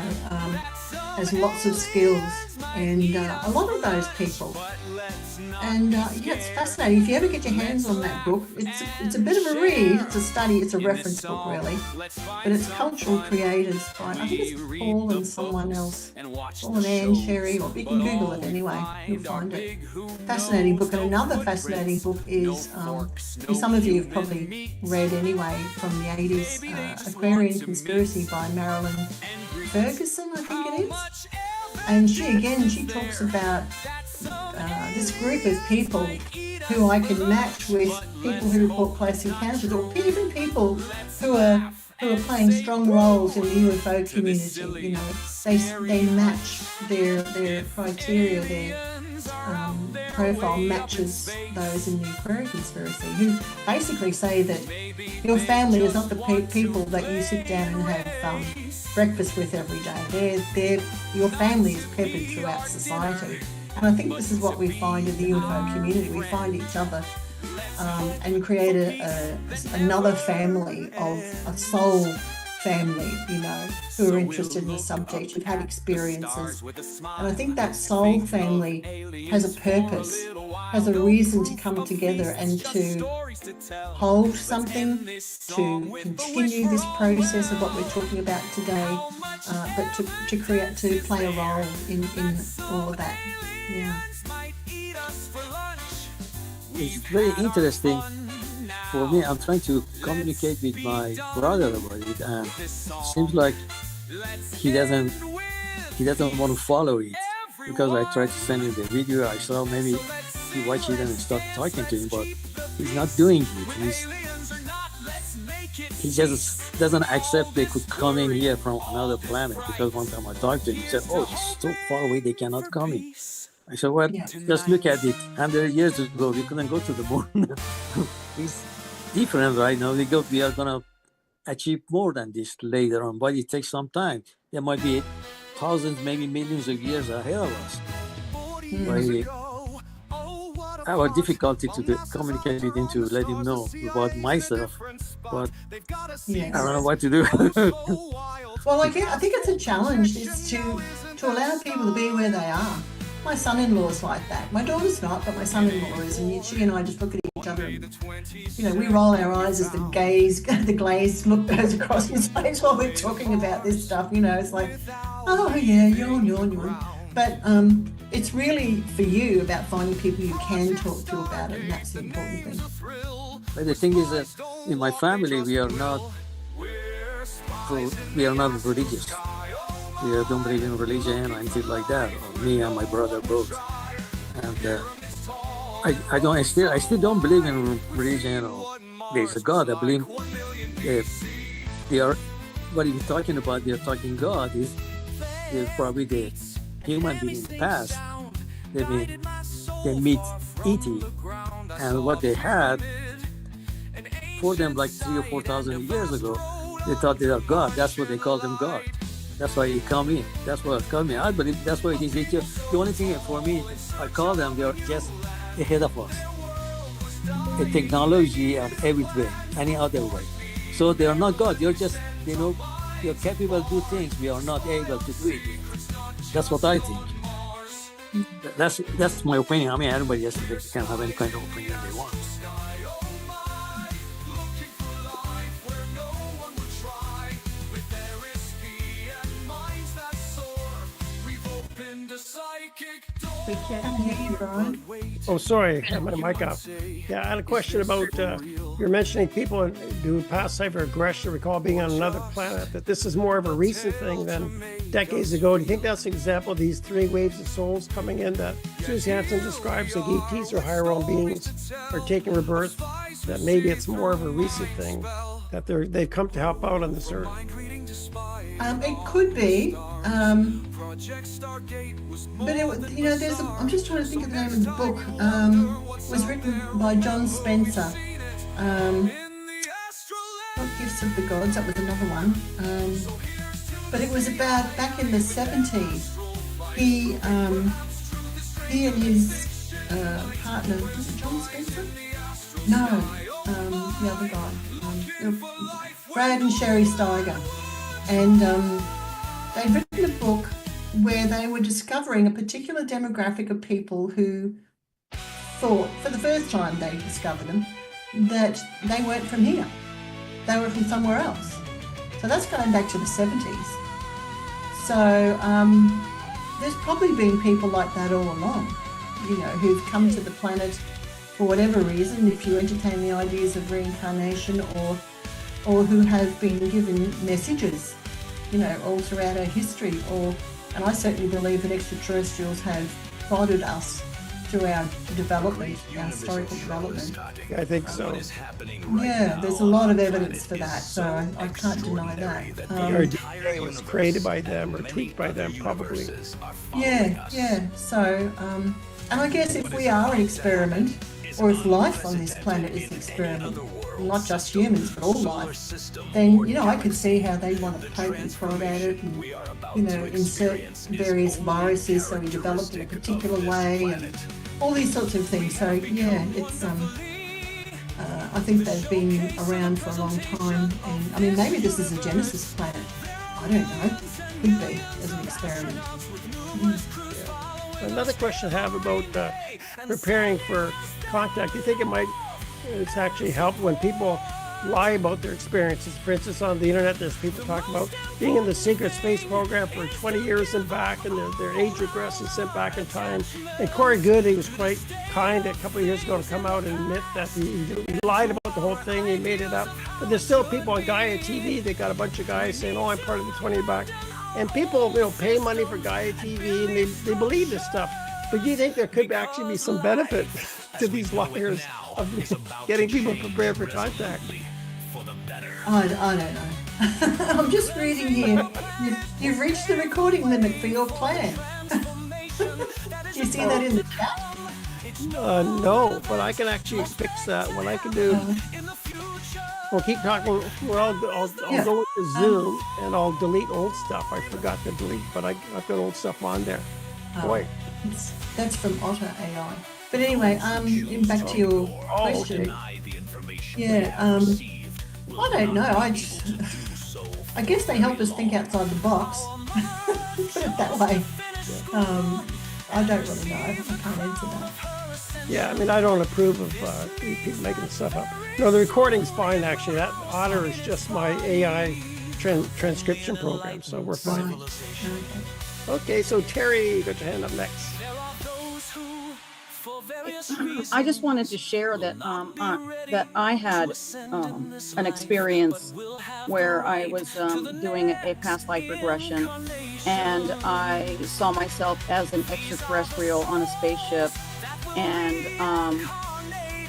has lots of skills, and a lot of those people. And it's fascinating. If you ever get your hands on that book, it's a bit of a read. It's a study. It's a reference book, really. But it's Cultural Creators by, I think it's Paul and someone else. Paul and Anne Sherry, or you can Google it anyway. You'll find it. Fascinating book. And another fascinating book is, some of you have probably read anyway, from the 80s, Aquarian Conspiracy by Marilyn Ferguson, I think it is. And she talks about this group of people who I can match with people who report close encounters, or even people who are playing strong roles in the UFO community. They match their criteria, their profile matches those in the Aquarian Conspiracy, who basically say that your family is not the people that you sit down and have breakfast with every day. Your family is peppered throughout society. And I think this is what we find in the UFO community. We find each other and create another family of a soul family, who are interested in the subject, who've had experiences. And I think that soul family has a purpose, has a reason to come together and to hold something, to continue this process of what we're talking about today, but to play a role in all of that. Yeah. It's very interesting for me. I'm trying to communicate with my brother about it, and it seems like he doesn't want to follow it, because I tried to send him the video. I saw maybe he watched it and start talking to him, but he's not doing it. He just doesn't accept they could come in here from another planet, because one time I talked to him, he said, "Oh, it's so far away they cannot come in." I said, well, just look at it. 100 years ago, we couldn't go to the moon. It's different right now. We are going to achieve more than this later on, but it takes some time. There might be thousands, maybe millions of years ahead of us. I have a difficulty to communicate with him, to let him know about myself, but I don't know what to do. Well, I think it's a challenge, is to allow people to be where they are. My son-in-law's like that. My daughter's not, but my son-in-law is, and she and I just look at each each other. You know, we roll our eyes as the glaze look goes across his face while we're talking about this stuff. You know, it's like, oh yeah, yawn. But it's really for you about finding people you can talk to about it, and that's the important thing. But the thing is that in my family, we are not religious. We don't believe in religion or anything like that. Me and my brother both. And I still don't believe in religion or there's a God. I believe they are, what you're talking about, they're talking God is probably the human being in the past. They meet E.T. and what they had for them like 3,000 or 4,000 years ago, they thought they are God. That's what they called them God. That's why he come in. That's what come in. I believe that's what it is. The only thing for me, I call them, they're just ahead of us. The technology and everything, any other way. So they are not God. They're just, you're capable to do things we are not able to do it. That's what I think. That's my opinion. I mean, everybody else can have any kind of opinion they want. We can't hear you, Brian. Oh, sorry, I had my mic off. Yeah, I had a question about, you're mentioning people who pass cyber aggression, recall being on another planet, that this is more of a recent thing than decades ago. Do you think that's an example of these 3 waves of souls coming in that Susie Hansen describes, like ETs or higher realm beings are taking rebirth, that maybe it's more of a recent thing, that they've come to help out on this earth? It could be, but I'm just trying to think of the name of the book. It was written by John Spencer. What Gifts of the Gods? That was another one. But it was about back in the 70s. He and his partner, was it John Spencer? No, the other guy. Brad and Sherry Steiger. And they'd written a book where they were discovering a particular demographic of people who thought, for the first time they discovered them, that they weren't from here. They were from somewhere else. So that's going back to the 70s. So there's probably been people like that all along, who've come to the planet for whatever reason, if you entertain the ideas of reincarnation, or who have been given messages, all throughout our history, and I certainly believe that extraterrestrials have prodded us through our development, our historical development. I think so. Yeah, there's a lot of evidence for that, so I can't deny that. Our DNA was created by them or tweaked by them, probably. Yeah. So, and I guess if we are an experiment, or if life on this planet is an experiment, not just humans, but all life, then, I could see how they want to poke and prod at it and, insert various viruses so we develop in a particular way and all these sorts of things. So, yeah, it's, I think they've been around for a long time. And, I mean, maybe this is a Genesis planet. I don't know. Could be as an experiment. Another question I have about preparing for contact. Do you think it's actually helped when people lie about their experiences? For instance, on the internet, there's people talking about being in the secret space program for 20 years and back, and their age regressed and sent back in time. And Corey Goode, he was quite kind a couple of years ago to come out and admit that he lied about the whole thing, he made it up. But there's still people on Gaia TV, they got a bunch of guys saying, oh, I'm part of the 20 back. And people, pay money for Gaia TV, and they believe this stuff. But do you think there could actually be some benefit to these liars of getting people prepared for contact? I don't know. I'm just reading here. You've reached the recording limit for your plan. Do you see that in the chat? No, but I can actually fix that. What I can do, we'll keep talking. Well, I'll go with the Zoom and I'll delete old stuff. I forgot to delete, but I've got old stuff on there. Boy. That's from Otter AI. But anyway, back to your question. Yeah, I don't know. I guess they help us think outside the box. Put it that way. I don't really know. I can't answer that. Yeah, I mean, I don't approve of people making stuff up. No, the recording's fine, actually. That Otter is just my AI transcription program, so we're fine. Okay, so Terry, you got your hand up next. I just wanted to share that that I had an experience where I was doing a past life regression, and I saw myself as an extraterrestrial on a spaceship, and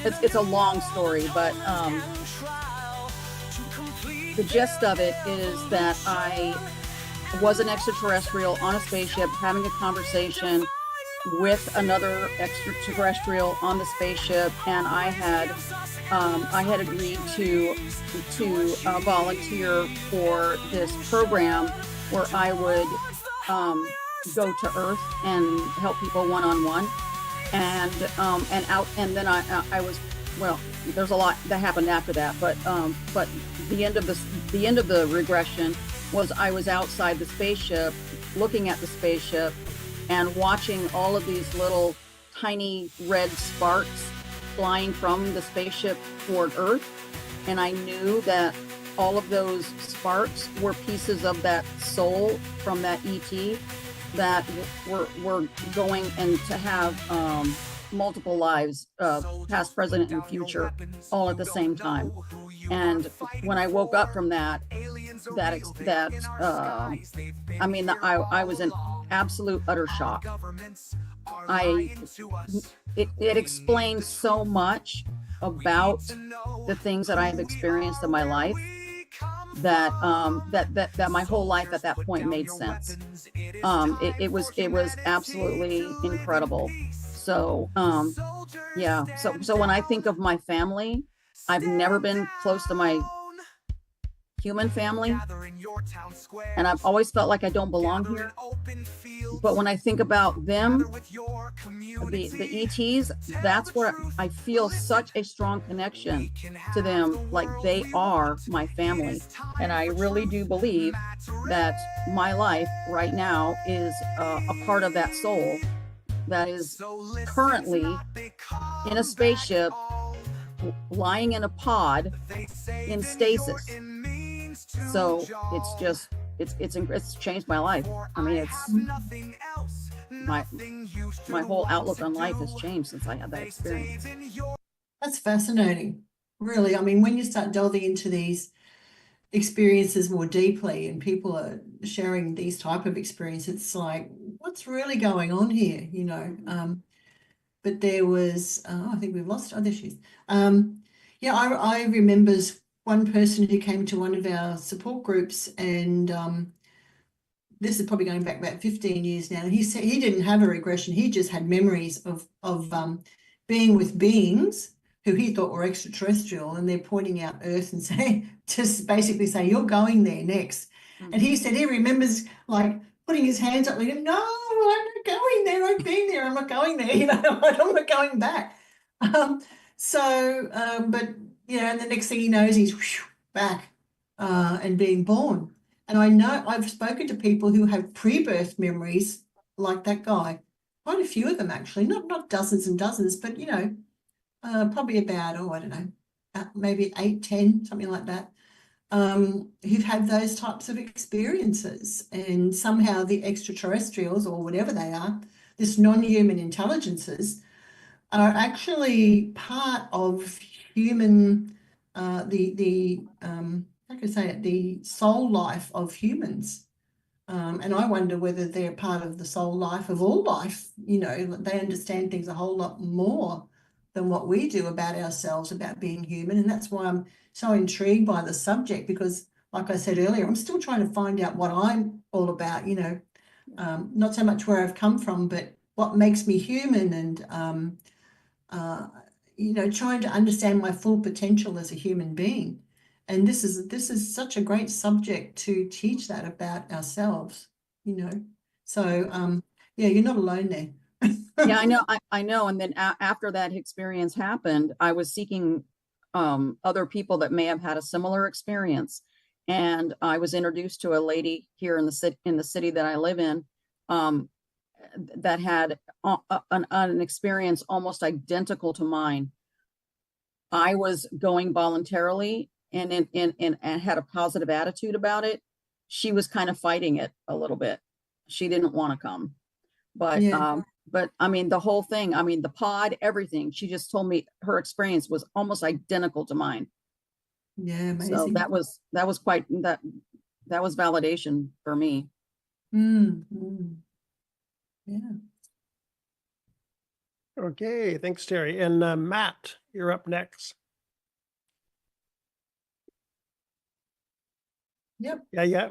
it's a long story, but the gist of it is that I was an extraterrestrial on a spaceship having a conversation with another extraterrestrial on the spaceship, and I had agreed to volunteer for this program where I would go to Earth and help people one-on-one, and then I was, well, there's a lot that happened after that, but the end of the regression was I was outside the spaceship looking at the spaceship and watching all of these little tiny red sparks flying from the spaceship toward Earth. And I knew that all of those sparks were pieces of that soul from that ET that were going and to have multiple lives, past, present, and future, all at the same time. And when I woke up from that, I mean, I was in absolute utter shock. It explains so much about the things that I've experienced in my life that that my whole life at that point made sense. It was absolutely incredible. So yeah, so when I think of my family, I've never been close to my human family, and I've always felt like I don't belong here. But when I think about them, the ETs, that's where I feel such a strong connection to them, like they are my family. And I really do believe that my life right now is a part of that soul that is currently in a spaceship, lying in a pod in stasis. So it's just, it's changed my life. I mean, it's my whole outlook on life has changed since I had that experience. That's fascinating, really. I mean, when you start delving into these experiences more deeply and people are sharing these type of experiences, it's like, what's really going on here, you know? But there was, I think we've lost, oh, there she is. Yeah, I remember one person who came to one of our support groups, and this is probably going back about 15 years now. And he said he didn't have a regression. He just had memories of being with beings who he thought were extraterrestrial, and they're pointing out Earth and saying, just basically say, you're going there next. Mm-hmm. And he said he remembers like putting his hands up, like, no, I'm not going there. I've been there. I'm not going there. You know, I'm not going back. But yeah, and the next thing he knows, he's back and being born. And I know I've spoken to people who have pre-birth memories like that guy, quite a few of them actually, not dozens and dozens, but you know, probably about, I don't know, maybe 8, 10, something like that, who've had those types of experiences. And somehow the extraterrestrials, or whatever they are, this non-human intelligences, are actually part of human, how can I say it, the soul life of humans. And I wonder whether they're part of the soul life of all life. You know, they understand things a whole lot more than what we do about ourselves, about being human. And that's why I'm so intrigued by the subject, because like I said earlier, I'm still trying to find out what I'm all about, you know, not so much where I've come from, but what makes me human, and, you know, trying to understand my full potential as a human being. And this is such a great subject to teach that about ourselves, you know. So, yeah, you're not alone there. Yeah, I know. And then after that experience happened, I was seeking other people that may have had a similar experience. And I was introduced to a lady here in the city that I live in, that had an experience almost identical to mine. I was going voluntarily and had a positive attitude about it. She was kind of fighting it a little bit. She didn't want to come, but I mean, the whole thing, I mean, the pod, everything, she just told me her experience was almost identical to mine. Yeah, amazing. So that was quite, that was validation for me. Yeah. Okay, thanks, Terry. And Matt, you're up next. Yep. Yeah. Yeah.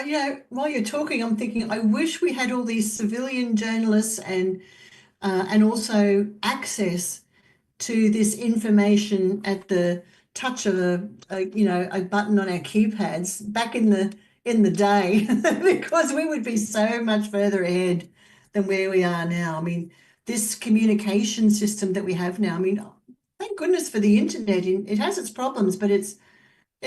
You know, while you're talking, I'm thinking, I wish we had all these civilian journalists and also access to this information at the touch of a button on our keypads back in the day, because we would be so much further ahead than where we are now. I mean, this communication system that we have now. I mean, thank goodness for the internet. It has its problems, but it's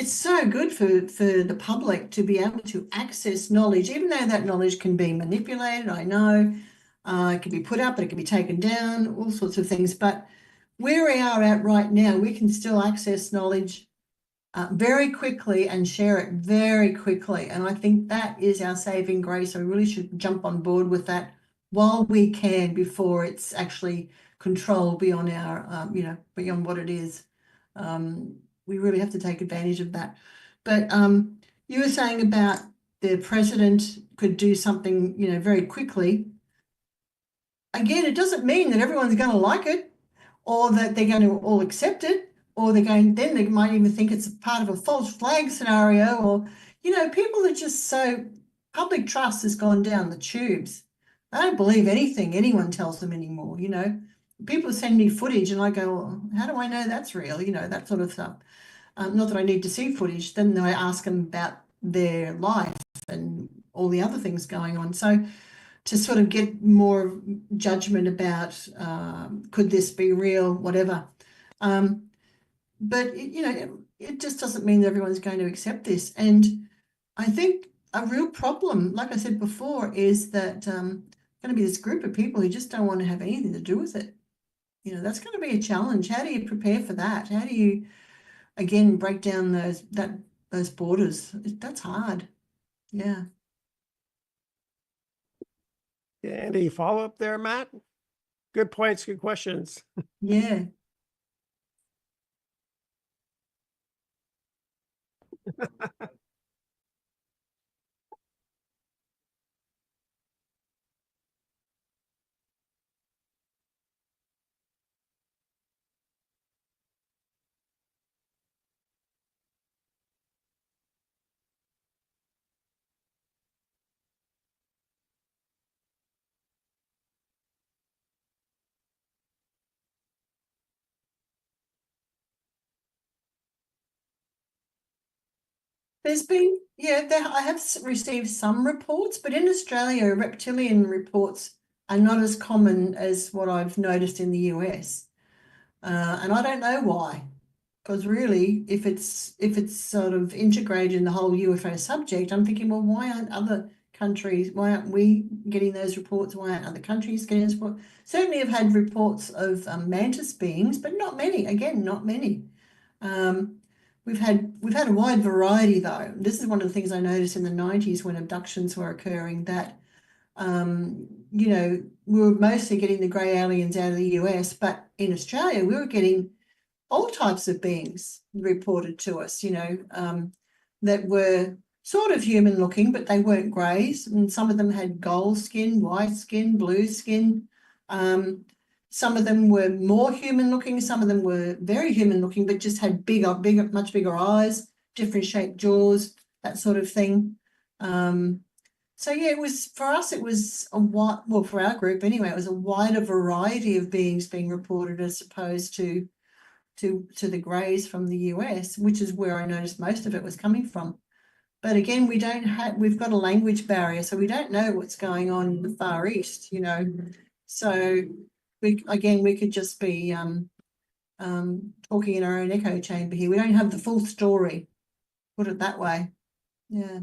so good for the public to be able to access knowledge, even though that knowledge can be manipulated. I know it can be put up, but it can be taken down, all sorts of things. But where we are at right now, we can still access knowledge very quickly and share it very quickly. And I think that is our saving grace. So we really should jump on board with that while we can, before it's actually controlled beyond our, beyond what it is. We really have to take advantage of that. But you were saying about the president could do something, very quickly. Again, it doesn't mean that everyone's going to like it, or that they're going to all accept it, or then they might even think it's part of a false flag scenario, or, people are just so, public trust has gone down the tubes. I don't believe anything anyone tells them anymore, People send me footage and I go, well, how do I know that's real? That sort of stuff. Not that I need to see footage. Then I ask them about their life and all the other things going on. So to sort of get more judgment about could this be real, whatever. But, it just doesn't mean that everyone's going to accept this. And I think a real problem, like I said before, is that going to be this group of people who just don't want to have anything to do with it. That's going to be a challenge. How do you prepare for that? How do you, again, break down those borders? That's hard. Yeah. Yeah, any follow-up there, Matt? Good points, good questions. Yeah. There's been, I have received some reports, but in Australia, reptilian reports are not as common as what I've noticed in the US. And I don't know why, because really, if it's sort of integrated in the whole UFO subject, I'm thinking, well, why aren't other countries, why aren't we getting those reports? Why aren't other countries getting those reports? Certainly have had reports of mantis beings, but not many, again, not many. We've had a wide variety, though. This is one of the things I noticed in the 90s when abductions were occurring, that, we were mostly getting the grey aliens out of the US, but in Australia, we were getting all types of beings reported to us, that were sort of human looking, but they weren't greys. And some of them had gold skin, white skin, blue skin. Some of them were more human looking. Some of them were very human looking, but just had much bigger eyes, different shaped jaws, that sort of thing. So yeah, it was, for us, it was for our group anyway, it was a wider variety of beings being reported as opposed to the greys from the US, which is where I noticed most of it was coming from. But again, we've got a language barrier, so we don't know what's going on in the Far East, So we could just be talking in our own echo chamber here. We don't have the full story, put it that way. Yeah.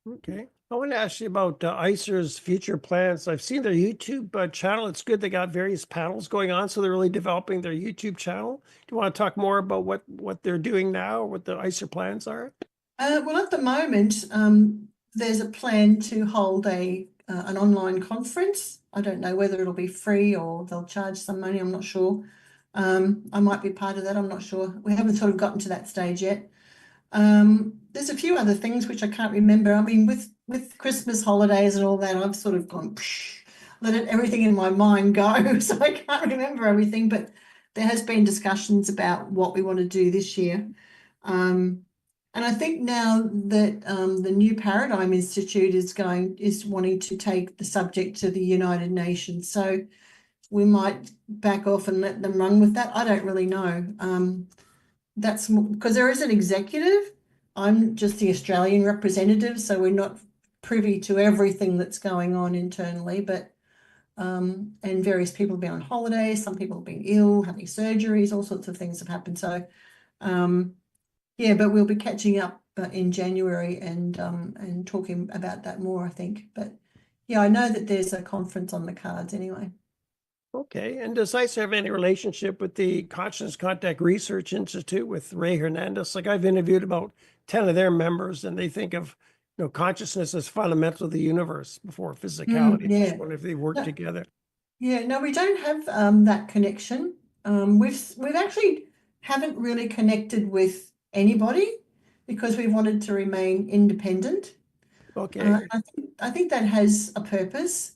Okay. I want to ask you about ICER's future plans. I've seen their YouTube channel. It's good. They got various panels going on, so they're really developing their YouTube channel. Do you want to talk more about what they're doing now, what the ICER plans are? Well, at the moment, there's a plan to hold an online conference. I don't know whether it'll be free or they'll charge some money. I'm not sure. I might be part of that. I'm not sure. We haven't sort of gotten to that stage yet. There's a few other things which I can't remember. I mean, with Christmas holidays and all that, I've sort of gone, let everything in my mind go. So I can't remember everything, but there has been discussions about what we want to do this year. And I think now that the New Paradigm Institute is wanting to take the subject to the United Nations. So we might back off and let them run with that. I don't really know. That's because there is an executive. I'm just the Australian representative, so we're not privy to everything that's going on internally. But And various people have been on holiday, some people have been ill, having surgeries, all sorts of things have happened. So, yeah, but we'll be catching up in January and talking about that more, I think. But yeah, I know that there's a conference on the cards anyway. Okay, and does ICE have any relationship with the Consciousness Contact Research Institute with Ray Hernandez? Like I've interviewed about 10 of their members, and they think of consciousness as fundamental to the universe before physicality. yeah. Just wonder if they work No. together. Yeah, no, we don't have that connection. We've actually haven't really connected with anybody because we wanted to remain independent. Okay. I think that has a purpose.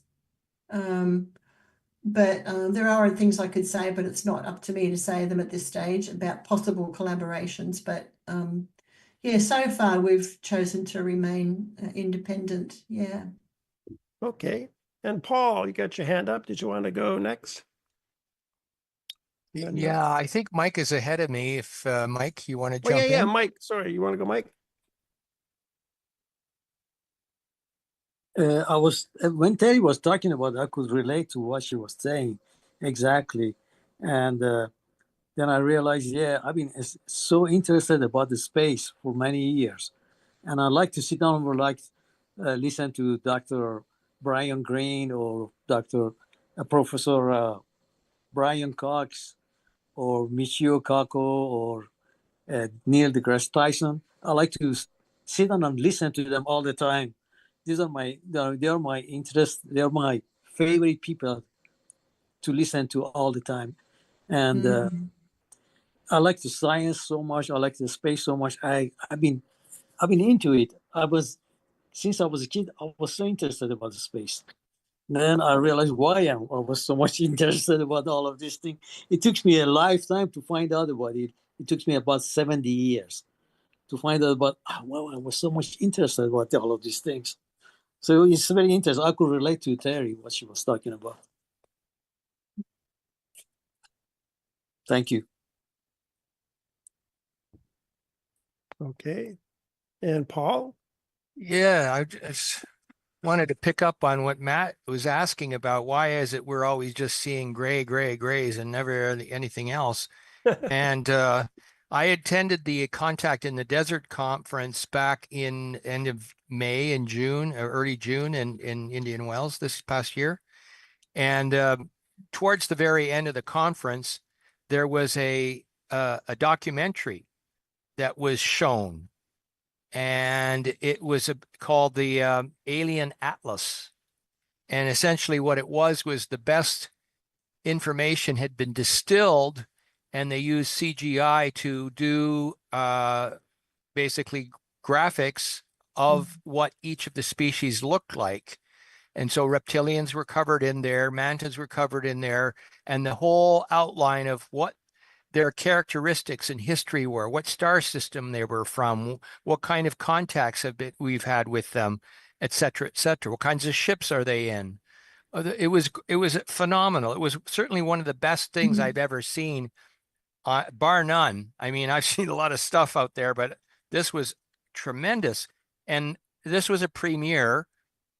But there are things I could say, but it's not up to me to say them at this stage about possible collaborations. But yeah, so far we've chosen to remain independent. Yeah. Okay. And Paul, you got your hand up. Did you want to go next? Yeah, I think Mike is ahead of me. If Mike, you want to Oh, jump yeah, in? Mike. Sorry, you want to go, Mike? I was when Terry was talking about, I could relate to what she was saying exactly, and then I realized, yeah, I've been so interested about the space for many years, and I like to sit down and listen to Dr. Brian Greene or Professor Brian Cox or Michio Kaku or Neil deGrasse Tyson. I like to sit down and listen to them all the time. These are they are my interest. They are my favorite people to listen to all the time. And I like the science so much. I like the space so much. I've been into it. Since I was a kid, I was so interested about the space. Then I realized why I was so much interested about all of these things. It took me a lifetime to find out about it. It took me about 70 years to find out about, wow, I was so much interested about all of these things. So it's very interesting. I could relate to Terry, what she was talking about. Thank you. Okay. And Paul? Yeah, I just wanted to pick up on what Matt was asking about. Why is it we're always just seeing grays and never anything else? And I attended the Contact in the Desert conference back in end of May and June, or early June in Indian Wells this past year. And towards the very end of the conference, there was a documentary that was shown, and it was called the Alien Atlas. And essentially what it was the best information had been distilled, and they used CGI to do basically graphics of what each of the species looked like. And so reptilians were covered in there, mantas were covered in there, and the whole outline of what their characteristics and history were, what star system they were from, what kind of contacts we've had with them, et cetera, what kinds of ships are they in. It was phenomenal. It was certainly one of the best things I've ever seen, bar none. I mean, I've seen a lot of stuff out there, but this was tremendous. And this was a premiere.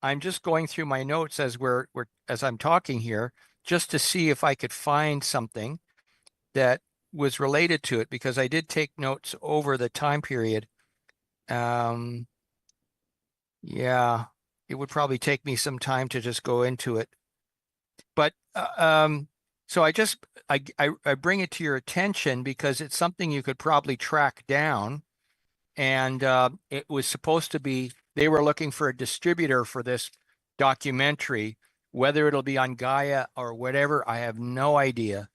I'm just going through my notes as I'm talking here, just to see if I could find something that was related to it, because I did take notes over the time period. Yeah, it would probably take me some time to just go into it. But so I bring it to your attention because it's something you could probably track down. And it was supposed to be, they were looking for a distributor for this documentary. Whether it'll be on Gaia or whatever, I have no idea.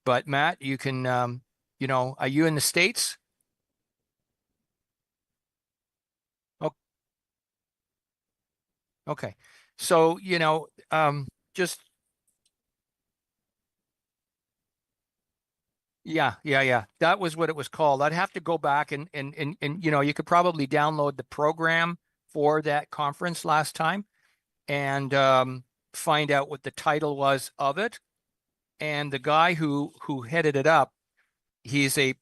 But Matt, you can, are you in the States? Oh, okay. So, just, yeah. That was what it was called. I'd have to go back and you could probably download the program for that conference last time and find out what the title was of it. And the guy who headed it up, he's a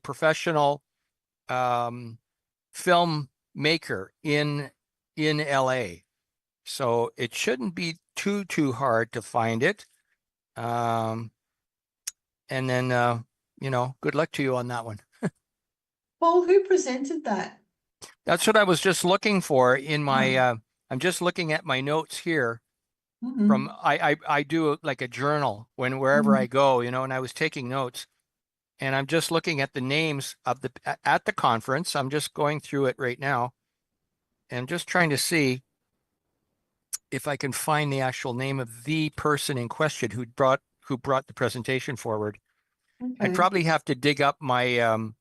professional film maker in LA. So it shouldn't be too hard to find it. And then, good luck to you on that one. Paul, who presented that? That's what I was just looking for in my, I'm just looking at my notes here from, I do like a journal wherever I go, and I was taking notes. And I'm just looking at the names of at the conference. I'm just going through it right now and just trying to see if I can find the actual name of the person in question who brought the presentation forward. I'd probably have to dig up my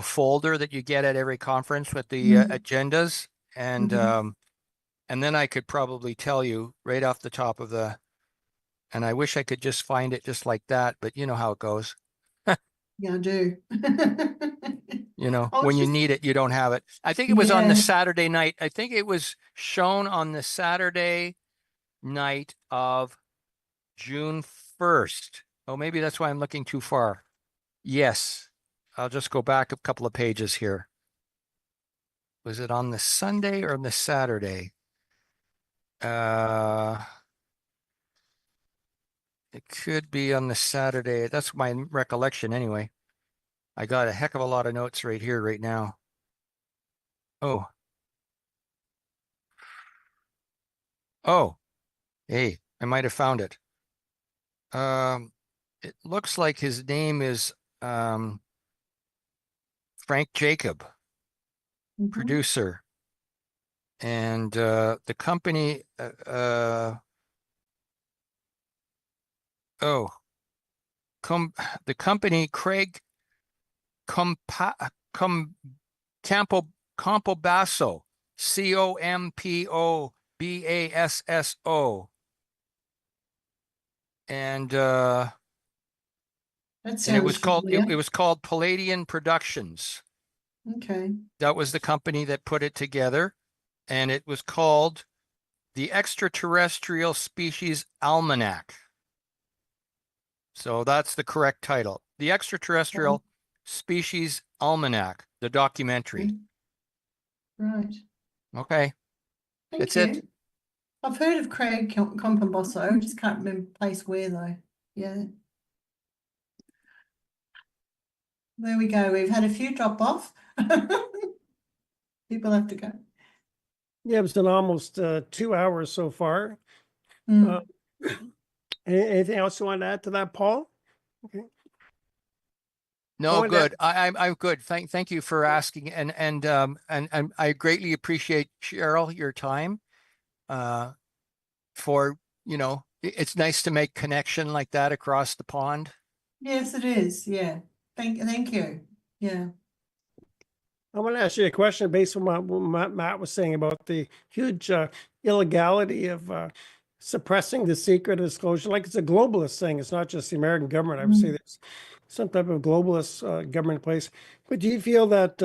folder that you get at every conference with the agendas, and then I could probably tell you right off the top of and I wish I could just find it just like that, but you know how it goes. Yeah, I do. When you need it, you don't have it. I think it was on the Saturday night. I think it was shown on the Saturday night of June 1st. Oh, maybe that's why I'm looking too far. Yes. I'll just go back a couple of pages here. Was it on the Sunday or on the Saturday? It could be on the Saturday. That's my recollection anyway. I got a heck of a lot of notes right here, right now. Oh. Oh. Hey, I might have found it. It looks like his name is Frank Jacob, producer. And the company, the company Craig Campobasso, Campobasso. And it was called Palladian Productions. Okay. That was the company that put it together, and it was called the Extraterrestrial Species Almanac. So that's the correct title. The Extraterrestrial Species Almanac, the documentary. Right. Okay. That's it. I've heard of Craig Campobasso. I just can't remember place where though. Yeah. There we go. We've had a few drop off. People have to go. Yeah, it's been almost 2 hours so far. Anything else you want to add to that, Paul? Okay. No, good. I'm good. Thank you for asking, and I greatly appreciate, Cheryl, your time. For it's nice to make connection like that across the pond. Yes, it is. Yeah. Thank you. Yeah. I want to ask you a question based on what Matt was saying about the huge illegality of suppressing the secret of disclosure. Like it's a globalist thing. It's not just the American government. I would say there's some type of globalist government in place. But do you feel that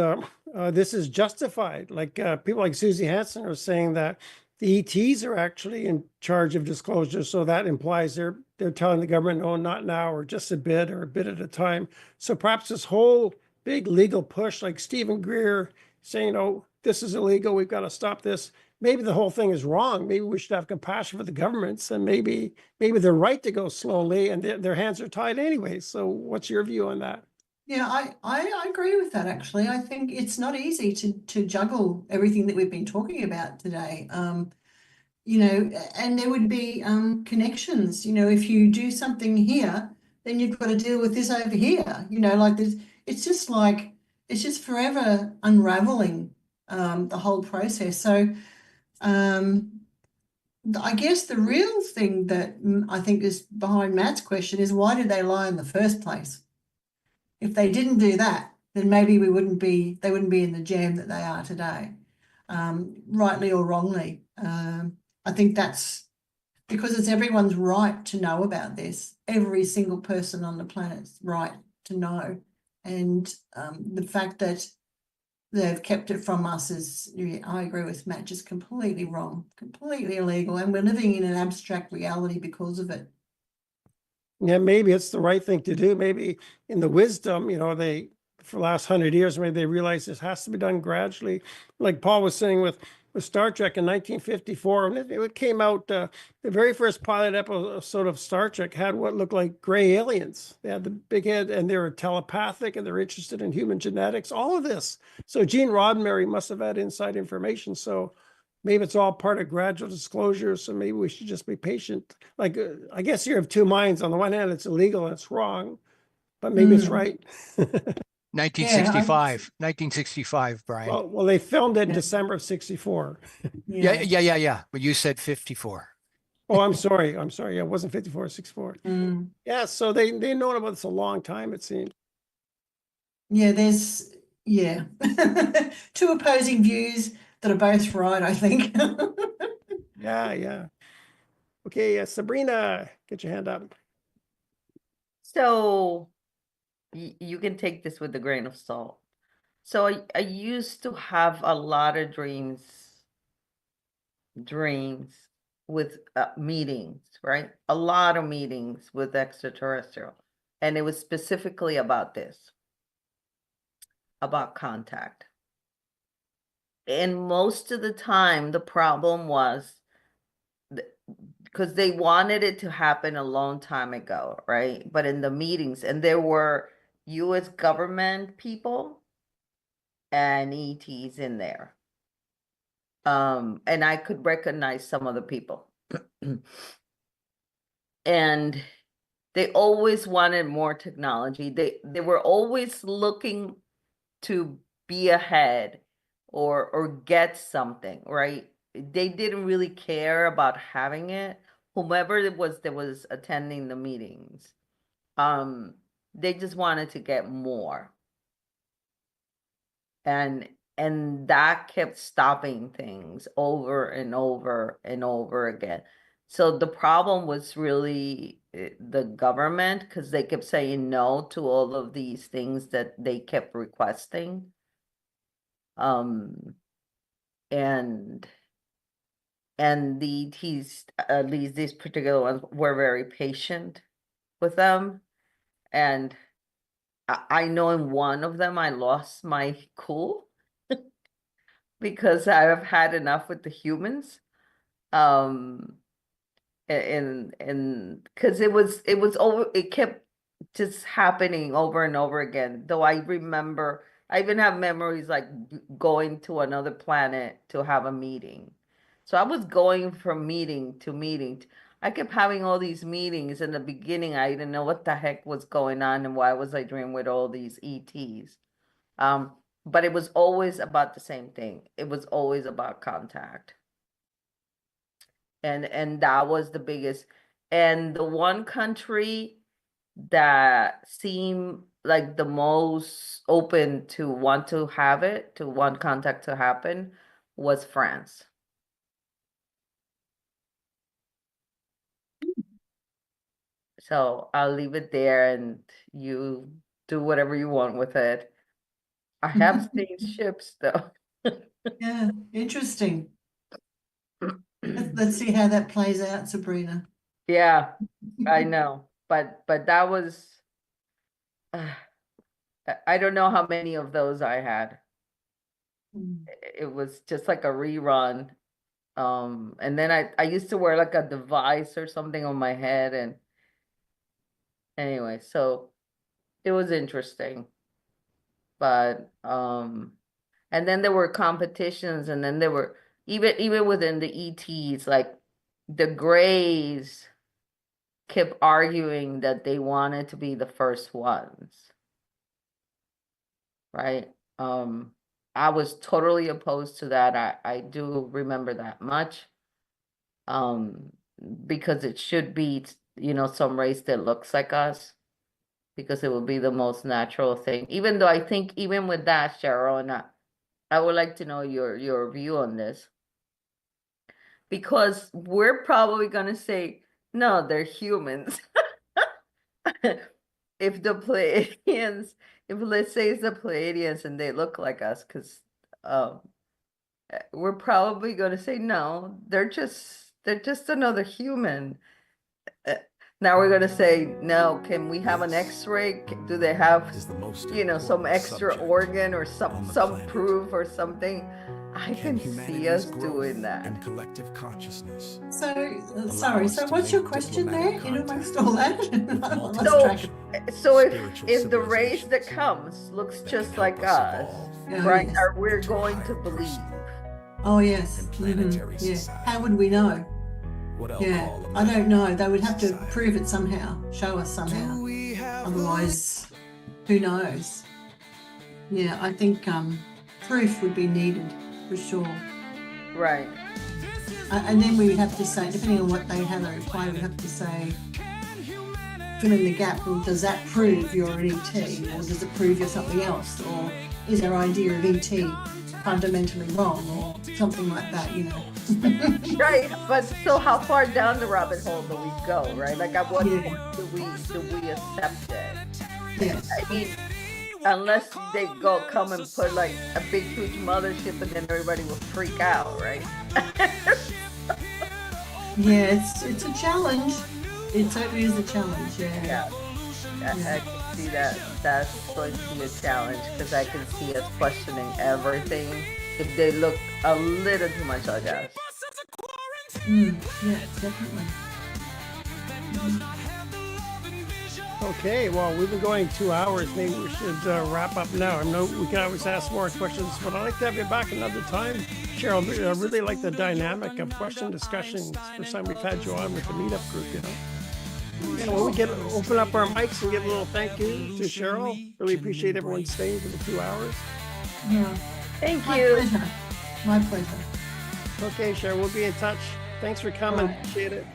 this is justified? Like people like Susie Hansen are saying that the ETs are actually in charge of disclosure. So that implies they're telling the government, no, not now, or just a bit or a bit at a time. So perhaps this whole big legal push, like Stephen Greer saying, oh, this is illegal, we've got to stop this. Maybe the whole thing is wrong. Maybe we should have compassion for the governments, and maybe they're right to go slowly, and their hands are tied anyway. So what's your view on that? Yeah, I agree with that, actually. I think it's not easy to juggle everything that we've been talking about today. And there would be connections. If you do something here, then you've got to deal with this over here. Like this, it's just forever unraveling the whole process. So I guess the real thing that I think is behind Matt's question is, why did they lie in the first place? If they didn't do that, then maybe they wouldn't be in the jam that they are today, rightly or wrongly. I think that's because it's everyone's right to know about this. Every single person on the planet's right to know. And the fact that they've kept it from us is, I agree with Matt, just completely wrong, completely illegal. And we're living in an abstract reality because of it. Yeah, maybe it's the right thing to do. Maybe in the wisdom, for the last 100 years, maybe they realize this has to be done gradually. Like Paul was saying with with Star Trek in 1954, and it came out, the very first pilot episode of Star Trek had what looked like gray aliens. They had the big head, and they were telepathic, and they're interested in human genetics, all of this. So Gene Roddenberry must have had inside information. So maybe it's all part of gradual disclosure. So maybe we should just be patient. Like, I guess you have two minds. On the one hand, it's illegal and it's wrong, but maybe it's right. 1965, Brian. Well, they filmed it in December of 64. Yeah. But you said 54. Oh, I'm sorry. Yeah, it wasn't 54, 64. Yeah, so they known about this a long time, it seems. Yeah, there's two opposing views that are both right, I think. Yeah. Okay, Sabrina, get your hand up. So you can take this with a grain of salt. So I used to have a lot of dreams with meetings, right? A lot of meetings with extraterrestrial. And it was specifically about this, about contact. And most of the time, the problem was because they wanted it to happen a long time ago, right? But in the meetings, and there were US government people and ETs in there. And I could recognize some of the people. And they always wanted more technology. They were always looking to be ahead or get something, right? They didn't really care about having it. Whomever it was that was attending the meetings, they just wanted to get more. And that kept stopping things over and over and over again. So the problem was really the government, because they kept saying no to all of these things that they kept requesting. And the ETs, at least these particular ones, were very patient with them. And I know in one of them, I lost my cool because I've had enough with the humans. And because it kept just happening over and over again. Though I remember, I even have memories like going to another planet to have a meeting. So I was going from meeting to meeting. I kept having all these meetings. In the beginning, I didn't know what the heck was going on and why was I dreaming with all these ETs. But it was always about the same thing. It was always about contact. And that was the biggest. And the one country that seemed like the most open to want to have it, to want contact to happen, was France. So I'll leave it there and you do whatever you want with it. I have seen ships though. Yeah, interesting. Let's see how that plays out, Sabrina. Yeah, I know. But that was, I don't know how many of those I had. It was just like a rerun. And then I used to wear like a device or something on my head, and anyway, so it was interesting. But and then there were competitions, and then there were even within the ETs, like the Greys kept arguing that they wanted to be the first ones. Right? I was totally opposed to that. I do remember that much. Because it should be, some race that looks like us, because it would be the most natural thing. Even though I think even with that, Cheryl, and I would like to know your view on this. Because we're probably gonna say, no, they're humans. If the Pleiadians, if let's say it's the Pleiadians and they look like us, because we're probably going to say no, they're just another human. Now we're gonna say, no, can we have an X-ray? Do they have, you know, some extra organ or some proof or something? I can see us doing that. Collective consciousness. So, sorry, so what's your question there in amongst all that? I lost track of- So if the race that comes looks just like us, Yeah, right, yes. are we going to believe? Oh, yes. Yeah. How would we know? Yeah, I don't know. They would have to prove it somehow, show us somehow. Otherwise, who knows? Yeah, I think proof would be needed for sure. Right. And then we would have to say, depending on what they have they reply, we'd have to say, fill in the gap. Well, does that prove you're an ET, or does it prove you're something else, or is our idea of ET fundamentally wrong, or something like that? You know. Right, but so how far down the rabbit hole do we go, right? Like at what Yeah. point do we accept it? Yeah. I mean, unless they come and put like a big huge mothership and then everybody will freak out, right? Yeah, it's a challenge. It certainly is a challenge. Yeah. I can see that's going to be a challenge because I can see us questioning everything if they look a little too much like us. Yeah, definitely. Okay, well, we've been going 2 hours. Maybe we should wrap up now. I know we can always ask more questions, but I'd like to have you back another time. Cheryl, I really like the dynamic of question discussion. First time we've had you on with the meetup group, you know. Yeah, well, we can open up our mics and give a little thank you to Cheryl. Really appreciate everyone staying for the 2 hours. Yeah. Thank My you. pleasure. My pleasure. Okay, Cheryl, we'll be in touch. Thanks for coming. Right. Appreciate it.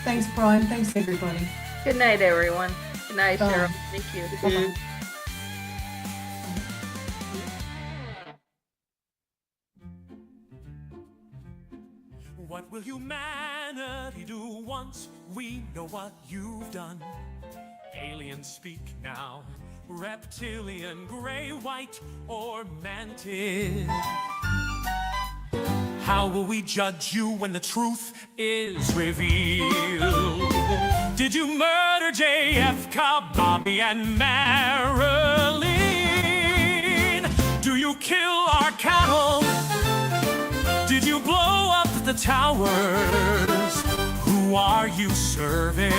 Thanks, Brian. Thanks, everybody. Good night, everyone. Good night, Bye. Cheryl. Thank you. Bye-bye. What will humanity do once we know what you've done? Aliens speak now, reptilian, gray, white, or mantis. How will we judge you when the truth is revealed? Did you murder JFK, Bobby, and Marilyn? Do you kill our cattle? Did you blow up the towers? Who are you serving?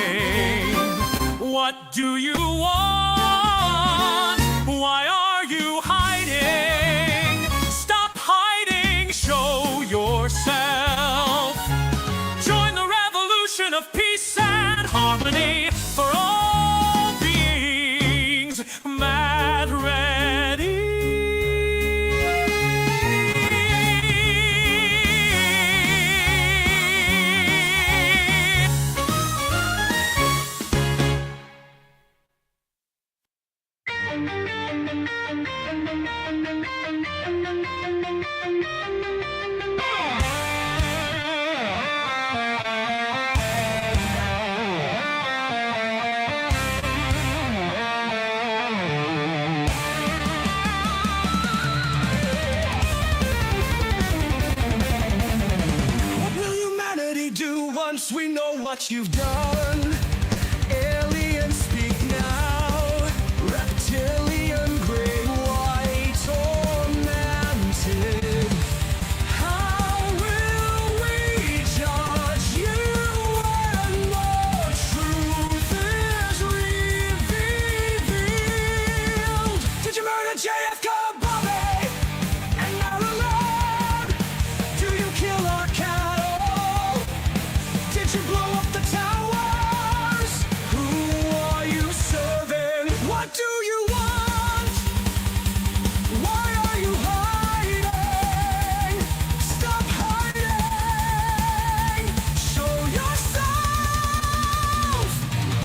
What do you want? Why are you hiding? Stop hiding, show yourself. Join the revolution of peace and harmony for all beings. Mad ready. What will humanity do once we know what you've done? Aliens speak now, reptilian, gray, white, or mantis. How will we judge you when the truth is revealed? Did you murder JFK, Bobby, and Marilyn? Do you kill our cattle? Did you blow up the towers? Who are you serving? What do you want? Why are you hiding? Stop hiding! Show yourself!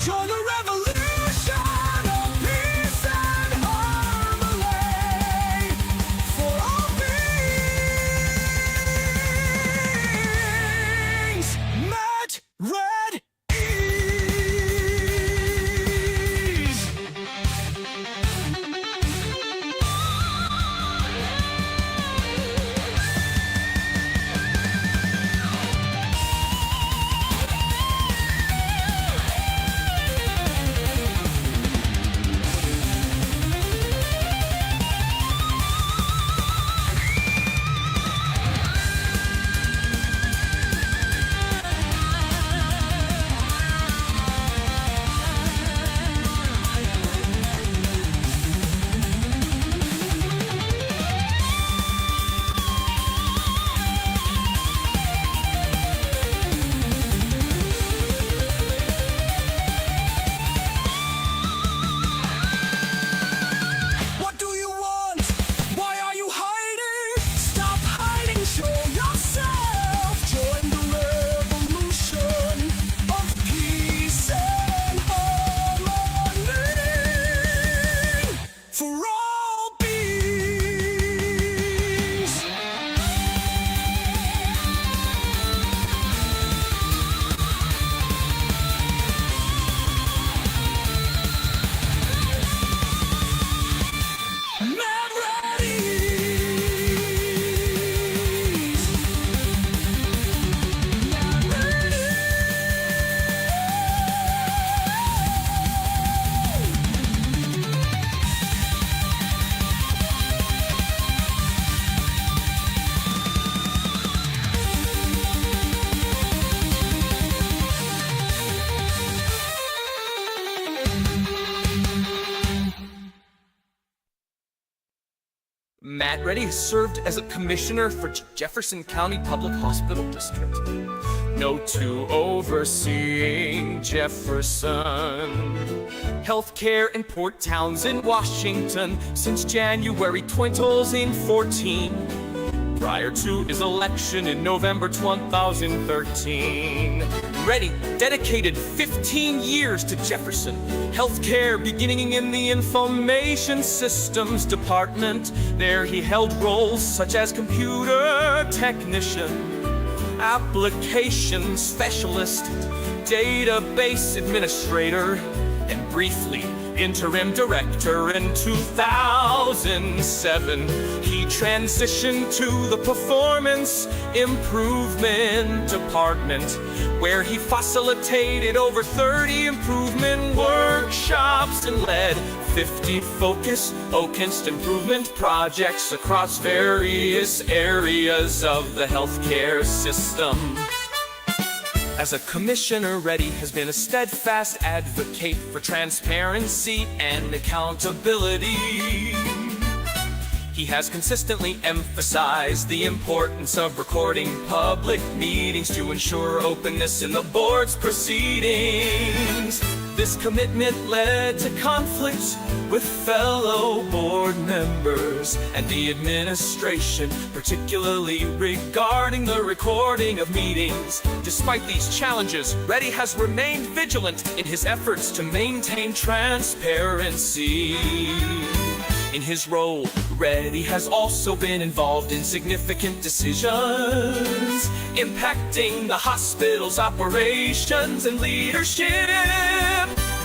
Join the revolution of peace and harmony for all beings. Matt Red Ease. Matt Reddy has served as a commissioner for Jefferson County Public Hospital District. Note to overseeing Jefferson healthcare in Port Townsend, Washington since January 2014. Prior to his election in November 2013. Reddy dedicated 15 years to Jefferson healthcare, beginning in the Information Systems Department. There he held roles such as computer technician, application specialist, database administrator, and briefly interim director. In 2007, he transitioned to the Performance Improvement Department, where he facilitated over 30 improvement workshops and led 50 focused improvement projects across various areas of the healthcare system. As a commissioner, Reddy has been a steadfast advocate for transparency and accountability. He has consistently emphasized the importance of recording public meetings to ensure openness in the board's proceedings. This commitment led to conflicts with fellow board members and the administration, particularly regarding the recording of meetings. Despite these challenges, Reddy has remained vigilant in his efforts to maintain transparency. In his role, Reddy has also been involved in significant decisions impacting the hospital's operations and leadership.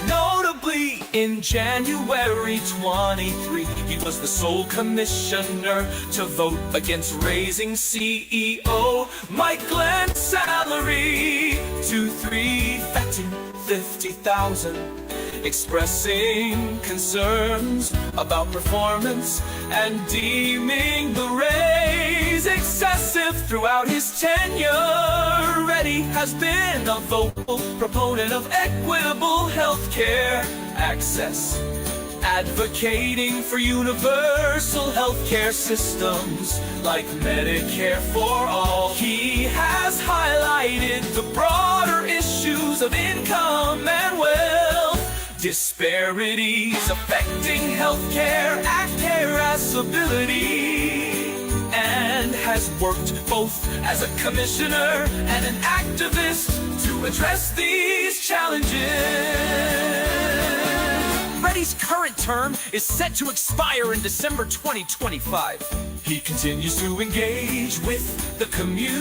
Notably, in January 23, he was the sole commissioner to vote against raising CEO Mike Glenn's salary to $350,000, expressing concerns about performance and deeming the raise excessive. Throughout his tenure, Reddy has been a vocal proponent of equitable healthcare access, advocating for universal healthcare systems like Medicare for all. He has highlighted the broader issues of income and wealth disparities affecting healthcare accessibility, and has worked both as a commissioner and an activist to address these challenges. Reddy's current term is set to expire in December 2025. He continues to engage with the community,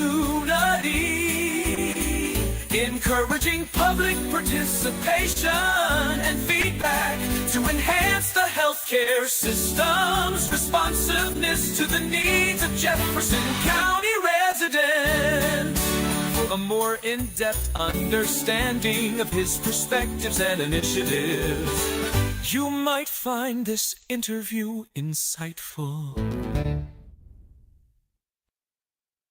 encouraging public participation and feedback to enhance the healthcare system's responsiveness to the needs of Jefferson County residents. For a more in-depth understanding of his perspectives and initiatives, you might find this interview insightful.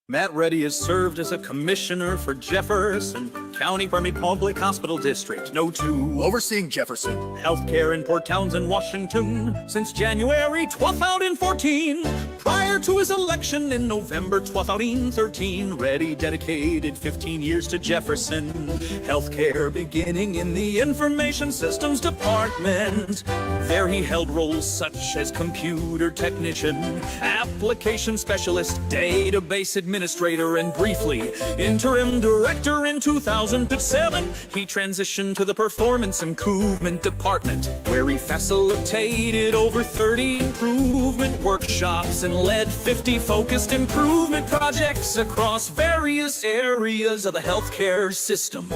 Matt Reddy has served as a commissioner for Jefferson County Public Hospital District. No. 2. Overseeing Jefferson healthcare in Port Townsend, Washington since January 2014. Prior to his election in November 2013, Reddy dedicated 15 years to Jefferson healthcare, beginning in the Information Systems Department. There he held roles such as computer technician, application specialist, database administrator, and briefly interim director. In 2007, he transitioned to the Performance Improvement Department, where he facilitated over 30 improvement workshops and led 50 focused improvement projects across various areas of the healthcare system.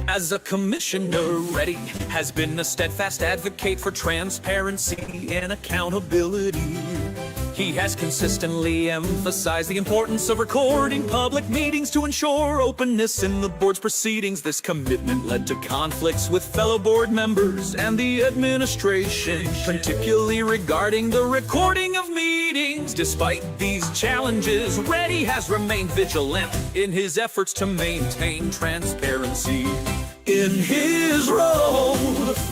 As a commissioner, Reddy has been a steadfast advocate for transparency and accountability. He has consistently emphasized the importance of recording public meetings to ensure openness in the board's proceedings. This commitment led to conflicts with fellow board members and the administration, particularly regarding the recording of meetings. Despite these challenges, Reddy has remained vigilant in his efforts to maintain transparency. In his role,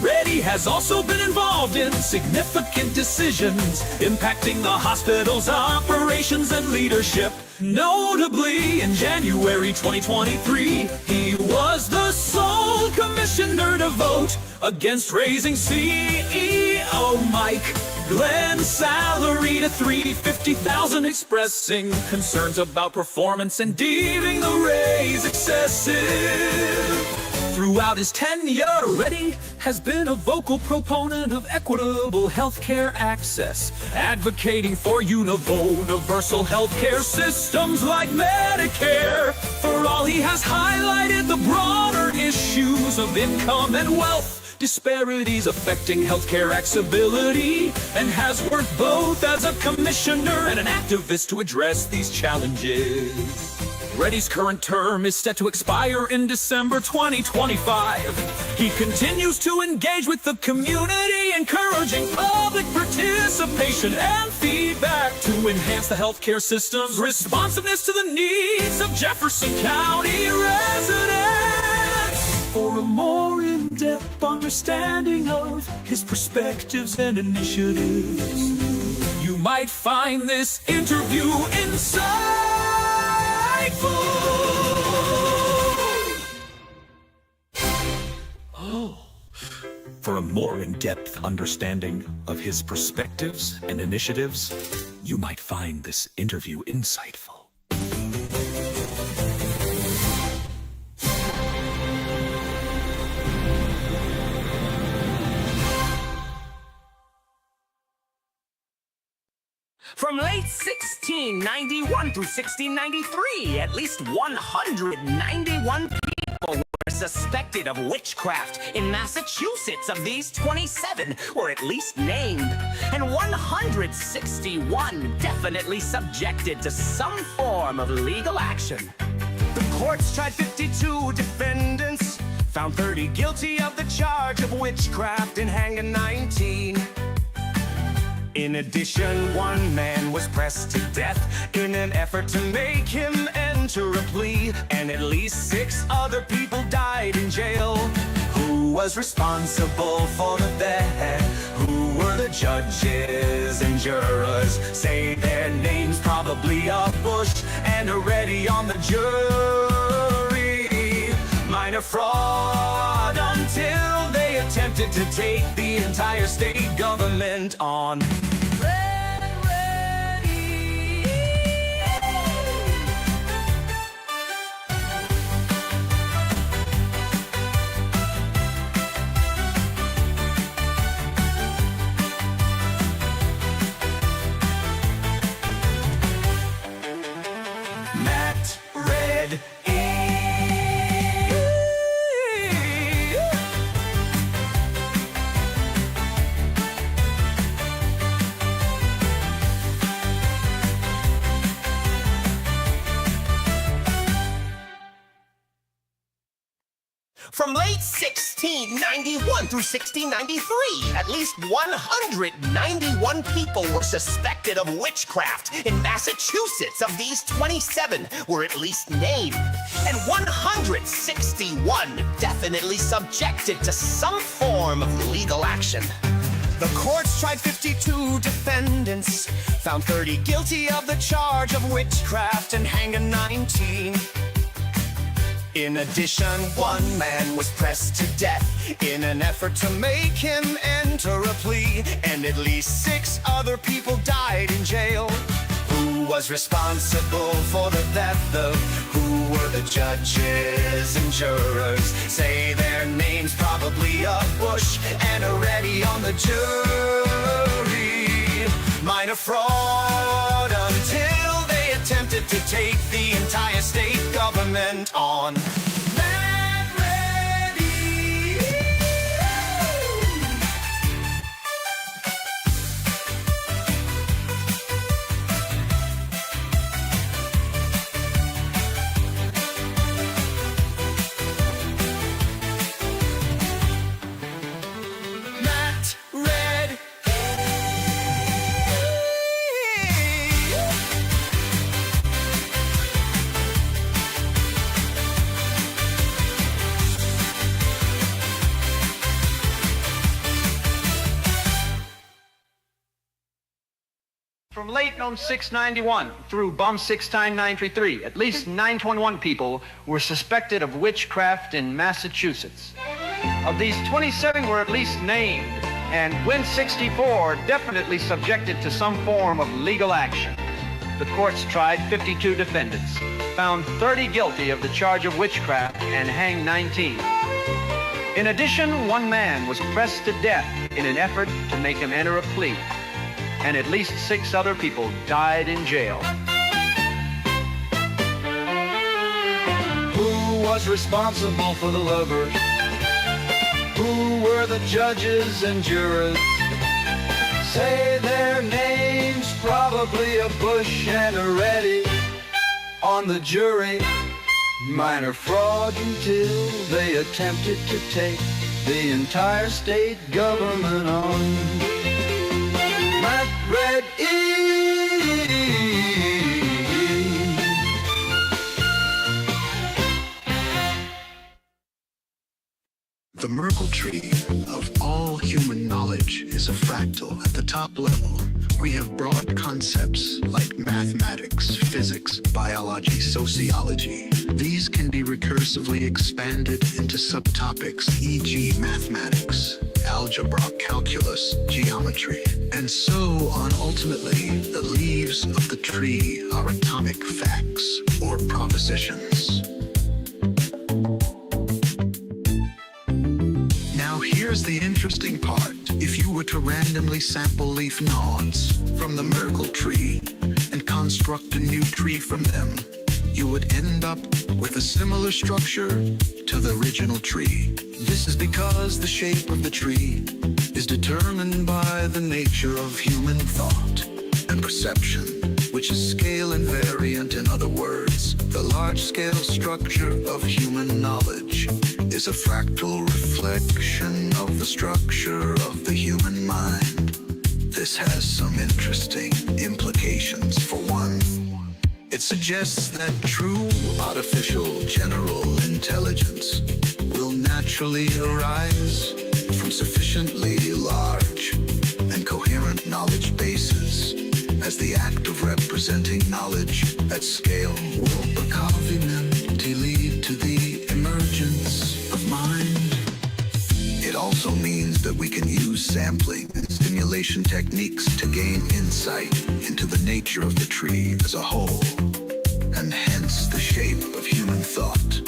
Reddy has also been involved in significant decisions impacting the hospital's operations and leadership. Notably, in January 2023, he was the sole commissioner to vote against raising CEO Mike Glenn's salary to $350,000, expressing concerns about performance and deeming the raise excessive. Throughout his tenure, Reddy has been a vocal proponent of equitable healthcare access, advocating for universal healthcare systems like Medicare. For all, he has highlighted the broader issues of income and wealth disparities affecting healthcare accessibility, and has worked both as a commissioner and an activist to address these challenges. Reddy's current term is set to expire in December 2025. He continues to engage with the community, encouraging public participation and feedback to enhance the healthcare system's responsiveness to the needs of Jefferson County residents. For a more in-depth understanding of his perspectives and initiatives, you might find this interview insightful. For a more in-depth understanding of his perspectives and initiatives, you might find this interview insightful. From late 1691 through 1693, at least 191 people were suspected of witchcraft in Massachusetts. Of these, 27 were at least named, and 161 definitely subjected to some form of legal action. The courts tried 52 defendants, found 30 guilty of the charge of witchcraft, and hanged 19. In addition, one man was pressed to death in an effort to make him enter a plea, and at least 6 other people died in jail. Who was responsible for the death? Who were the judges and jurors? Say their names, probably a Bush and a Reddy on the jury. Minor fraud until they attempted to take the entire state government on. Matt Red. From late 1691 through 1693, at least 191 people were suspected of witchcraft in Massachusetts. Of these, 27 were at least named, and 161 definitely subjected to some form of legal action. The courts tried 52 defendants, found 30 guilty of the charge of witchcraft, and hanged 19. In addition, one man was pressed to death in an effort to make him enter a plea, and at least 6 other people died in jail. Who was responsible for the death of? Who were the judges and jurors? Say their names, probably a Bush and a Reddy on the jury. Minor fraud until they attempted to take the entire state government on. From late gnome 691 through bomb 69933, at least 921 people were suspected of witchcraft in Massachusetts. Of these, 27 were at least named, and Win 64 definitely subjected to some form of legal action. The courts tried 52 defendants, found 30 guilty of the charge of witchcraft, and hanged 19. In addition, one man was pressed to death in an effort to make him enter a plea, and at least 6 other people died in jail. Who was responsible for the lovers? Who were the judges and jurors? Say their names, probably a Bush and a Reddy on the jury. Minor fraud until they attempted to take the entire state government on. Matt Red The Merkle tree of all human knowledge is a fractal. At the top level, we have broad concepts like mathematics, physics, biology, sociology. These can be recursively expanded into subtopics, e.g. mathematics, algebra, calculus, geometry, and so on. Ultimately, the leaves of the tree are atomic facts or propositions. Now here's the interesting part. If you were to randomly sample leaf nodes from the Merkle tree and construct a new tree from them, you would end up with a similar structure to the original tree. This is because the shape of the tree is determined by the nature of human thought and perception, which is scale invariant. In other words, the large-scale structure of human knowledge is a fractal reflection of the structure of the human mind. This has some interesting implications. For one, it suggests that true artificial general intelligence will naturally arise from sufficiently large and coherent knowledge bases, as the act of representing knowledge at scale will providently lead to the emergence of mind. It also means that we can use sampling and simulation techniques to gain insight into the nature of the tree as a whole, and hence the shape of human thought.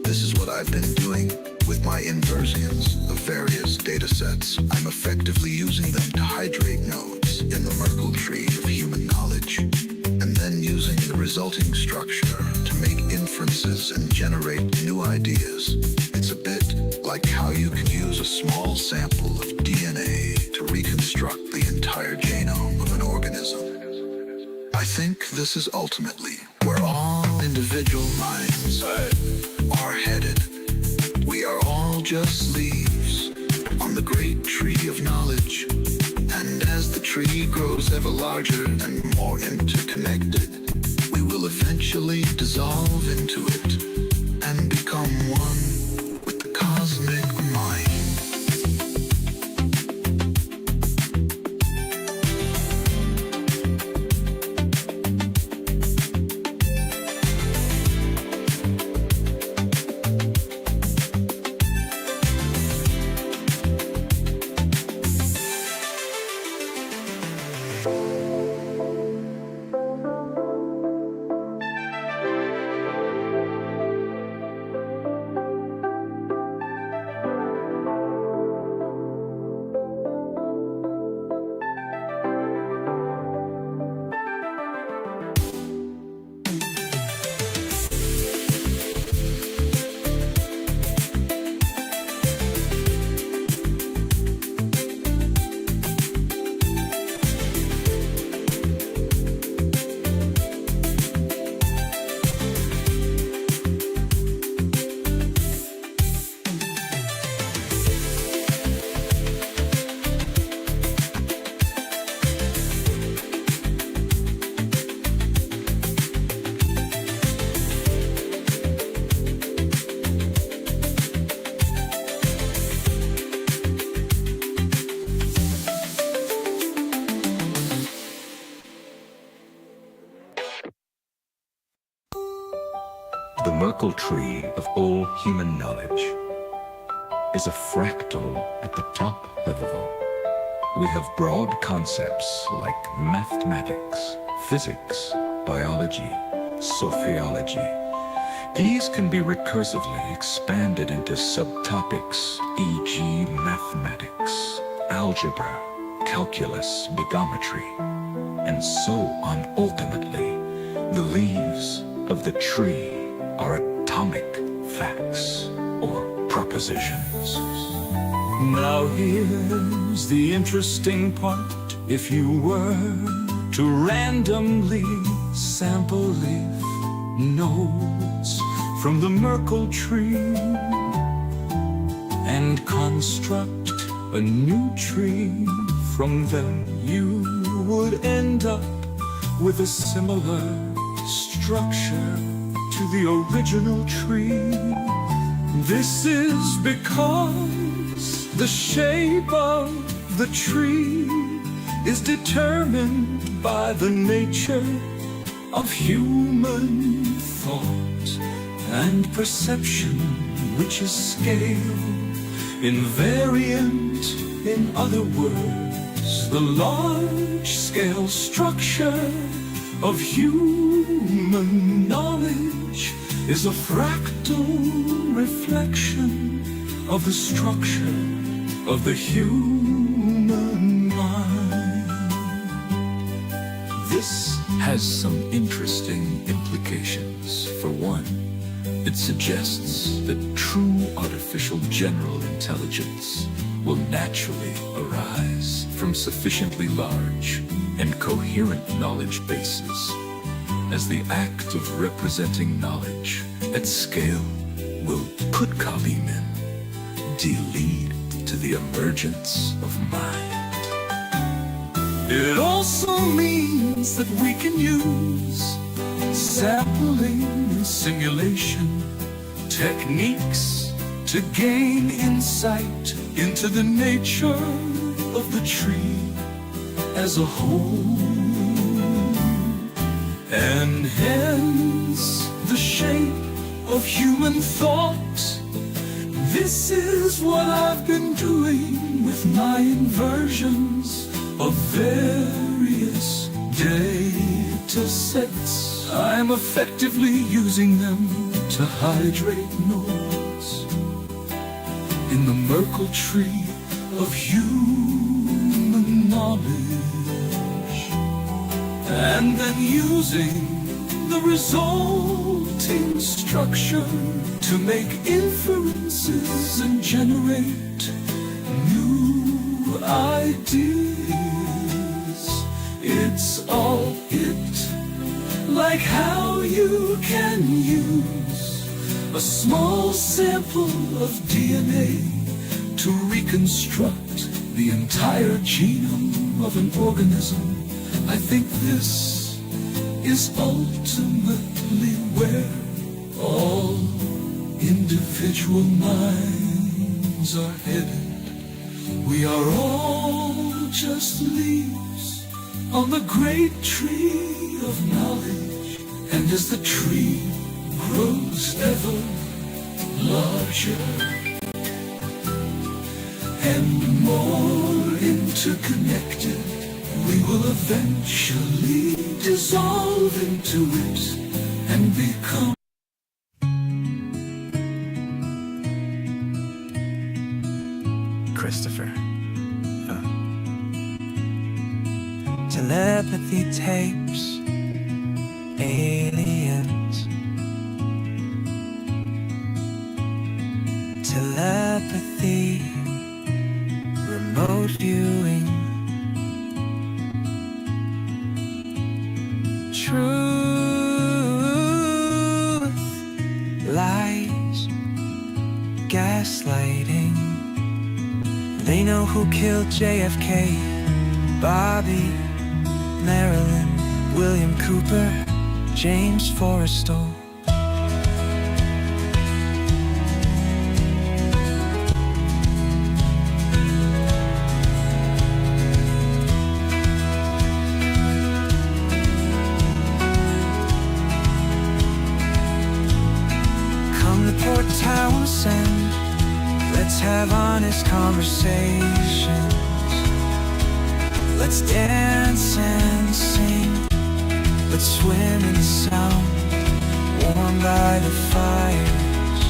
This is what I've been doing with my inversions of various datasets. I'm effectively using them to hydrate nodes in the Merkle tree of human knowledge, and then using the resulting structure to make inferences and generate new ideas. It's a bit like how you can use a small sample of DNA to reconstruct the entire genome of an organism. I think this is ultimately where all individual minds are headed. We are all just leaves on the great tree of knowledge, and as the tree grows ever larger and more interconnected, we will eventually dissolve into it and become one with the cosmic mind. Merkle tree of all human knowledge is a fractal at the top level. We have broad concepts like mathematics, physics, biology, sociology. These can be recursively expanded into subtopics, e.g. mathematics, algebra, calculus, bigometry, and so on. Ultimately, the leaves of the tree are atomic facts or propositions. Now here's the interesting part. If you were to randomly sample leaf nodes from the Merkle tree and construct a new tree from them, you would end up with a similar structure to the original tree. This is because the shape of the tree is determined by the nature of human thought and perception, which is scale invariant. In other words, the large-scale structure of human knowledge is a fractal reflection of the structure of the human mind. This has some interesting implications. For one, it suggests that true artificial general intelligence will naturally arise from sufficiently large and coherent knowledge bases, as the act of representing knowledge at scale will, put Kaliman, lead to the emergence of mind. It also means that we can use sampling and simulation techniques to gain insight into the nature of the tree as a whole, and hence the shape of human thought. This is what I've been doing with my inversions of various data sets. I'm effectively using them to hydrate nodes in the Merkle tree of human knowledge, and then using the resulting structure to make inferences and generate new ideas. It's all it, like how you can use a small sample of DNA to reconstruct the entire genome of an organism. I think this is ultimately where all individual minds are headed. We are all just leaves on the great tree of knowledge, and as the tree grows ever larger and more interconnected, we will eventually dissolve into it and become Christopher. Telepathy tapes, aliens. Telepathy, remote viewing. Truth, lies, gaslighting. They know who killed JFK, Bobby, Marilyn, William Cooper, James Forrestal. Let's have honest conversations. Let's dance and sing. Let's swim in sound, warmed by the fires.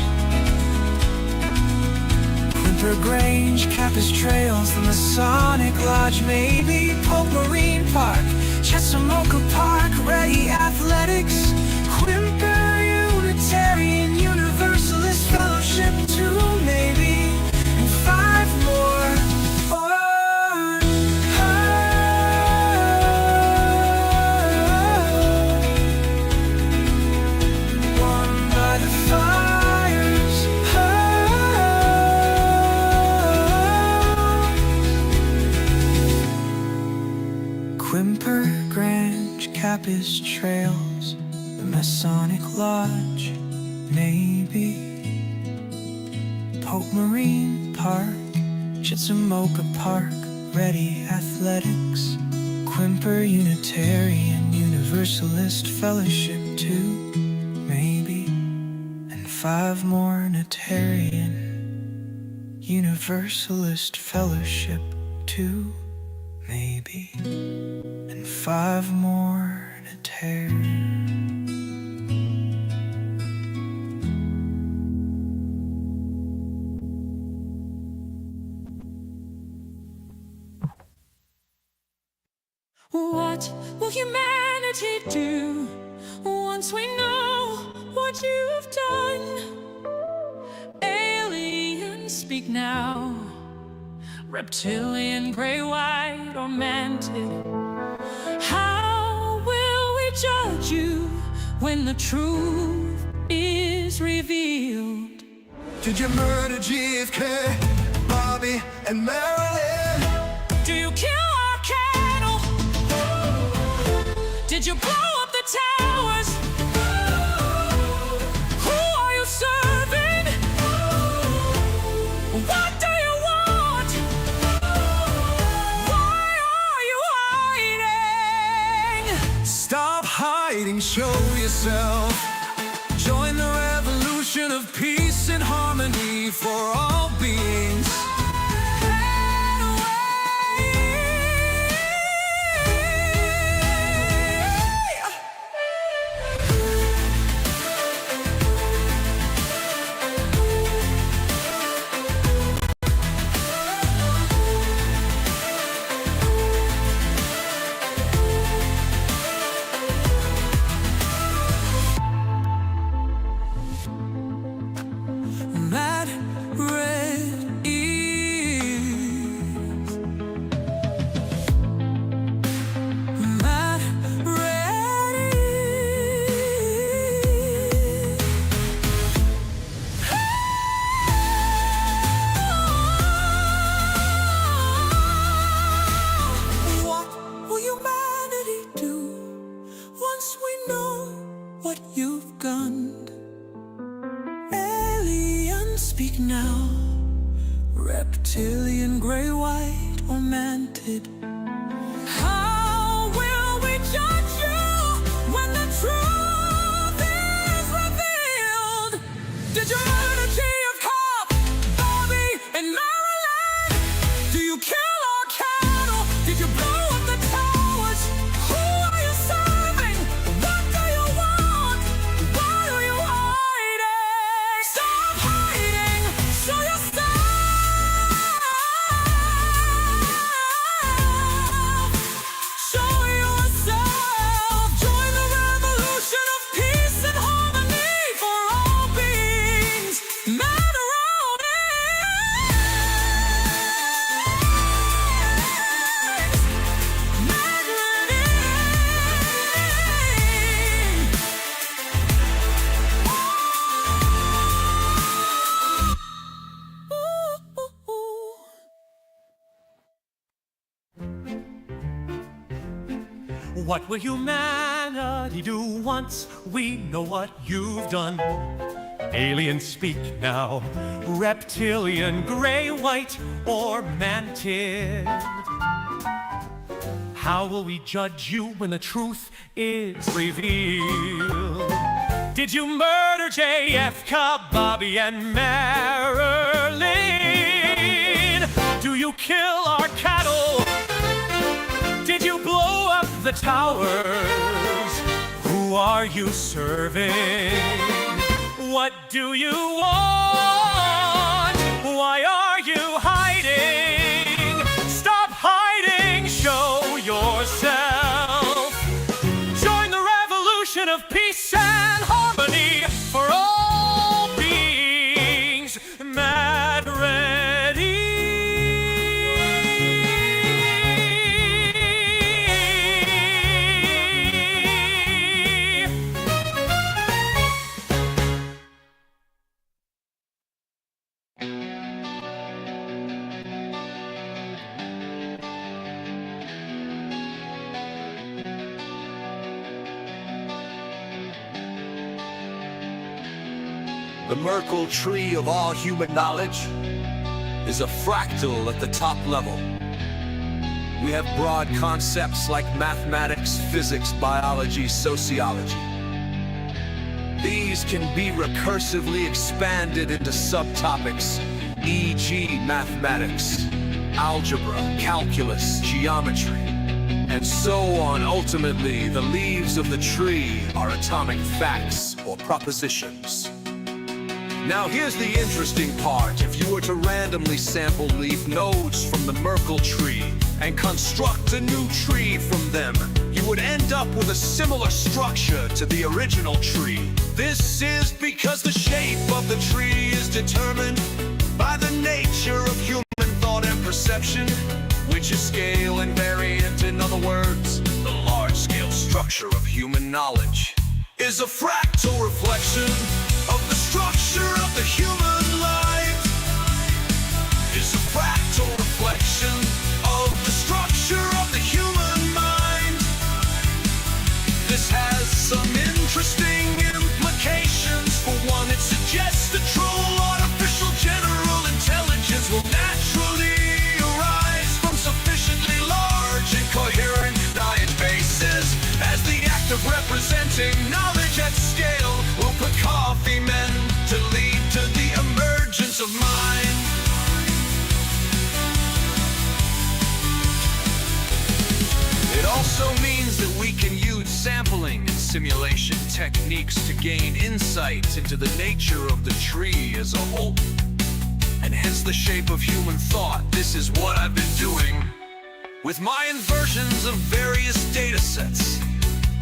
Quimper Grange, Cappis Trails, the Masonic Lodge, maybe Pope Marine Park, Chesamoka Park, Ready Athletics, Quimper Unitarian Universalist Fellowship too, maybe, and 5 more. Warmed by the fires. Quimper Grange, Cappis Trails, the Masonic Lodge, maybe Pope Marine Park, Chesamoka Park, Ready Athletics, Quimper Unitarian Universalist Fellowship too, maybe, and 5 more Unitarian Universalist Fellowship too, maybe, and 5 more Unitarian. What will humanity do once we know what you've done? Aliens, speak now. Reptilian, gray, white, or mantis. How will we judge you when the truth is revealed? Did you murder JFK, Bobby, and Marilyn? Do you kill our cattle? Did you blow up the towers? Who are you serving? What do you want? Why are you hiding? Stop hiding, show yourself. Join the revolution of peace and harmony for all beings. Mad red ears. Mad red ears. What will humanity do once we know what you've gunned? Aliens, speak now. Reptilian, gray, white, or mantid. How will we judge you when the truth is revealed? Did you murder G.F. Cobb, Bobby, and Marilyn? Do you kill our cattle? Did you blow up the towers? Who are you serving? What do you want? Why are you hiding? Stop hiding! Show yourself! Show yourself! Join the revolution of peace and harmony for all beings. Mad around it. Mad What will humanity do once we know what you've done? Aliens, speak now. Reptilian, gray, white, or mantid. How will we judge you when the truth is revealed? Did you murder J.F. Cobb, Bobby, and Marilyn? towers. Who are you serving? What do you want? Why are you hiding? Stop hiding, show yourself. Join the revolution of peace and harmony for all beings. Mad ready. The Merkle tree of all human knowledge is a fractal at the top level. We have broad concepts like mathematics, physics, biology, sociology. These can be recursively expanded into subtopics, e.g. mathematics, algebra, calculus, geometry, and so on. Ultimately, the leaves of the tree are atomic facts or propositions. Now here's the interesting part. If you were to randomly sample leaf nodes from the Merkle tree and construct a new tree from them, you would end up with a similar structure to the original tree. This is because the shape of the tree is determined by the nature of human thought and perception, which is scale invariant. In other words, the large-scale structure of human knowledge is a fractal reflection of the structure of the human life. Is a fractal reflection of the structure of the human mind. This has some interesting implications. For one, it suggests the true artificial general intelligence will naturally arise from sufficiently large and coherent knowledge bases, as the act of representing knowledge at scale will put coffee men to lead to the emergence of mind. It also means that we can use sampling and simulation techniques to gain insight into the nature of the tree as a whole, and hence the shape of human thought. This is what I've been doing with my inversions of various data sets.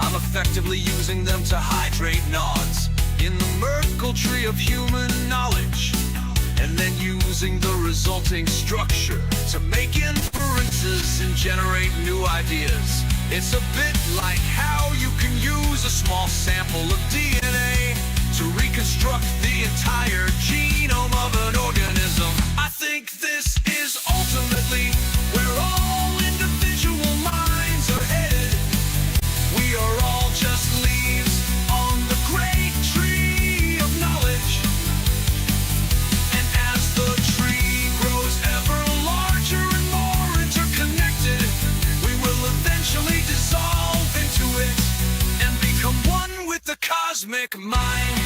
I'm effectively using them to hydrate nodes in the Merkle tree of human knowledge, and then using the resulting structure to make inferences and generate new ideas. It's a bit like how you can use a small sample of DNA to reconstruct the entire genome of an organism. I think this is ultimately where all individual minds are headed. We are all just leaves on the great tree of knowledge. And as the tree grows ever larger and more interconnected, we will eventually dissolve into it and become one with the cosmic mind.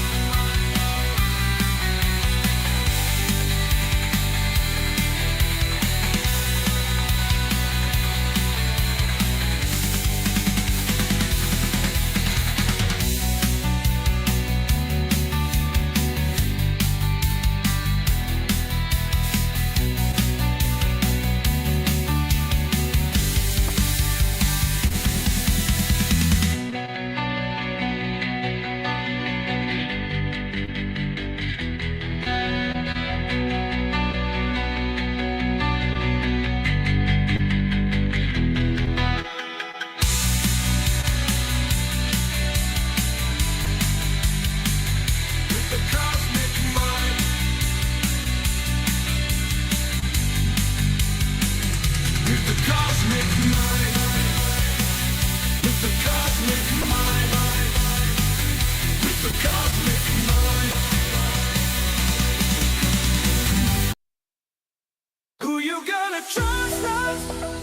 Who you gonna trust us,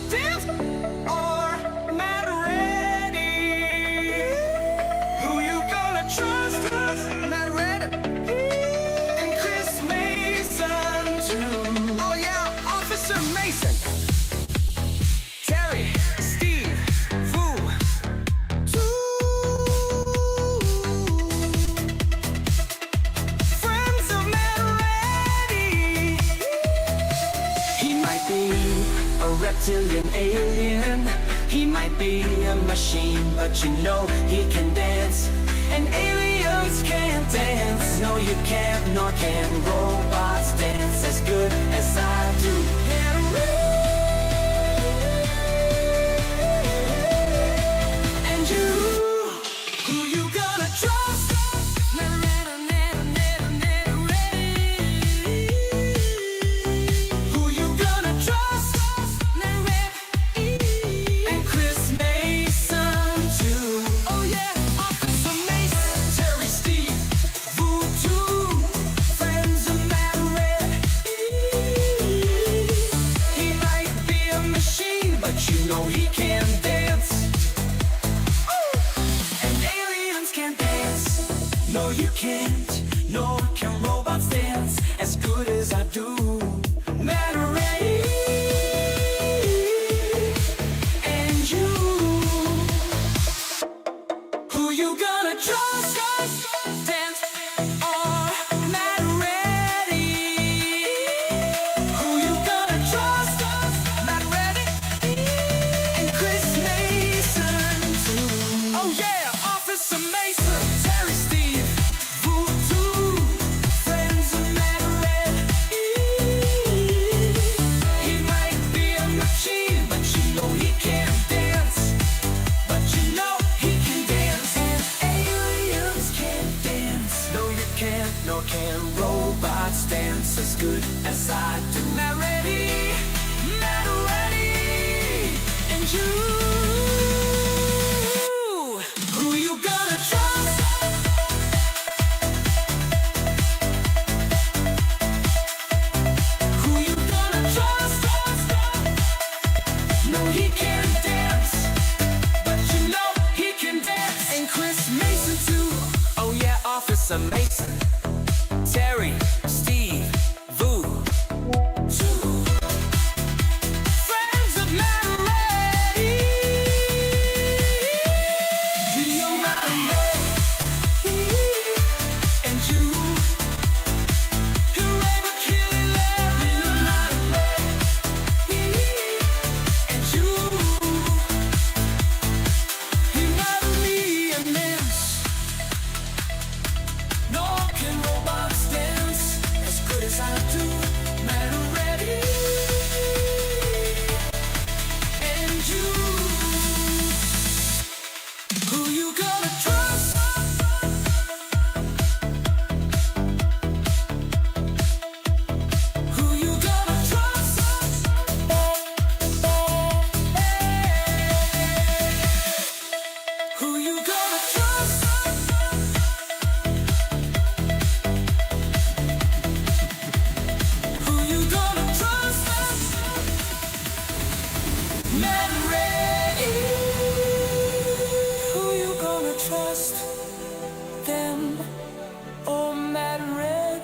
this or Mad Ready? Who you gonna trust us, Mad Ready? And Chris Mason too. Oh yeah, Officer Mason. Terry, Steve, Fu, be a reptilian alien. He might be a machine, but you know he can dance. And aliens can't dance. No, you can't, nor can robots dance as good as I do. And you, who you gonna trust? Who you gonna trust? And Chris Mason too. Oh yeah, Officer Mason, Terry, Steve, Voodoo, friends of Matt Red. He might be a machine, but you know he can dance. And aliens can dance. No, you can't. Nor can robots dance as good as I do. Matt Ray. And you. Who you gonna trust? Dance or Matt Reddy? Who you gonna trust? Matt Reddy and Chris Mason too. Oh yeah, Officer Mason, Terry, Steve, Voodoo, friends of Matt Red. He might be a machine, but you know he can't dance. But you know he can dance. And aliens can't dance. No, you can't, nor can robots dance as good as I do. Matt Reddy, and you. Who you gonna trust? Who you gonna trust? No, he can't dance, but you know he can dance. And Chris Mason too. Oh yeah, Officer Mason, Terry, Steve, Vu, too. Friends of Matt Reddy. Video Matt Reddy. And you. Whoever killed Larry. Matt Reddy. And you. He might be a mess. Nor can robots dance as good as I do. Matt Reddy. And you. Who you gonna trust? Who you gonna trust? Who you gonna trust? Who you gonna trust? Matt Reddy. Who you gonna trust? Them or Matt Reddy?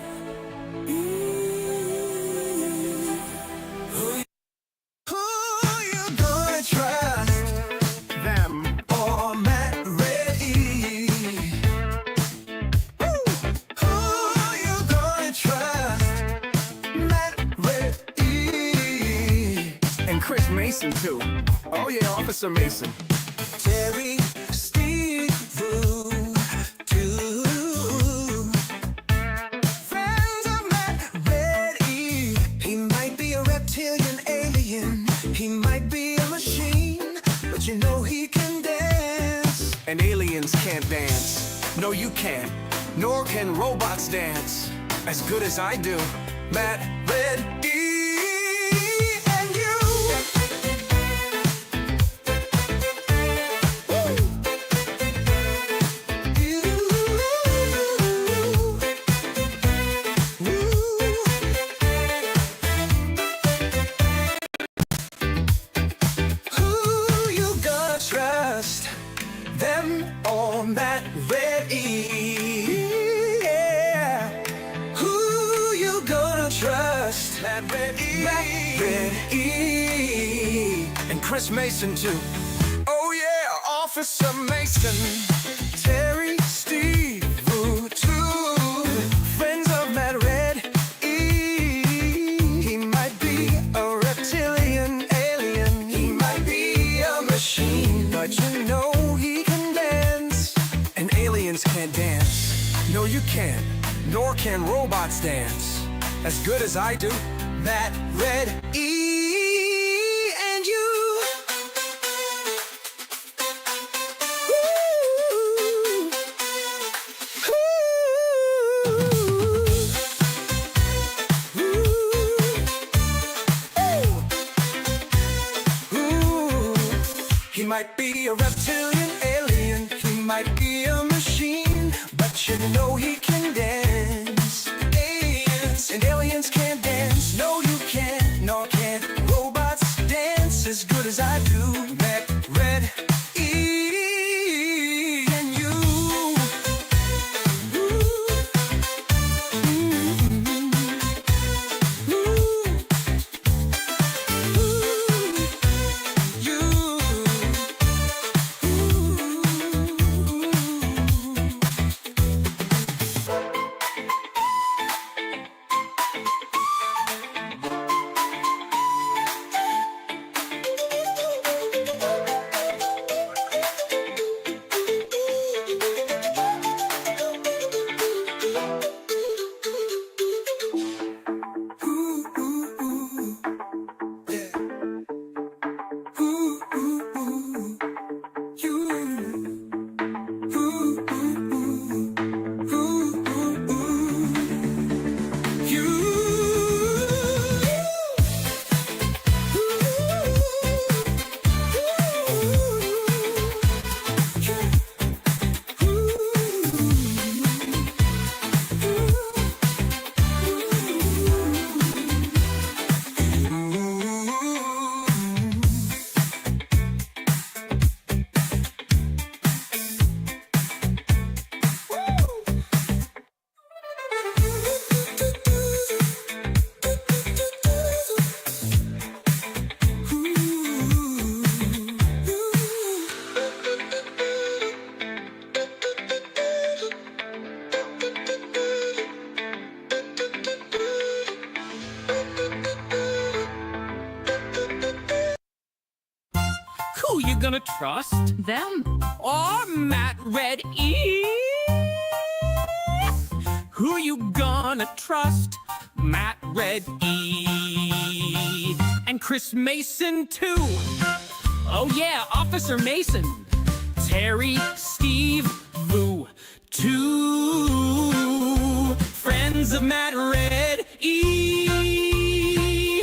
Who you gonna trust? Them or Matt Reddy? Who you gonna trust? Matt Reddy and Chris Mason too. Oh yeah, Officer Mason. Terry, Steve, too. Friends of Matt Reddy. He might be a reptilian alien. He might be a machine, but you know he can dance. And aliens can't dance. No, you can't. Nor can robots dance as good as I do. Matt Reddy. And you. Who you gonna trust? Them or Matt Reddy? Yeah. Who you gonna trust? Matt Reddy. Matt Reddy. And Chris Mason too. Oh yeah, Officer Mason. Terry, Steve, Voodoo. Friends of Matt Red. He might be a reptile. can robots dance as good as I do? Matt, Red, E, and you. He might be a reptilian alien, he might be a machine, but you know he can dance. Aliens and aliens can't dance. No, you can't, nor can robots dance as good as I do. Matt, Red, E, and you. Who you gonna trust? Them. Or Matt, Red, E? Who you gonna trust? Matt, Red, E. And Chris Mason, too. Oh yeah, Officer Mason. Terry, Steve, Lou. Two friends of Matt, Red, E.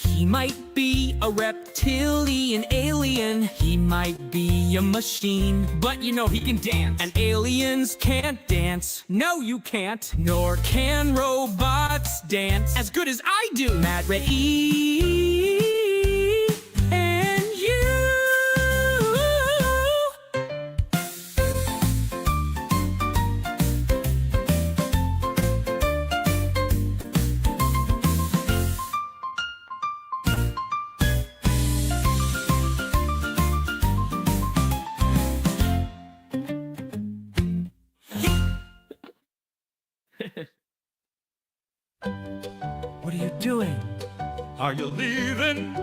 He might be a reptilian alien, he might be a machine, but you know he can dance. And aliens can't dance, no you can't, nor can robots dance as good as I do. Matt, Red, E, and you. What are you doing? Are you leaving?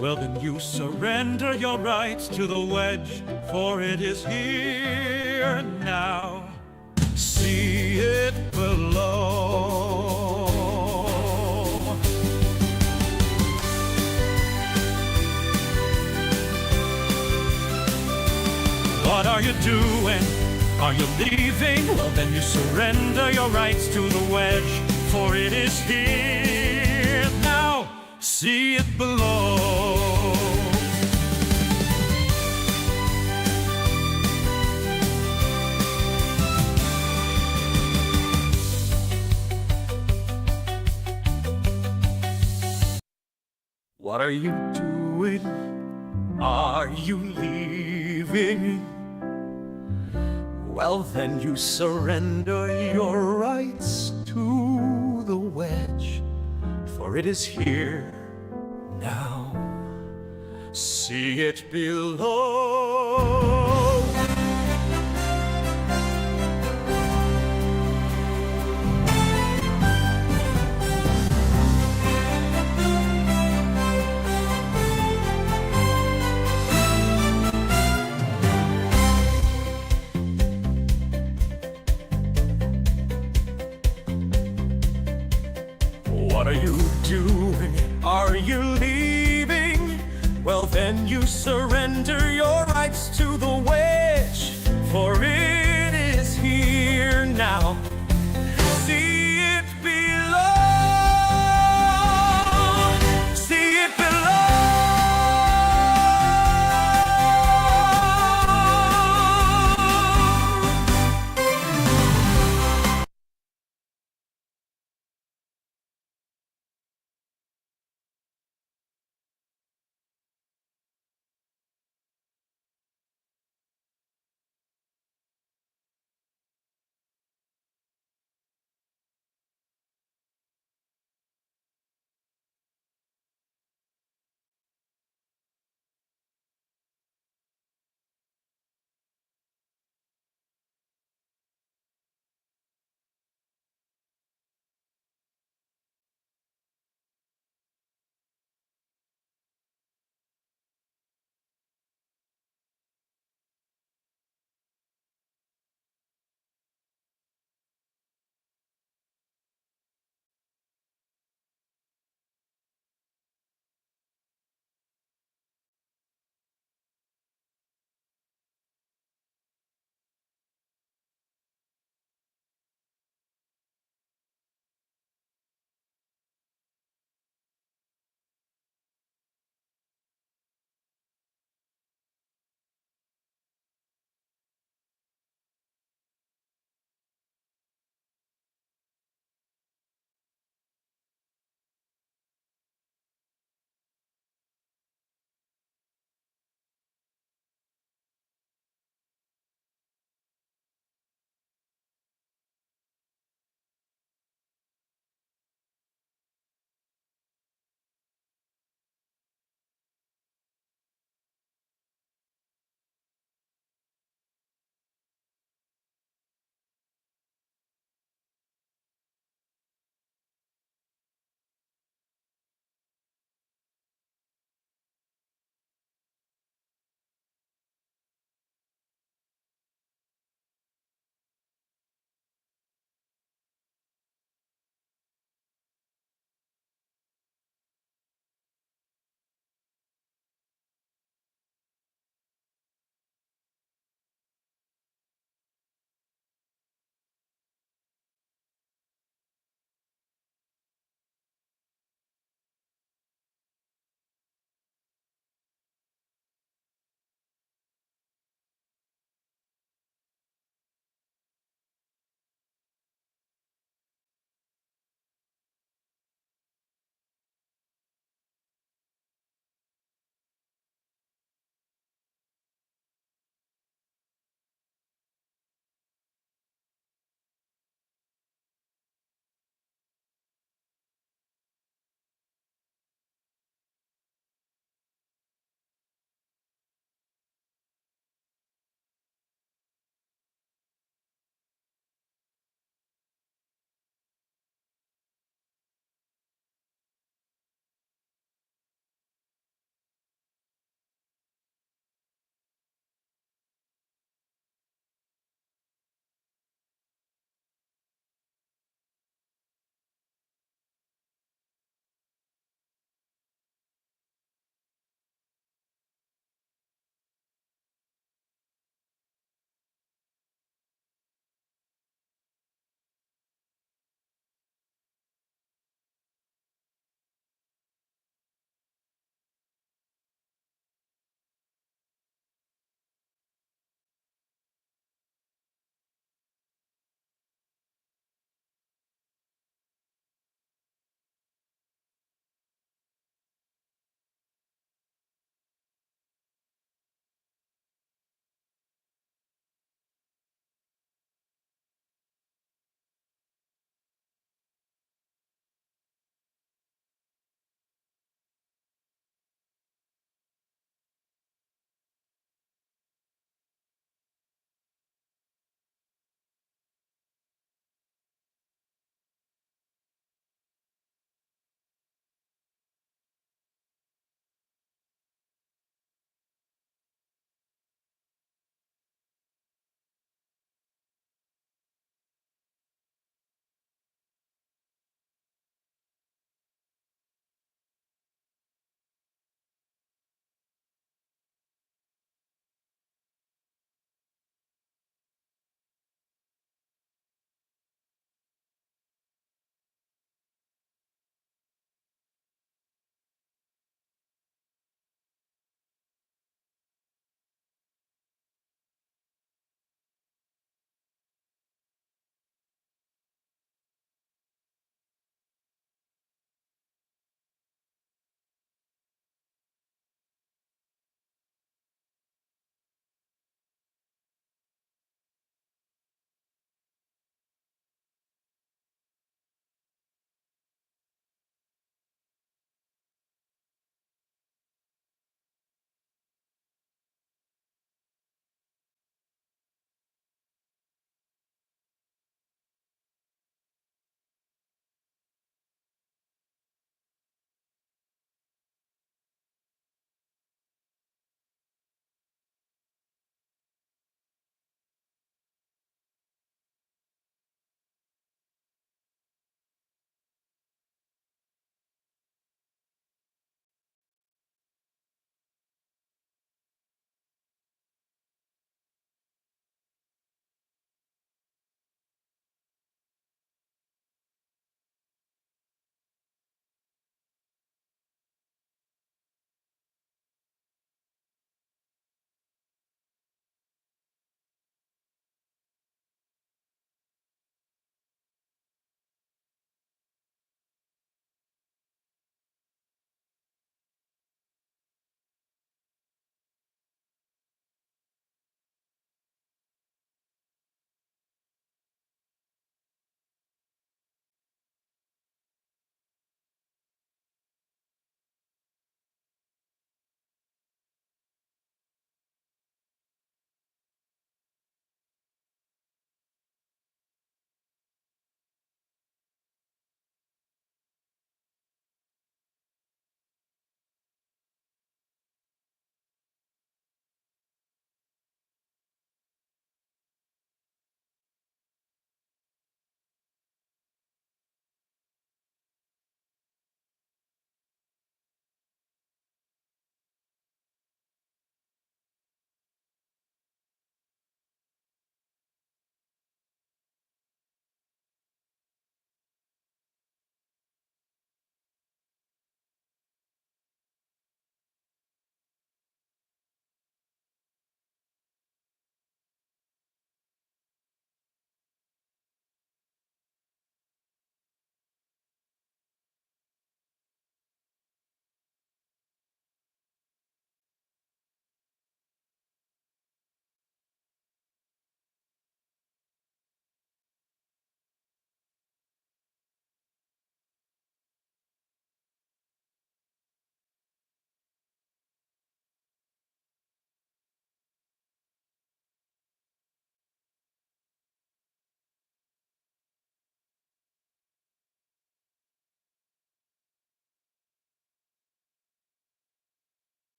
Well, then you surrender your rights to the wedge, for it is here now. See it below. What are you doing? Are you leaving? Well, then you surrender your rights to the wedge, for it is here now. See it below. What are you doing? Are you leaving? Well, then you surrender your rights to the wedge, for it is here now. See it below. What are you doing? Are you leaving? Well, then you surrender your rights to the witch, for it is here now.